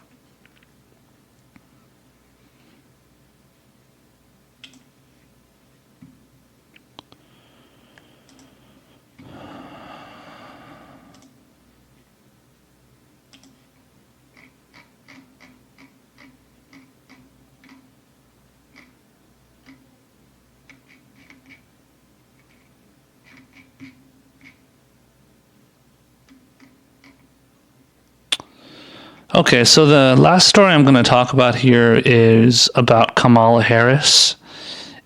Okay, so the last story I'm going to talk about here is about Kamala Harris.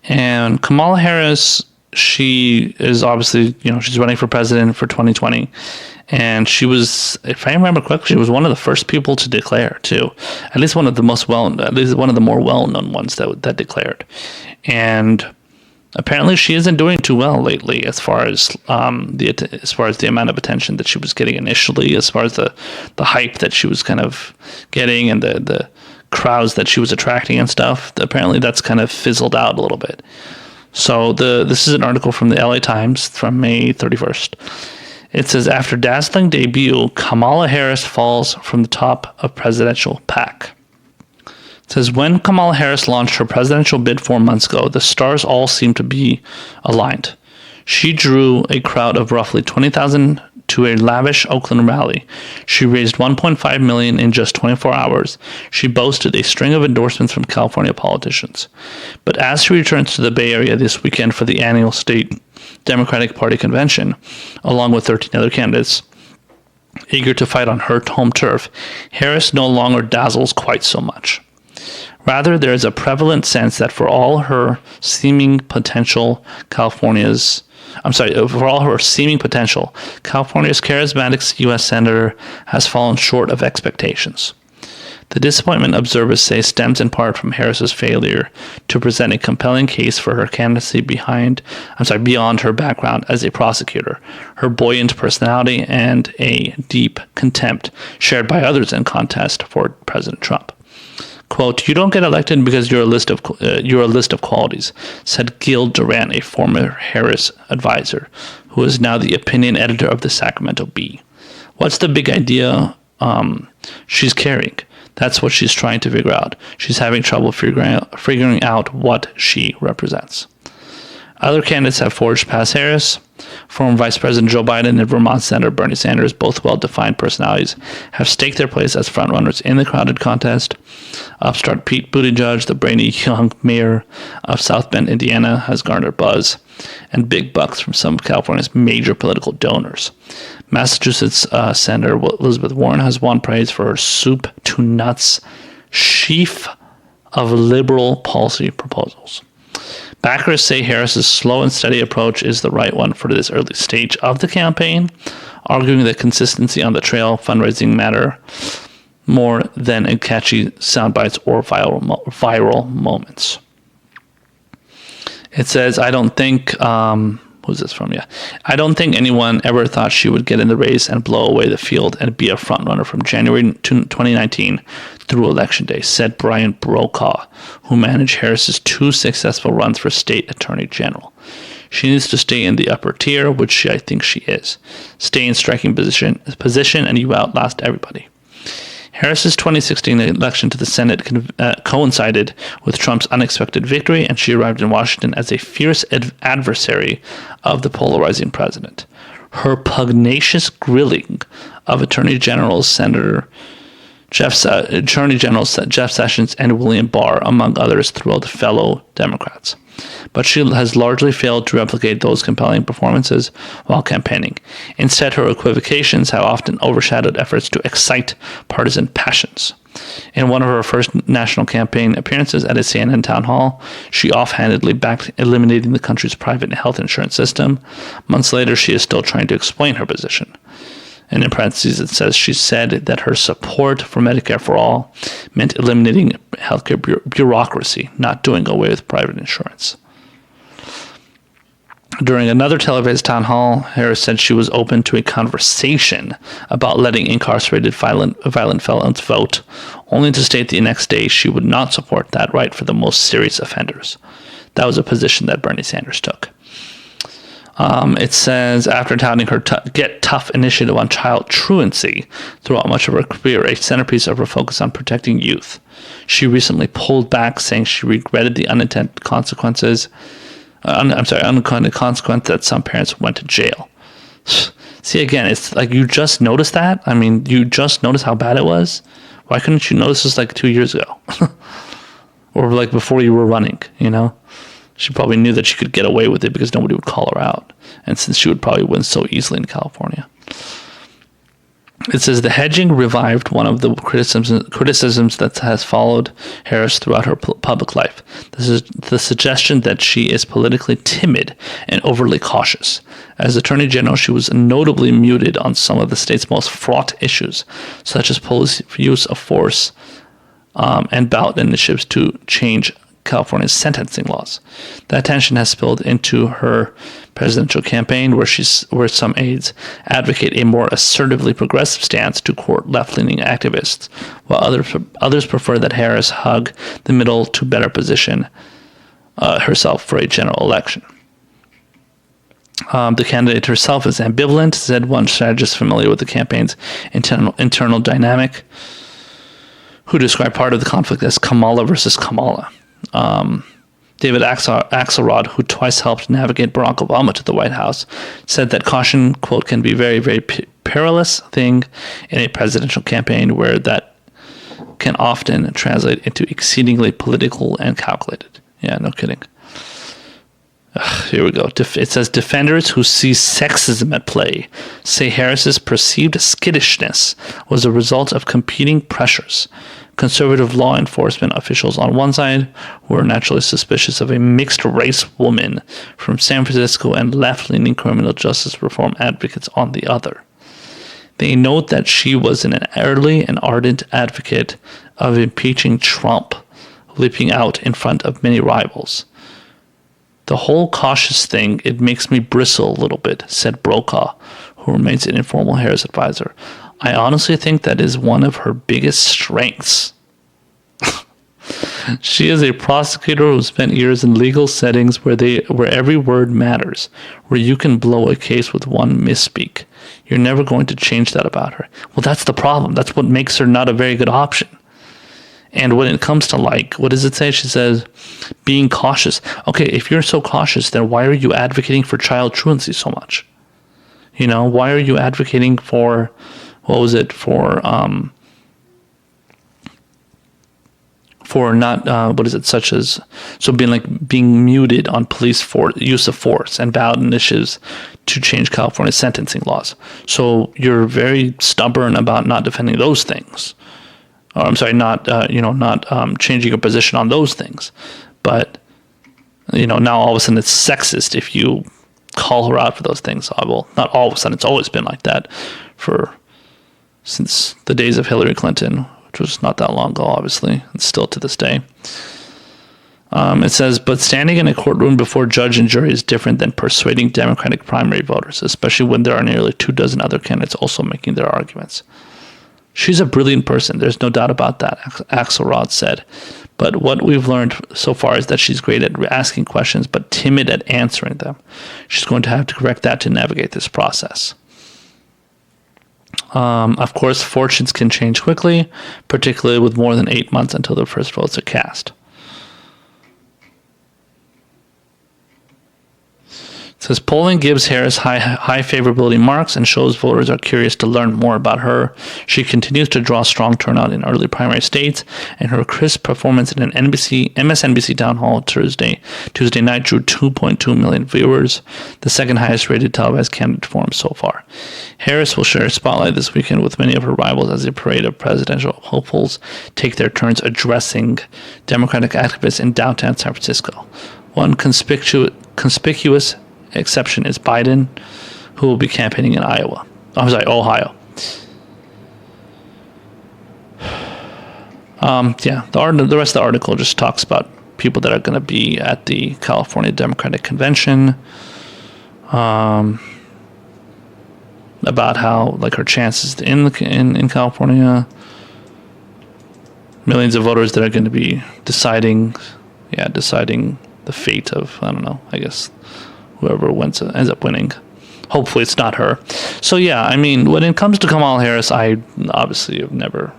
And Kamala Harris, she is obviously, she's running for president for 2020. And she was, if I remember correctly, she was one of the first people to declare, too. At least one of the more well-known ones that declared. And apparently, she isn't doing too well lately, as far as the amount of attention that she was getting initially, as far as the hype that she was kind of getting, and the crowds that she was attracting and stuff. Apparently, that's kind of fizzled out a little bit. So this is an article from the LA Times from May 31st. It says, after dazzling debut, Kamala Harris falls from the top of presidential pack. It says, when Kamala Harris launched her presidential bid 4 months ago, the stars all seemed to be aligned. She drew a crowd of roughly 20,000 to a lavish Oakland rally. She raised $1.5 million in just 24 hours. She boasted a string of endorsements from California politicians. But as she returns to the Bay Area this weekend for the annual state Democratic Party convention, along with 13 other candidates eager to fight on her home turf, Harris no longer dazzles quite so much. Rather, there is a prevalent sense that for all her seeming potential, California's charismatic U.S. senator has fallen short of expectations. The disappointment, observers say, stems in part from Harris's failure to present a compelling case for her candidacy beyond her background as a prosecutor, her buoyant personality, and a deep contempt shared by others in contest for President Trump. Quote, "You don't get elected because you're a list of qualities," said Gil Duran, a former Harris advisor, who is now the opinion editor of the Sacramento Bee. What's the big idea she's carrying? That's what she's trying to figure out. She's having trouble figuring out what she represents. Other candidates have forged past Harris. Former Vice President Joe Biden and Vermont Senator Bernie Sanders, both well-defined personalities, have staked their place as frontrunners in the crowded contest. Upstart Pete Buttigieg, the brainy young mayor of South Bend, Indiana, has garnered buzz and big bucks from some of California's major political donors. Massachusetts Senator Elizabeth Warren has won praise for her soup-to-nuts sheaf of liberal policy proposals. Backers say Harris's slow and steady approach is the right one for this early stage of the campaign, arguing that consistency on the trail fundraising matter more than in catchy sound bites or viral moments. It says, I don't think anyone ever thought she would get in the race and blow away the field and be a frontrunner from January 2019 through Election Day, said Brian Brokaw, who managed Harris's 2 successful runs for state attorney general. She needs to stay in the upper tier, which I think she is. Stay in striking position, and you outlast everybody. Harris's 2016 election to the Senate coincided with Trump's unexpected victory, and she arrived in Washington as a fierce adversary of the polarizing president. Her pugnacious grilling of Attorney Generals Jeff Sessions and William Barr, among others, thrilled fellow Democrats. But she has largely failed to replicate those compelling performances while campaigning. Instead, her equivocations have often overshadowed efforts to excite partisan passions. In one of her first national campaign appearances at a CNN town hall, she offhandedly backed eliminating the country's private health insurance system. Months later, she is still trying to explain her position. And in parentheses, it says she said that her support for Medicare for All meant eliminating healthcare bureaucracy, not doing away with private insurance. During another televised town hall, Harris said she was open to a conversation about letting incarcerated violent felons vote, only to state the next day she would not support that right for the most serious offenders. That was a position that Bernie Sanders took. It says, after touting her Get Tough initiative on child truancy throughout much of her career, a centerpiece of her focus on protecting youth, she recently pulled back, saying she regretted the unintended consequence that some parents went to jail. See, again, it's like you just noticed that? I mean, you just noticed how bad it was? Why couldn't you notice this like 2 years ago? Or like before you were running, She probably knew that she could get away with it because nobody would call her out. And since she would probably win so easily in California. It says the hedging revived one of the criticisms that has followed Harris throughout her public life. This is the suggestion that she is politically timid and overly cautious. As Attorney General, she was notably muted on some of the state's most fraught issues, such as police use of force and ballot initiatives to change California's sentencing laws. That tension has spilled into her presidential campaign, where some aides advocate a more assertively progressive stance to court left-leaning activists, while others prefer that Harris hug the middle to better position herself for a general election. The candidate herself is ambivalent, said one strategist familiar with the campaign's internal dynamic, who described part of the conflict as Kamala versus Kamala. David Axelrod, who twice helped navigate Barack Obama to the White House, said that caution, quote, can be a very, very perilous thing in a presidential campaign, where that can often translate into exceedingly political and calculated. Yeah, no kidding. Here we go. It says defenders who see sexism at play say Harris's perceived skittishness was a result of competing pressures. Conservative law enforcement officials on one side were naturally suspicious of a mixed-race woman from San Francisco and left-leaning criminal justice reform advocates on the other. They note that she was an early and ardent advocate of impeaching Trump, leaping out in front of many rivals. The whole cautious thing, it makes me bristle a little bit, said Brokaw, who remains an informal Harris advisor. I honestly think that is one of her biggest strengths. She is a prosecutor who spent years in legal settings where every word matters, where you can blow a case with one misspeak. You're never going to change that about her. Well, that's the problem. That's what makes her not a very good option. And when it comes to, like, what does it say? She says, being cautious. Okay, if you're so cautious, then why are you advocating for child truancy so much? You know, why are you advocating for, being muted on police use of force and ballot initiatives to change California's sentencing laws. So you're very stubborn about not defending those things. Or, not changing your position on those things. But, now all of a sudden it's sexist if you call her out for those things. Well, not all of a sudden. It's always been like that since the days of Hillary Clinton, which was not that long ago, obviously, and still to this day. It says, but standing in a courtroom before judge and jury is different than persuading Democratic primary voters, especially when there are nearly 24 other candidates also making their arguments. She's a brilliant person. There's no doubt about that, Axelrod said. But what we've learned so far is that she's great at asking questions, but timid at answering them. She's going to have to correct that to navigate this process. Of course, fortunes can change quickly, particularly with more than 8 months until the first votes are cast. It says polling gives Harris high favorability marks and shows voters are curious to learn more about her. She continues to draw strong turnout in early primary states, and her crisp performance in an MSNBC town hall Tuesday night drew 2.2 million viewers, the second highest rated televised candidate forum so far. Harris will share a spotlight this weekend with many of her rivals as a parade of presidential hopefuls take their turns addressing Democratic activists in downtown San Francisco. One conspicuous exception is Biden, who will be campaigning in Ohio. The rest of the article just talks about people that are going to be at the California Democratic Convention, about how her chances in California, millions of voters that are going to be deciding the fate of, whoever ends up winning. Hopefully it's not her. So when it comes to Kamala Harris, I obviously have never,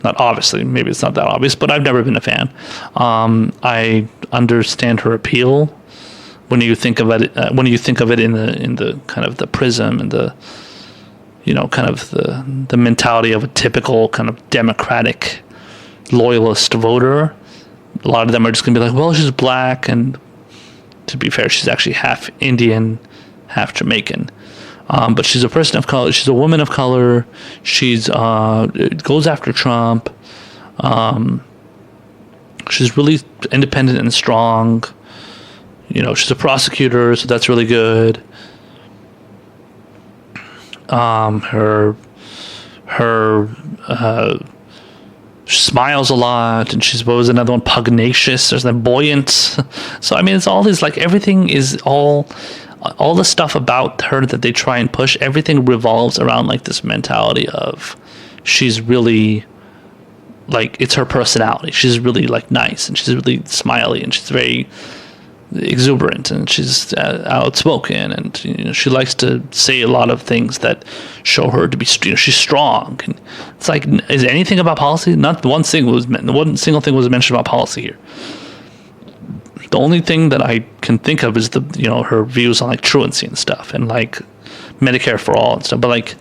not obviously, maybe it's not that obvious, but I've never been a fan. I understand her appeal when you think of it in the kind of the prism and the kind of the mentality of a typical kind of Democratic loyalist voter. A lot of them are just going to be like, well, she's black, and to be fair, she's actually half Indian, half Jamaican. But she's a person of color. She's a woman of color. She's goes after Trump. She's really independent and strong. She's a prosecutor, so that's really good. She smiles a lot, and she's, what was another one, pugnacious, there's that buoyant. So it's all these, like, everything is all the stuff about her that they try and push, everything revolves around, like, this mentality of she's really, like, it's her personality. She's really, like, nice, and she's really smiley, and she's very exuberant, and she's outspoken, and she likes to say a lot of things that show her to be, she's strong. And it's like, is anything about policy? Not one single thing was mentioned about policy here. The only thing that I can think of is her views on, like, truancy and stuff, and, like, Medicare for all and stuff. But, like,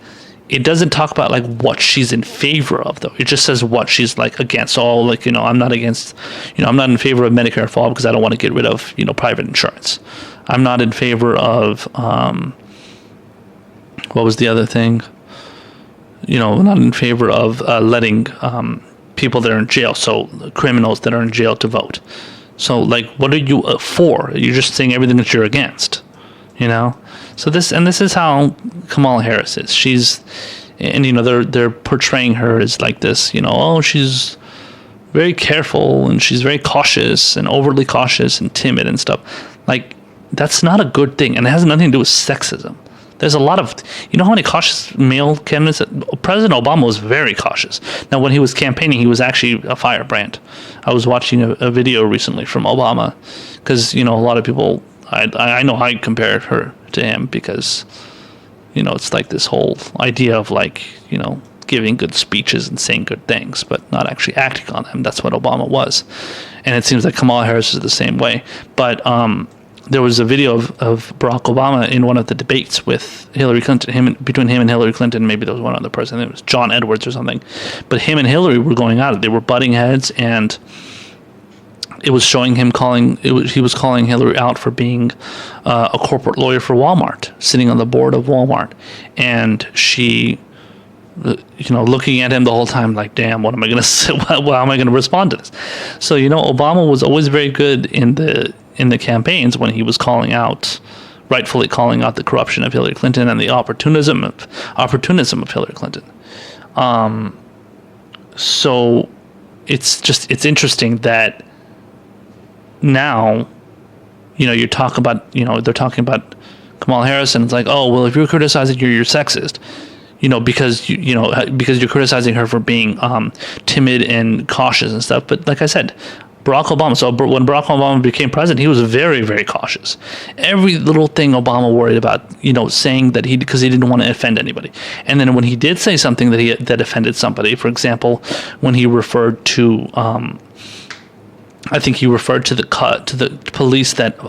it doesn't talk about, like, what she's in favor of, though. It just says what she's, like, against. So, like, I'm not against, I'm not in favor of Medicare for all because I don't want to get rid of, private insurance. I'm not in favor of, what was the other thing? I'm not in favor of letting people that are in jail, so criminals that are in jail, to vote. So, like, what are you for? You're just saying everything that you're against, So this is how Kamala Harris is. They're portraying her as, like, this, she's very careful, and she's very cautious, and overly cautious, and timid and stuff. Like, that's not a good thing, and it has nothing to do with sexism. There's a lot of, how many cautious male candidates? President Obama was very cautious. Now, when he was campaigning, he was actually a firebrand. I was watching a video recently from Obama, because, a lot of people, I know I compared her to him because, it's like this whole idea of, like, giving good speeches and saying good things, but not actually acting on them. That's what Obama was. And it seems like Kamala Harris is the same way. But there was a video of Barack Obama in one of the debates with Hillary Clinton, between him and Hillary Clinton. Maybe there was one other person. It was John Edwards or something. But him and Hillary were going at it. They were butting heads, and it was showing him he was calling Hillary out for being a corporate lawyer for Walmart, sitting on the board of Walmart. And she, looking at him the whole time like, damn, what am I going to say? How am I going to respond to this? So, Obama was always very good in the campaigns when he was rightfully calling out the corruption of Hillary Clinton and the opportunism of Hillary Clinton. So it's interesting that now, they're talking about Kamala Harris, and it's like, oh, well, if you're criticizing her, you're sexist, because you're criticizing her for being timid and cautious and stuff. But like I said, Barack Obama. So when Barack Obama became president, he was very, very cautious. Every little thing Obama worried about, saying that because he didn't want to offend anybody. And then when he did say something that offended somebody, for example, when he referred to, I think he referred to the police that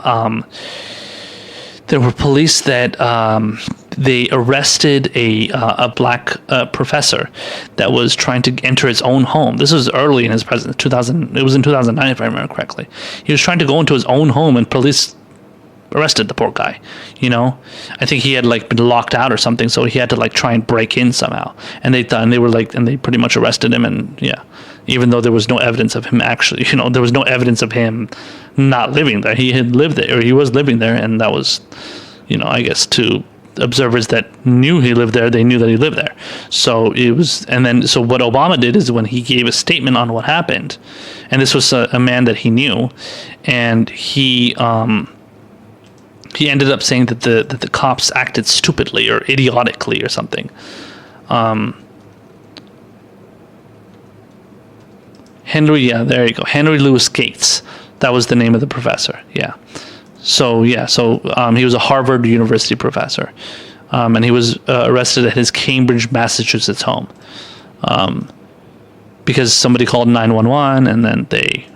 there were police that they arrested a black professor that was trying to enter his own home. This was early in his presidency, 2000. It was in 2009, if I remember correctly. He was trying to go into his own home, and police arrested the poor guy. I think he had, like, been locked out or something, so he had to, like, try and break in somehow. And they pretty much arrested him, and yeah, even though there was no evidence of him actually, there was no evidence of him not living there. He had lived there, or he was living there, and that was, I guess, to observers that knew he lived there, they knew that he lived there. So so what Obama did is, when he gave a statement on what happened, and this was a man that he knew, and he ended up saying that the cops acted stupidly or idiotically or something. There you go. Henry Louis Gates. That was the name of the professor. Yeah. So he was a Harvard University professor, and he was arrested at his Cambridge, Massachusetts home, because somebody called 911, and then they,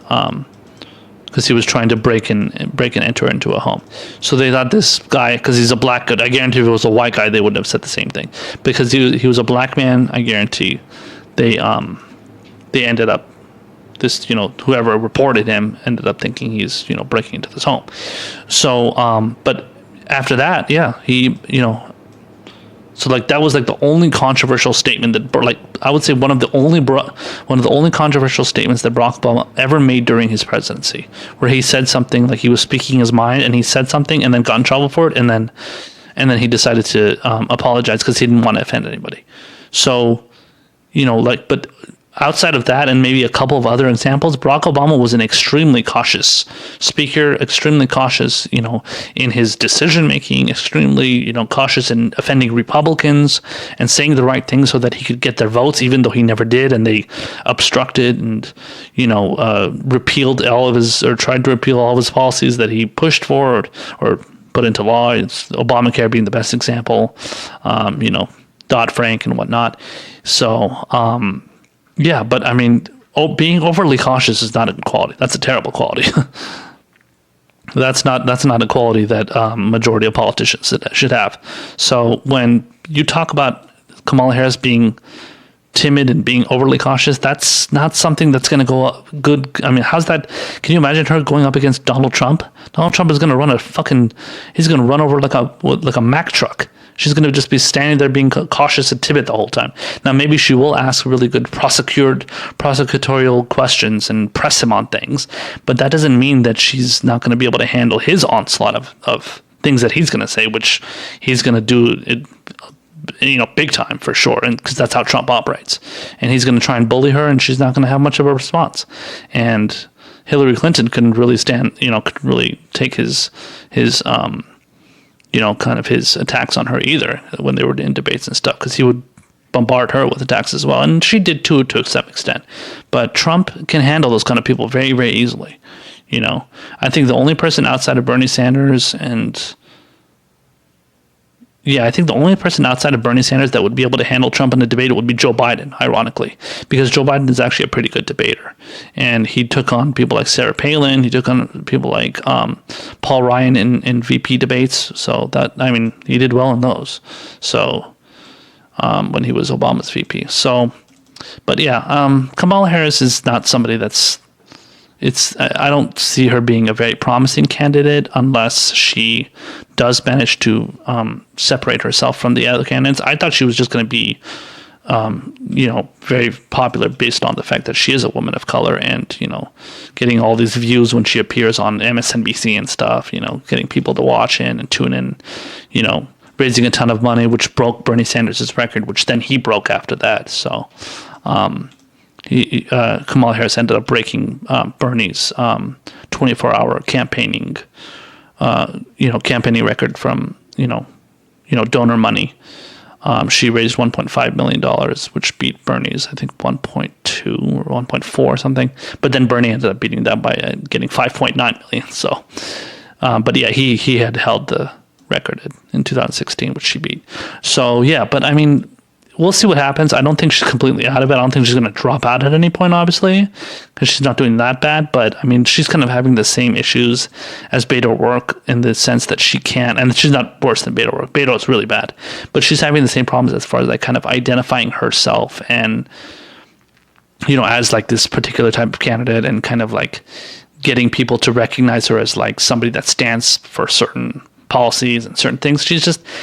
because he was trying to break and enter into a home. So they thought this guy, because he's a black guy, I guarantee if it was a white guy, they wouldn't have said the same thing. Because he was a black man, I guarantee they ended up, whoever reported him ended up thinking he's, breaking into this home. So, but after that, yeah, he, So like that was like the only controversial statement that, like, I would say one of the only controversial statements that Barack Obama ever made during his presidency, where he said something like he was speaking his mind and he said something and then got in trouble for it, and then he decided to apologize because he didn't want to offend anybody. So, but outside of that and maybe a couple of other examples, Barack Obama was an extremely cautious speaker, extremely cautious, in his decision making, extremely, cautious in offending Republicans and saying the right things so that he could get their votes, even though he never did, and they obstructed and, repealed tried to repeal all of his policies that he pushed for or put into law. It's Obamacare being the best example, Dodd-Frank and whatnot. So, yeah, but I mean, being overly cautious is not a good quality. That's a terrible quality. That's not a quality that majority of politicians should have. So when you talk about Kamala Harris being timid and being overly cautious, that's not something that's going to go good. I mean, how's that? Can you imagine her going up against Donald Trump? Donald Trump is going to he's going to run over like a Mack truck. She's going to just be standing there being cautious and timid the whole time. Now, maybe she will ask really good prosecutorial questions and press him on things, but that doesn't mean that she's not going to be able to handle his onslaught of things that he's going to say, which he's going to do it, big time for sure, and because that's how Trump operates. And he's going to try and bully her, and she's not going to have much of a response. And Hillary Clinton couldn't really could really take his kind of his attacks on her either when they were in debates and stuff, because he would bombard her with attacks as well. And she did too, to some extent. But Trump can handle those kind of people very, very easily. I think the only person outside of Bernie Sanders that would be able to handle Trump in a debate would be Joe Biden, ironically, because Joe Biden is actually a pretty good debater. And he took on people like Sarah Palin. He took on people like Paul Ryan in VP debates. So he did well in those. So when he was Obama's VP. So, but yeah, Kamala Harris is not somebody I don't see her being a very promising candidate unless she does manage to separate herself from the other candidates. I thought she was just going to be, very popular based on the fact that she is a woman of color and, getting all these views when she appears on MSNBC and stuff, getting people to watch in and tune in, raising a ton of money, which broke Bernie Sanders' record, which then he broke after that. So, Kamala Harris ended up breaking Bernie's 24-hour campaigning record from donor money. She raised $1.5 million, which beat Bernie's, I think, 1.2 or 1.4 or something. But then Bernie ended up beating that by getting 5.9 million. So, but yeah, he had held the record in 2016, which she beat. So yeah, but I mean, we'll see what happens. I don't think she's completely out of it. I don't think she's going to drop out at any point, obviously, because she's not doing that bad. But, I mean, she's kind of having the same issues as Beto O'Rourke in the sense that she can't, and she's not worse than Beto O'Rourke. Beto is really bad. But she's having the same problems as far as, like, kind of identifying herself and, as, like, this particular type of candidate and kind of, like, getting people to recognize her as, like, somebody that stands for certain policies and certain things.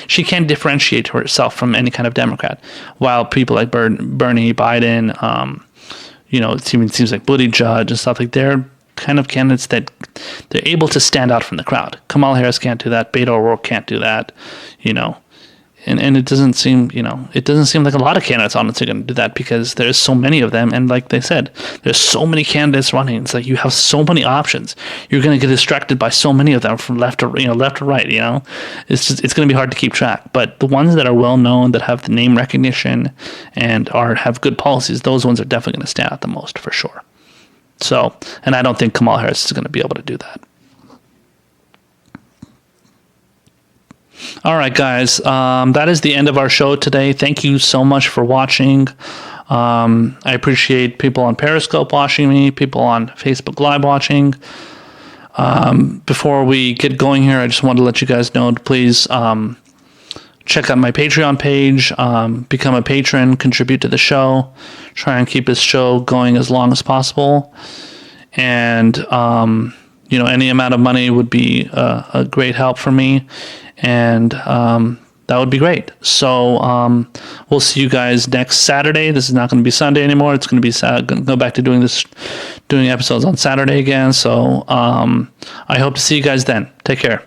She can't differentiate herself from any kind of Democrat. While people like Bernie, Biden, it even seems like Buttigieg and stuff, like they're kind of candidates that they're able to stand out from the crowd. Kamala Harris can't do that. Beto O'Rourke can't do that. And it doesn't seem, like a lot of candidates honestly are going to do that because there's so many of them. And like they said, there's so many candidates running. It's like you have so many options. You're going to get distracted by so many of them from left to right. It's going to be hard to keep track. But the ones that are well known, that have the name recognition and have good policies, those ones are definitely going to stand out the most for sure. So, and I don't think Kamala Harris is going to be able to do that. All right, guys, that is the end of our show today. Thank you so much for watching. I appreciate people on Periscope watching me, people on Facebook Live watching. Before we get going here, I just wanted to let you guys know to please check out my Patreon page, become a patron, contribute to the show, try and keep this show going as long as possible. And, any amount of money would be a great help for me. And that would be great. So we'll see you guys next Saturday. This is not going to be Sunday anymore. It's going to be going to go back to doing episodes on Saturday again. So I hope to see you guys then. Take care.